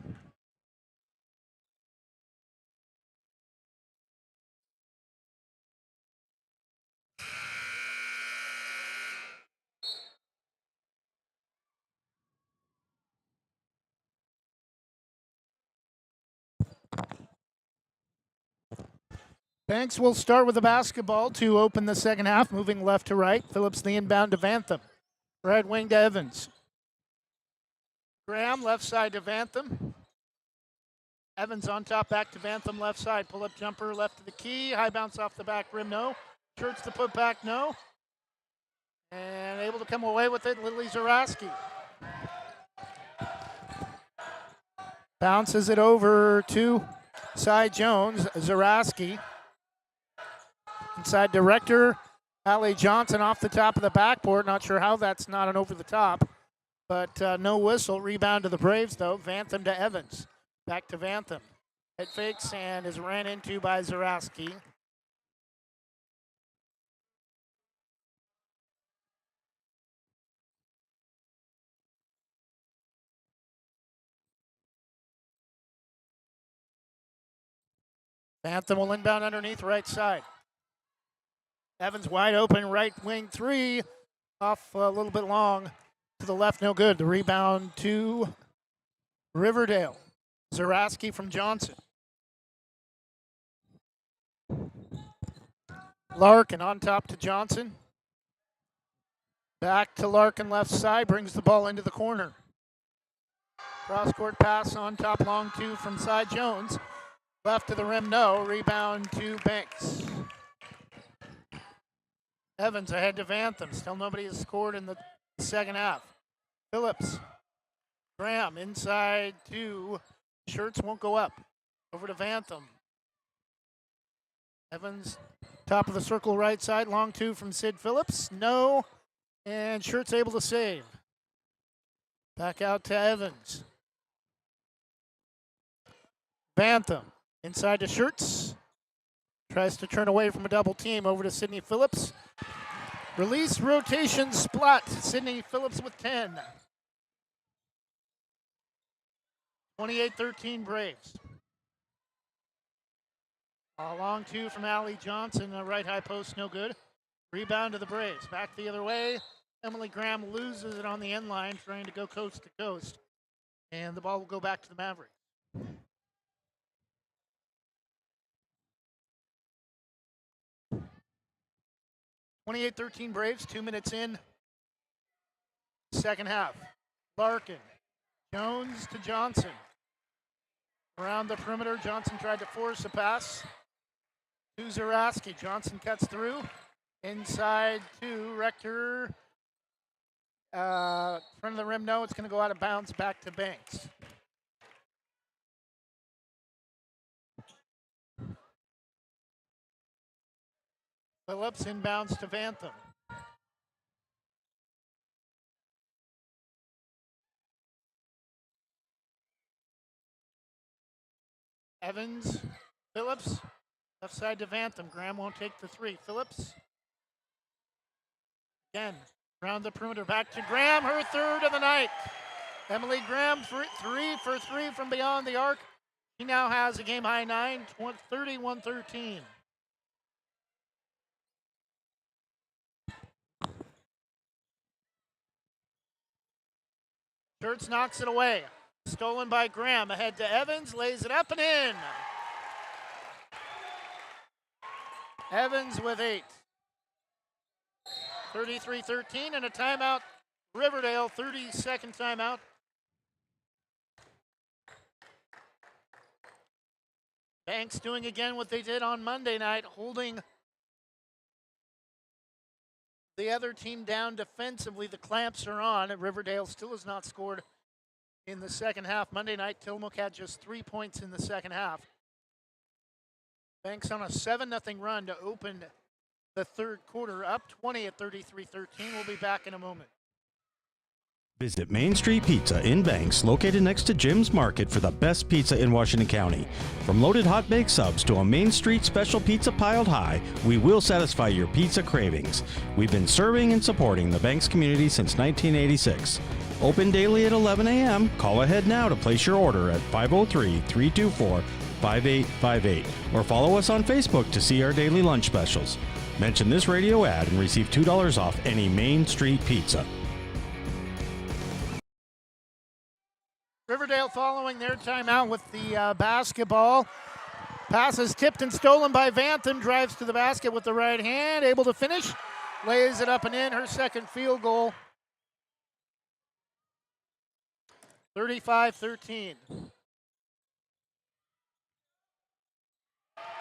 Banks will start with the basketball to open the second half, moving left to right. Phillips the inbound to Vantham. Right wing to Evans. Graham left side to Vantham. Evans on top, back to Vantham left side. Pull up jumper left to the key. High bounce off the back rim, no. Church the put back, no. And able to come away with it, Lily Zaraski. Bounces it over to Cy Jones. Zaraski. Inside director, Allie Johnson off the top of the backboard. Not sure how that's not an over the top, but no whistle. Rebound to the Braves, though. Vantham to Evans. Back to Vantham. Head fakes and is ran into by Zaraski. Vantham will inbound underneath right side. Evans wide open, right wing 3. Off a little bit long to the left, no good. The rebound to Riverdale. Zaraski from Johnson. Larkin on top to Johnson. Back to Larkin left side, brings the ball into the corner. Cross-court pass on top, long 2 from Cy Jones. Left to the rim, no. Rebound to Banks. Evans ahead to Vantham. Still nobody has scored in the second half. Phillips. Graham inside to Shirts, won't go up. Over to Vantham. Evans, top of the circle right side. Long 2 from Sid Phillips. No. And Shirts able to save. Back out to Evans. Vantham. Inside to Shirts. Tries to turn away from a double team. Over to Sydney Phillips. Release, rotation, splat. Sydney Phillips with 10. 28-13 Braves. A long two from Allie Johnson. A right high post, no good. Rebound to the Braves. Back the other way. Emily Graham loses it on the end line, trying to go coast to coast. And the ball will go back to the Mavericks. 28-13 Braves, 2 minutes in. Second half. Larkin. Jones to Johnson. Around the perimeter, Johnson tried to force a pass to Zaraski. Johnson cuts through. Inside to Rector. Front of the rim, no. It's going to go out of bounds back to Banks. Phillips inbounds to Vantham. Evans, Phillips, left side to Vantham. Graham won't take the three. Phillips. Again, around the perimeter, back to Graham, her third of the night. Emily Graham, 3 for 3 from beyond the arc. She now has a game-high 9, 31-13. Schertz knocks it away. Stolen by Graham. Ahead to Evans, lays it up and in. Evans with 8. 33-13 and a timeout. Riverdale, 30-second timeout. Banks doing again what they did on Monday night, holding the other team down defensively. The clamps are on. Riverdale still has not scored in the second half. Monday night, Tillamook had just 3 points in the second half. Banks on a 7-0 run to open the third quarter, up 20 at 33-13. We'll be back in a moment. Visit Main Street Pizza in Banks, located next to Jim's Market, for the best pizza in Washington County. From loaded hot baked subs to a Main Street special pizza piled high, we will satisfy your pizza cravings. We've been serving and supporting the Banks community since 1986. Open daily at 11 a.m. Call ahead now to place your order at 503-324-5858 or follow us on Facebook to see our daily lunch specials. Mention this radio ad and receive $2 off any Main Street pizza. Riverdale following their timeout with the basketball. Pass is tipped and stolen by Vantham. Drives to the basket with the right hand. Able to finish. Lays it up and in. Her second field goal. 35-13.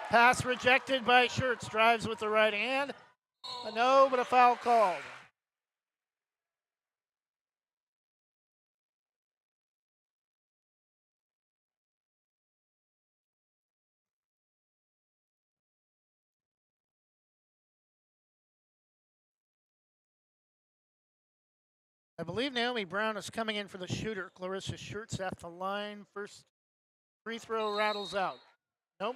Pass rejected by Schertz. Drives with the right hand. A no, but a foul called. I believe Naomi Brown is coming in for the shooter. Clarissa Schertz at the line. First free throw rattles out. Nope.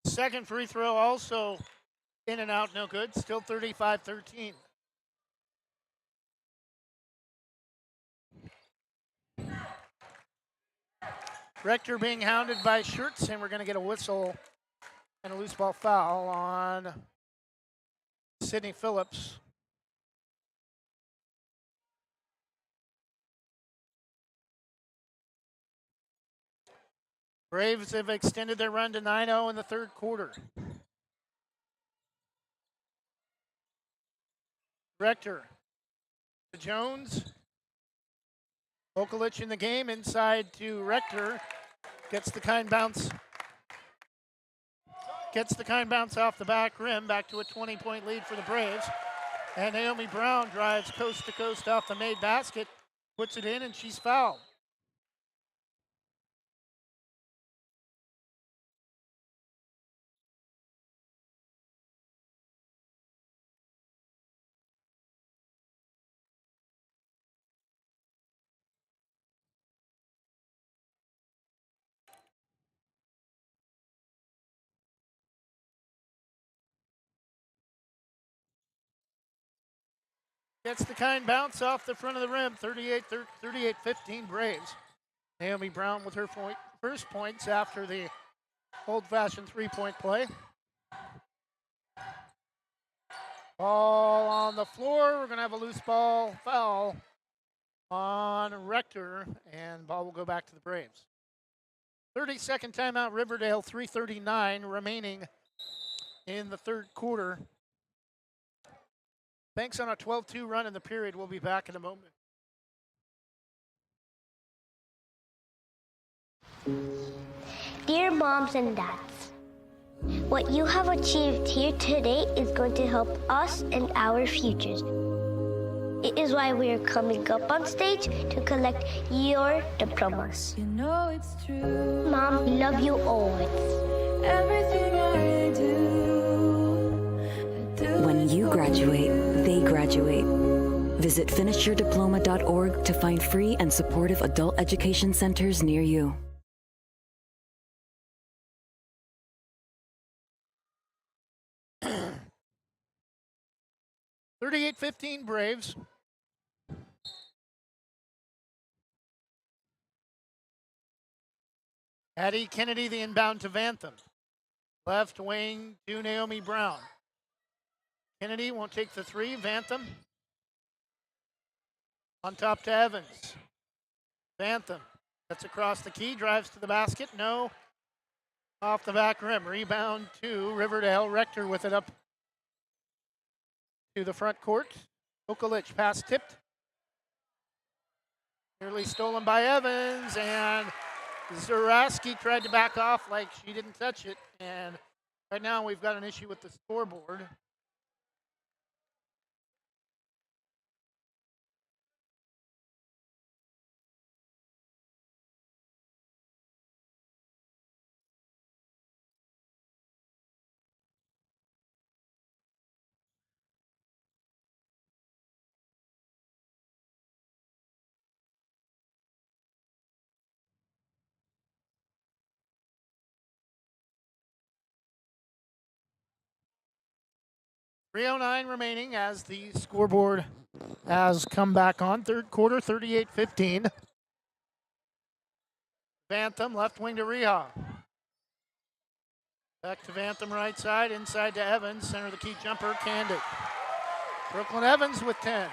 Second free throw also in and out, no good. Still 35-13. Rector being hounded by Schertz, and we're going to get a whistle and a loose ball foul on Sydney Phillips. Braves have extended their run to 9-0 in the third quarter. Rector to Jones. Okulich in the game, inside to Rector. Gets the kind bounce. Gets the kind bounce off the back rim, back to a 20-point lead for the Braves. And Naomi Brown drives coast to coast off the made basket, puts it in, and she's fouled. Gets the kind bounce off the front of the rim. 38-15 Braves. Naomi Brown with her first points after the old-fashioned three-point play. Ball on the floor. We're going to have a loose ball foul on Rector, and ball will go back to the Braves. 30-second timeout, Riverdale, 3:39 remaining in the third quarter. Banks on a 12-2 run in the period. We'll be back in a moment. Dear moms and dads, what you have achieved here today is going to help us and our futures. It is why we are coming up on stage to collect your diplomas. You know it's true. Mom, we love you always. Everything I do. When you graduate, they graduate. Visit finishyourdiploma.org to find free and supportive adult education centers near you. 38-15 Braves. Addie Kennedy, the inbound to Vantham. Left wing to Naomi Brown. Kennedy won't take the three. Vantham on top to Evans. Vantham cuts across the key, drives to the basket. No. Off the back rim. Rebound to Riverdale. Rector with it up to the front court. Okalik pass tipped. Nearly stolen by Evans, and Zaraski tried to back off like she didn't touch it. And right now we've got an issue with the scoreboard. .309 remaining as the scoreboard has come back on. Third quarter, 38-15. Vantham, left wing to Reha. Back to Vantham, right side, inside to Evans. Center of the key jumper, canned it. Brooklyn Evans with 10.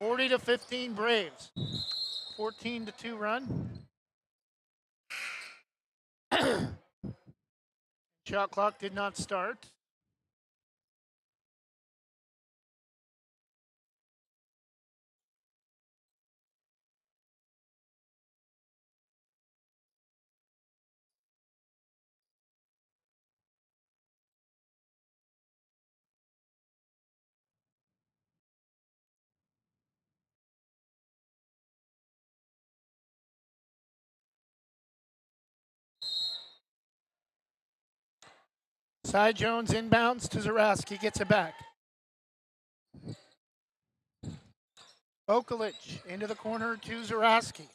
40-15 Braves. 14-2 run. Shot clock did not start. Cy Jones inbounds to Zaraski, gets it back. Okalik into the corner to Zaraski.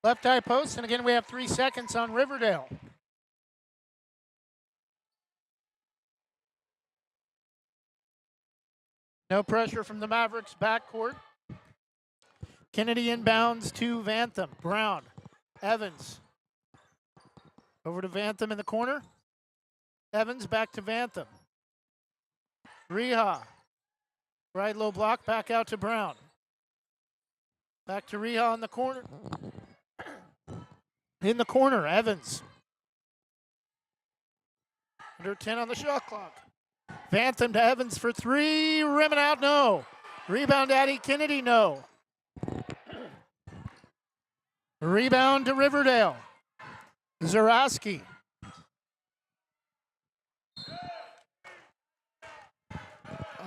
Left eye post, and again we have 3 seconds on Riverdale. No pressure from the Mavericks backcourt. Kennedy inbounds to Vantham. Brown. Evans. Over to Vantham in the corner. Evans back to Vantham. Reha. Right low block, back out to Brown. Back to Reha in the corner. In the corner, Evans. Under 10 on the shot clock. Vantham to Evans for 3. Rim and out, no. Rebound, Addie Kennedy, no. Rebound to Riverdale. Zaraski.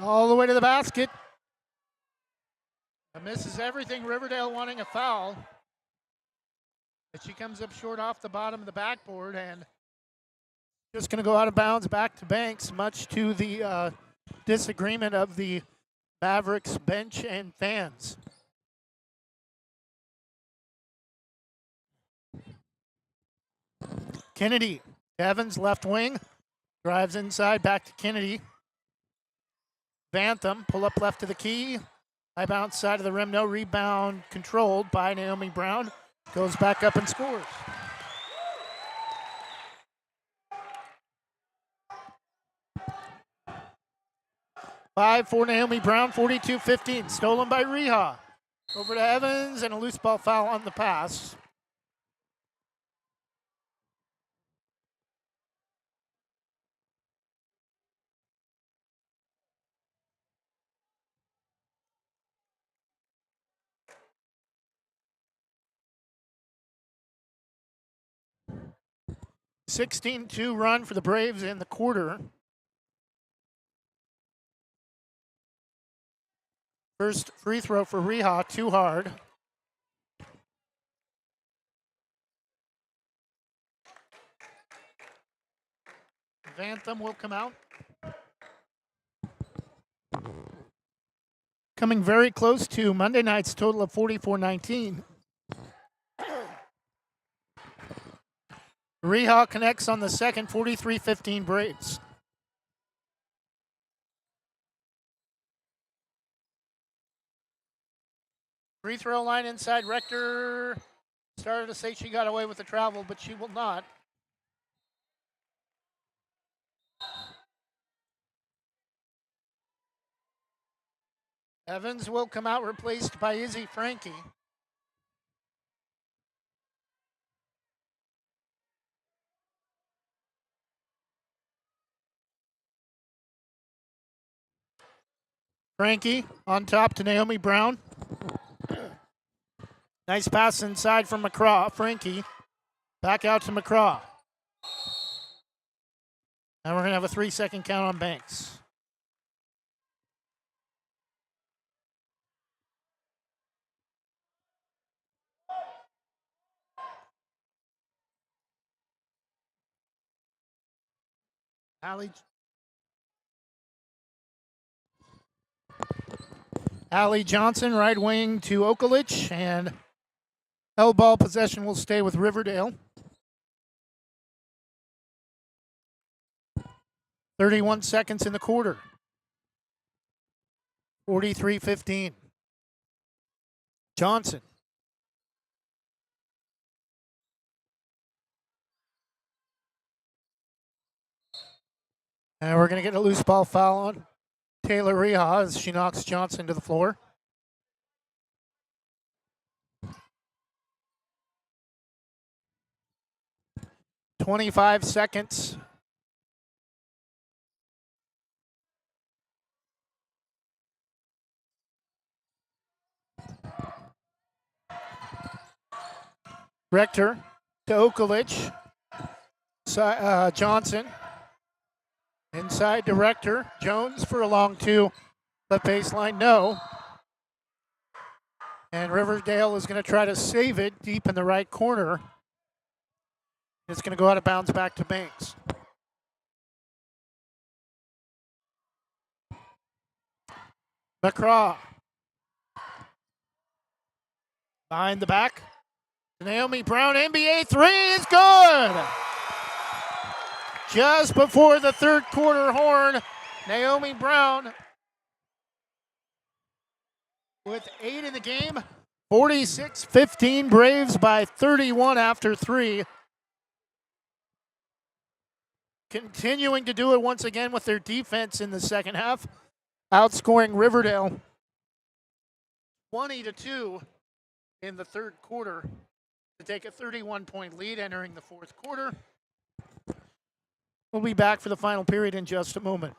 All the way to the basket. Misses everything. Riverdale wanting a foul. But she comes up short off the bottom of the backboard and just going to go out of bounds back to Banks, much to the disagreement of the Mavericks bench and fans. Kennedy, Evans left wing, Drives inside, back to Kennedy. Bantham, pull up left to the key. High bounce side of the rim, no rebound, controlled by Naomi Brown. Goes back up and scores. Five for Naomi Brown, 42-15. Stolen by Reha. Over to Evans, and a loose ball foul on the pass. (16-2) run for the Braves in the quarter. First free throw for Reha, too hard. Vantham will come out. Coming very close to Monday night's total of 44-19. Reha connects on the second, 43-15 Braves. Free throw line inside. Rector started to say she got away with the travel, but she will not. Evans will come out, replaced by Izzy Frankie. Frankie on top to Naomi Brown. Nice pass inside from McCraw. Frankie back out to McCraw. And we're going to have a 3-second count on Banks. Allie Johnson, right wing to Okolich, and held ball possession will stay with Riverdale. 31 seconds in the quarter. 43-15. Johnson. And we're going to get a loose ball foul on Taylor Reha as she knocks Johnson to the floor. .25 seconds. Rector to Okolich. Johnson. Inside to Rector. Jones for a long two. Left baseline, no. And Riverdale is going to try to save it deep in the right corner. It's going to go out of bounds back to Banks. McCraw. Behind the back. Naomi Brown, NBA three is good. Just before the third quarter horn, Naomi Brown with 8 in the game. 46-15 Braves by 31 after 3. Continuing to do it once again with their defense in the second half. Outscoring Riverdale 20-2 in the third quarter to take a 31-point lead entering the fourth quarter. We'll be back for the final period in just a moment.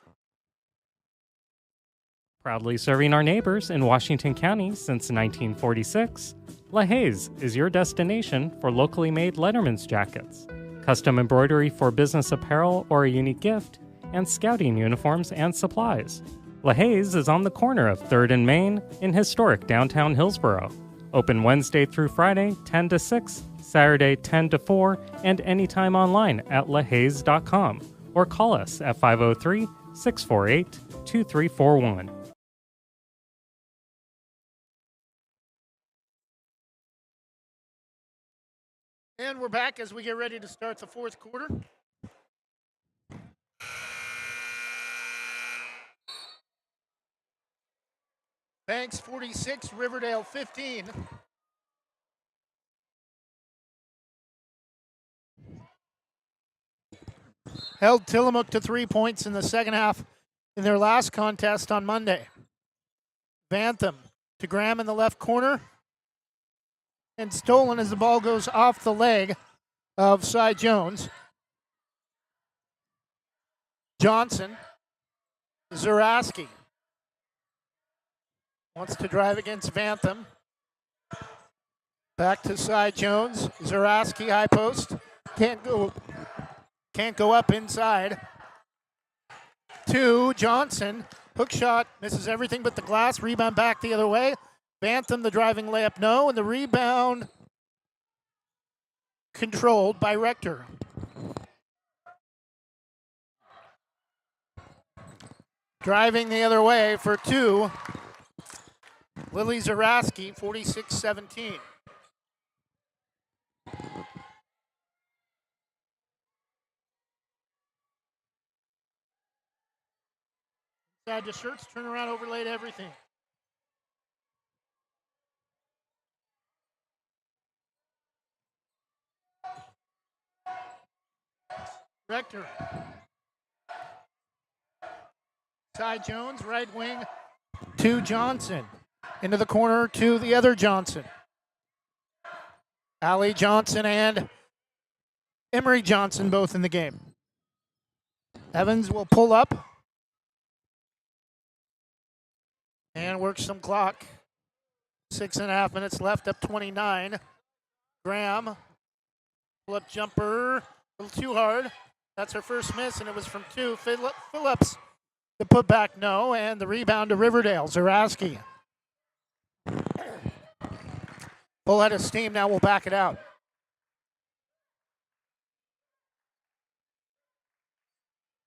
Proudly serving our neighbors in Washington County since 1946, La Haze is your destination for locally made Letterman's jackets, custom embroidery for business apparel or a unique gift, and scouting uniforms and supplies. La Haze is on the corner of 3rd and Main in historic downtown Hillsborough. Open Wednesday through Friday, 10 to 6, Saturday, 10 to 4, and anytime online at lahaze.com or call us at 503-648-2341. And we're back as we get ready to start the fourth quarter. Banks 46, Riverdale 15. Held Tillamook to 3 points in the second half in their last contest on Monday. Vantham to Graham in the left corner. And stolen as the ball goes off the leg of Cy Jones. Johnson. Zaraski wants to drive against Vantham. Back to Cy Jones. Zaraski, high post. Can't go up inside. To Johnson. Hook shot, misses everything but the glass. Rebound back the other way. Vantham, the driving layup, no. And the rebound controlled by Rector. Driving the other way for two. Lily Zaraski, 46-17. Inside the shirts, turn around, overlaid everything. Rector. Cy Jones, right wing to Johnson. Into the corner to the other Johnson. Allie Johnson and Emery Johnson both in the game. Evans will pull up and work some clock. 6.5 minutes left, up 29. Graham, pull-up jumper, a little too hard. That's her first miss, and it was from two. Phillips, the putback, no, and the rebound to Riverdale. Zaraski. Full head of steam, now we'll back it out.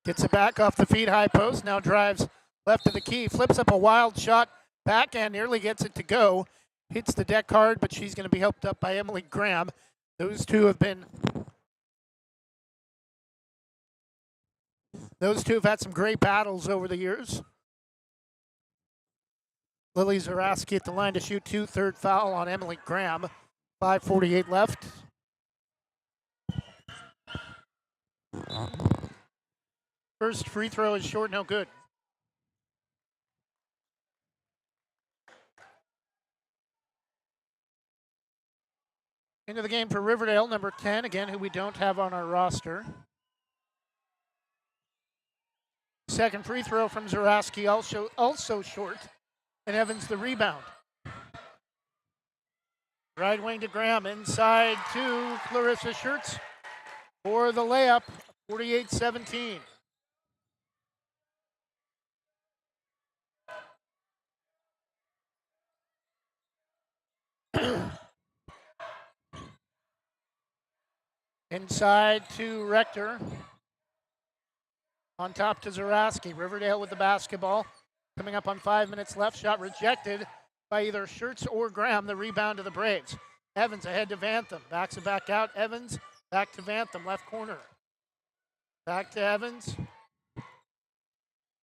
Gets it back off the feet, high post, now drives left of the key, flips up a wild shot, backhand, nearly gets it to go. Hits the deck hard, but she's going to be helped up by Emily Graham. Those two have had some great battles over the years. Lily Zaraski at the line to shoot two, third foul on Emily Graham. 5:48 left. First free throw is short, no good. Into the game for Riverdale, number 10, again, who we don't have on our roster. Second free throw from Zaraski, also short. And Evans the rebound. Right wing to Graham, inside to Clarissa Schertz for the layup, 48-17. Inside to Rector. On top to Zaraski. Riverdale with the basketball. Coming up on 5 minutes left. Shot rejected by either Schertz or Graham. The rebound to the Braves. Evans ahead to Vantham. Backs it back out. Evans back to Vantham. Left corner. Back to Evans.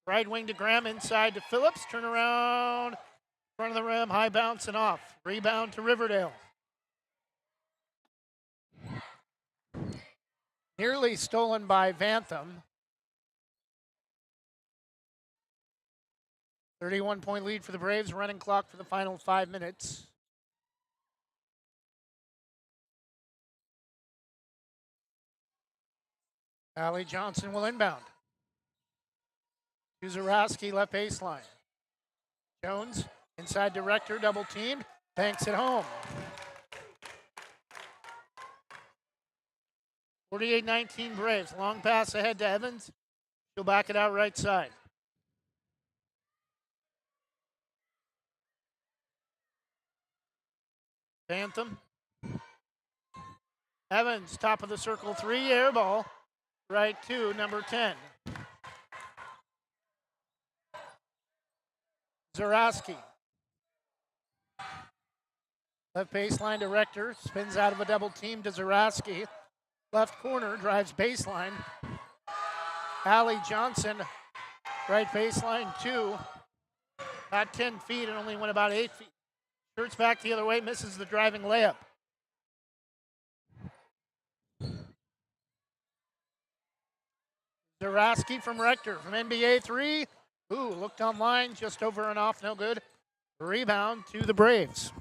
Right wing to Graham. Inside to Phillips. Turn around. Front of the rim. High bounce and off. Rebound to Riverdale. Nearly stolen by Vantham. 31-point lead for the Braves. Running clock for the final 5 minutes. Allie Johnson will inbound. To Zaraski, left baseline. Jones inside director, double teamed. Banks it home. 48-19 Braves. Long pass ahead to Evans. She'll back it out right side. Vantham. Evans, top of the circle, three, air ball. Right to number 10. Zaraski. Left baseline to Rector. Spins out of a double team to Zaraski. Left corner, drives baseline. Allie Johnson, right baseline, two. Got 10 feet and only went about 8 feet. Shirts back the other way, misses the driving layup. Zaraski from Rector from NBA 3. Ooh, looked online, just over and off, no good. Rebound to the Braves.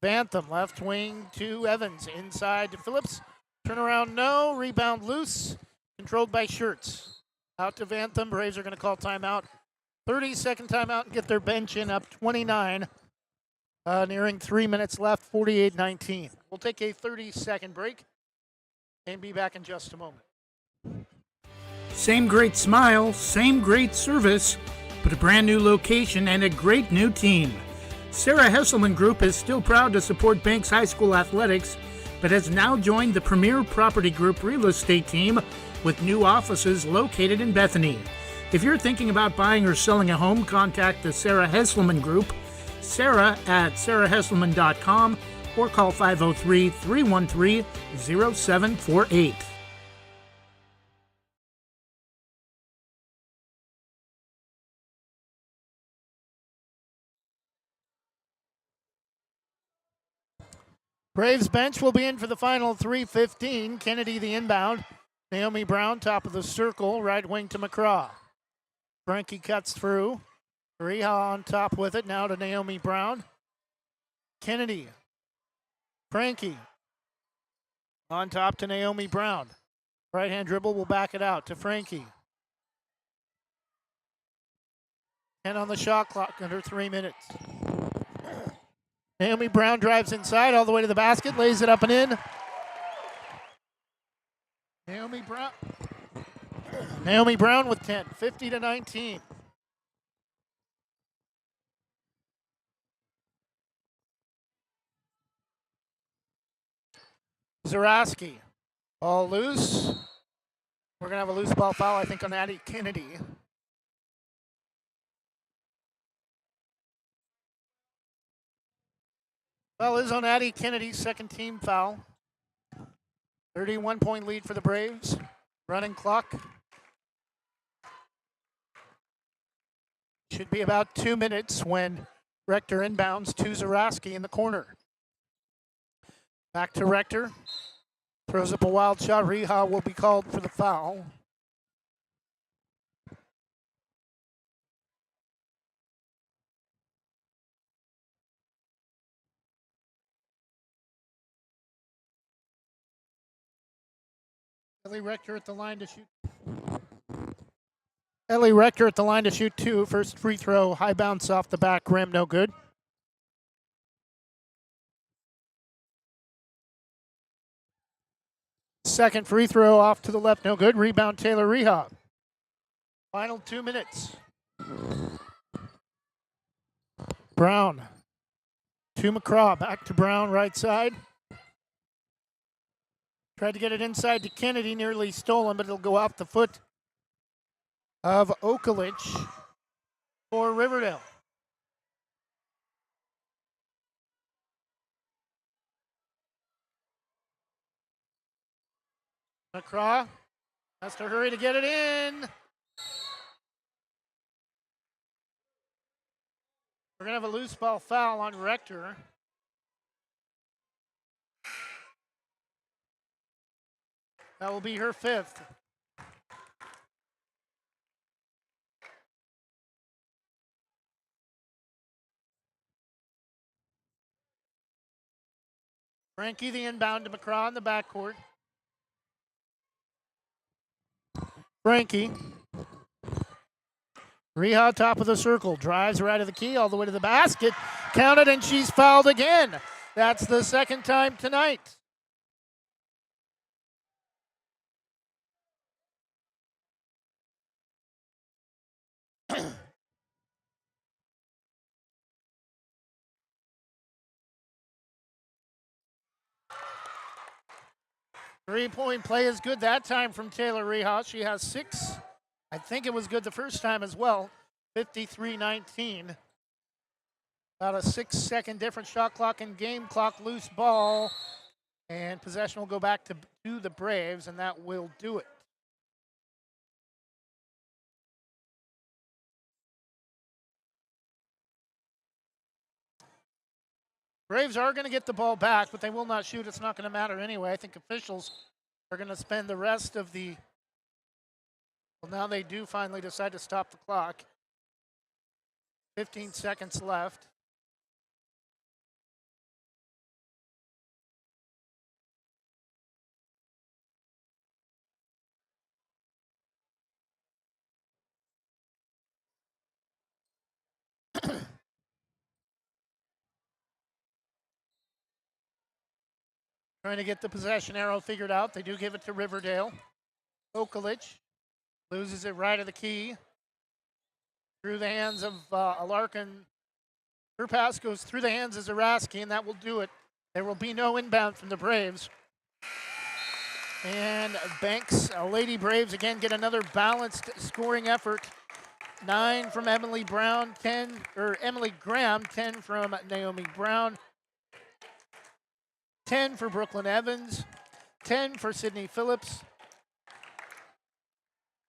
Bantham, left wing to Evans. Inside to Phillips. Turnaround, no. Rebound loose. Controlled by Shirts. Out to Bantham. Braves are going to call timeout. 30-second timeout and get their bench in up 29. Nearing 3 minutes left, 48-19. We'll take a 30-second break and be back in just a moment. Same great smile, same great service, but a brand new location and a great new team. Sarah Hesselman Group is still proud to support Banks High School athletics, but has now joined the Premier Property Group real estate team with new offices located in Bethany. If you're thinking about buying or selling a home, contact the Sarah Hesselman Group, Sarah at sarahhesselman.com, or call 503-313-0748. Braves bench will be in for the final 3:15. Kennedy the inbound. Naomi Brown, top of the circle, right wing to McCraw. Frankie cuts through. Riha on top with it. Now to Naomi Brown. Kennedy. Frankie. On top to Naomi Brown. Right hand dribble will back it out to Frankie. 10 on the shot clock under 3 minutes. Naomi Brown drives inside all the way to the basket, lays it up and in. Naomi Brown with 10, 50-19. Zaraski, all loose. We're going to have a loose ball foul, I think, on Addie Kennedy. Foul is on Addie Kennedy, second team foul. 31-point lead for the Braves. Running clock. Should be about 2 minutes when Rector inbounds to Zaraski in the corner. Back to Rector. Throws up a wild shot. Riha will be called for the foul. Ellie Rector at the line to shoot. Ellie Rector at the line to shoot two. First free throw, high bounce off the back rim, no good. Second free throw off to the left, no good. Rebound Taylor Riha. Final 2 minutes. Brown to McCraw, back to Brown, right side. Tried to get it inside to Kennedy, nearly stolen, but it'll go off the foot of Okolich for Riverdale. McCraw has to hurry to get it in. We're going to have a loose ball foul on Rector. That will be her fifth. Frankie the inbound to McCraw in the backcourt. Frankie. Riha top of the circle. Drives right of the key all the way to the basket. Counted and she's fouled again. That's the second time tonight. Three-point play is good that time from Taylor Riha. She has 6. I think it was good the first time as well. 53-19. About a 6-second difference. Shot clock and game clock. Loose ball. And possession will go back to the Braves, and that will do it. Braves are going to get the ball back, but they will not shoot. It's not going to matter anyway. I think officials are going to spend the rest of the... Well, now they do finally decide to stop the clock. 15 seconds left. Trying to get the possession arrow figured out. They do give it to Riverdale. Okulich loses it right of the key. Through the hands of Alarkin. Her pass goes through the hands of Zaraski, and that will do it. There will be no inbound from the Braves. And Banks, Lady Braves, again get another balanced scoring effort. 9 from Emily Graham, 10 from Naomi Brown. 10 for Brooklyn Evans, 10 for Sydney Phillips.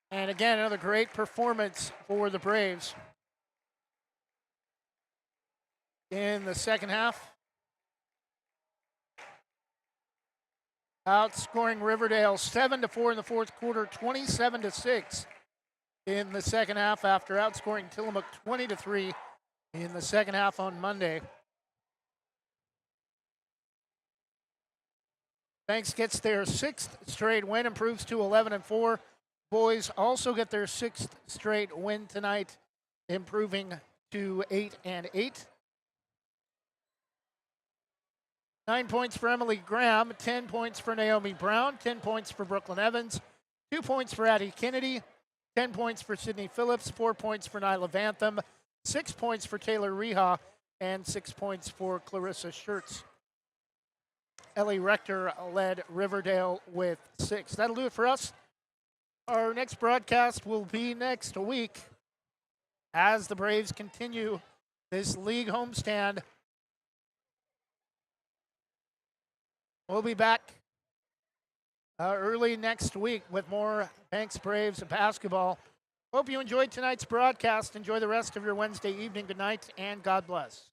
And again, another great performance for the Braves. In the second half, outscoring Riverdale 7-4 in the fourth quarter, 27-6 in the second half after outscoring Tillamook 20-3 in the second half on Monday. Banks gets their 6th straight win, improves to 11-4. Boys also get their 6th straight win tonight, improving to 8-8. 9 points for Emily Graham, 10 points for Naomi Brown, 10 points for Brooklyn Evans, 2 points for Addie Kennedy, 10 points for Sydney Phillips, 4 points for Nyla Vantham, 6 points for Taylor Reha, and 6 points for Clarissa Schertz. Ellie Rector led Riverdale with 6. That'll do it for us. Our next broadcast will be next week as the Braves continue this league homestand. We'll be back early next week with more Banks Braves basketball. Hope you enjoyed tonight's broadcast. Enjoy the rest of your Wednesday evening. Good night, and God bless.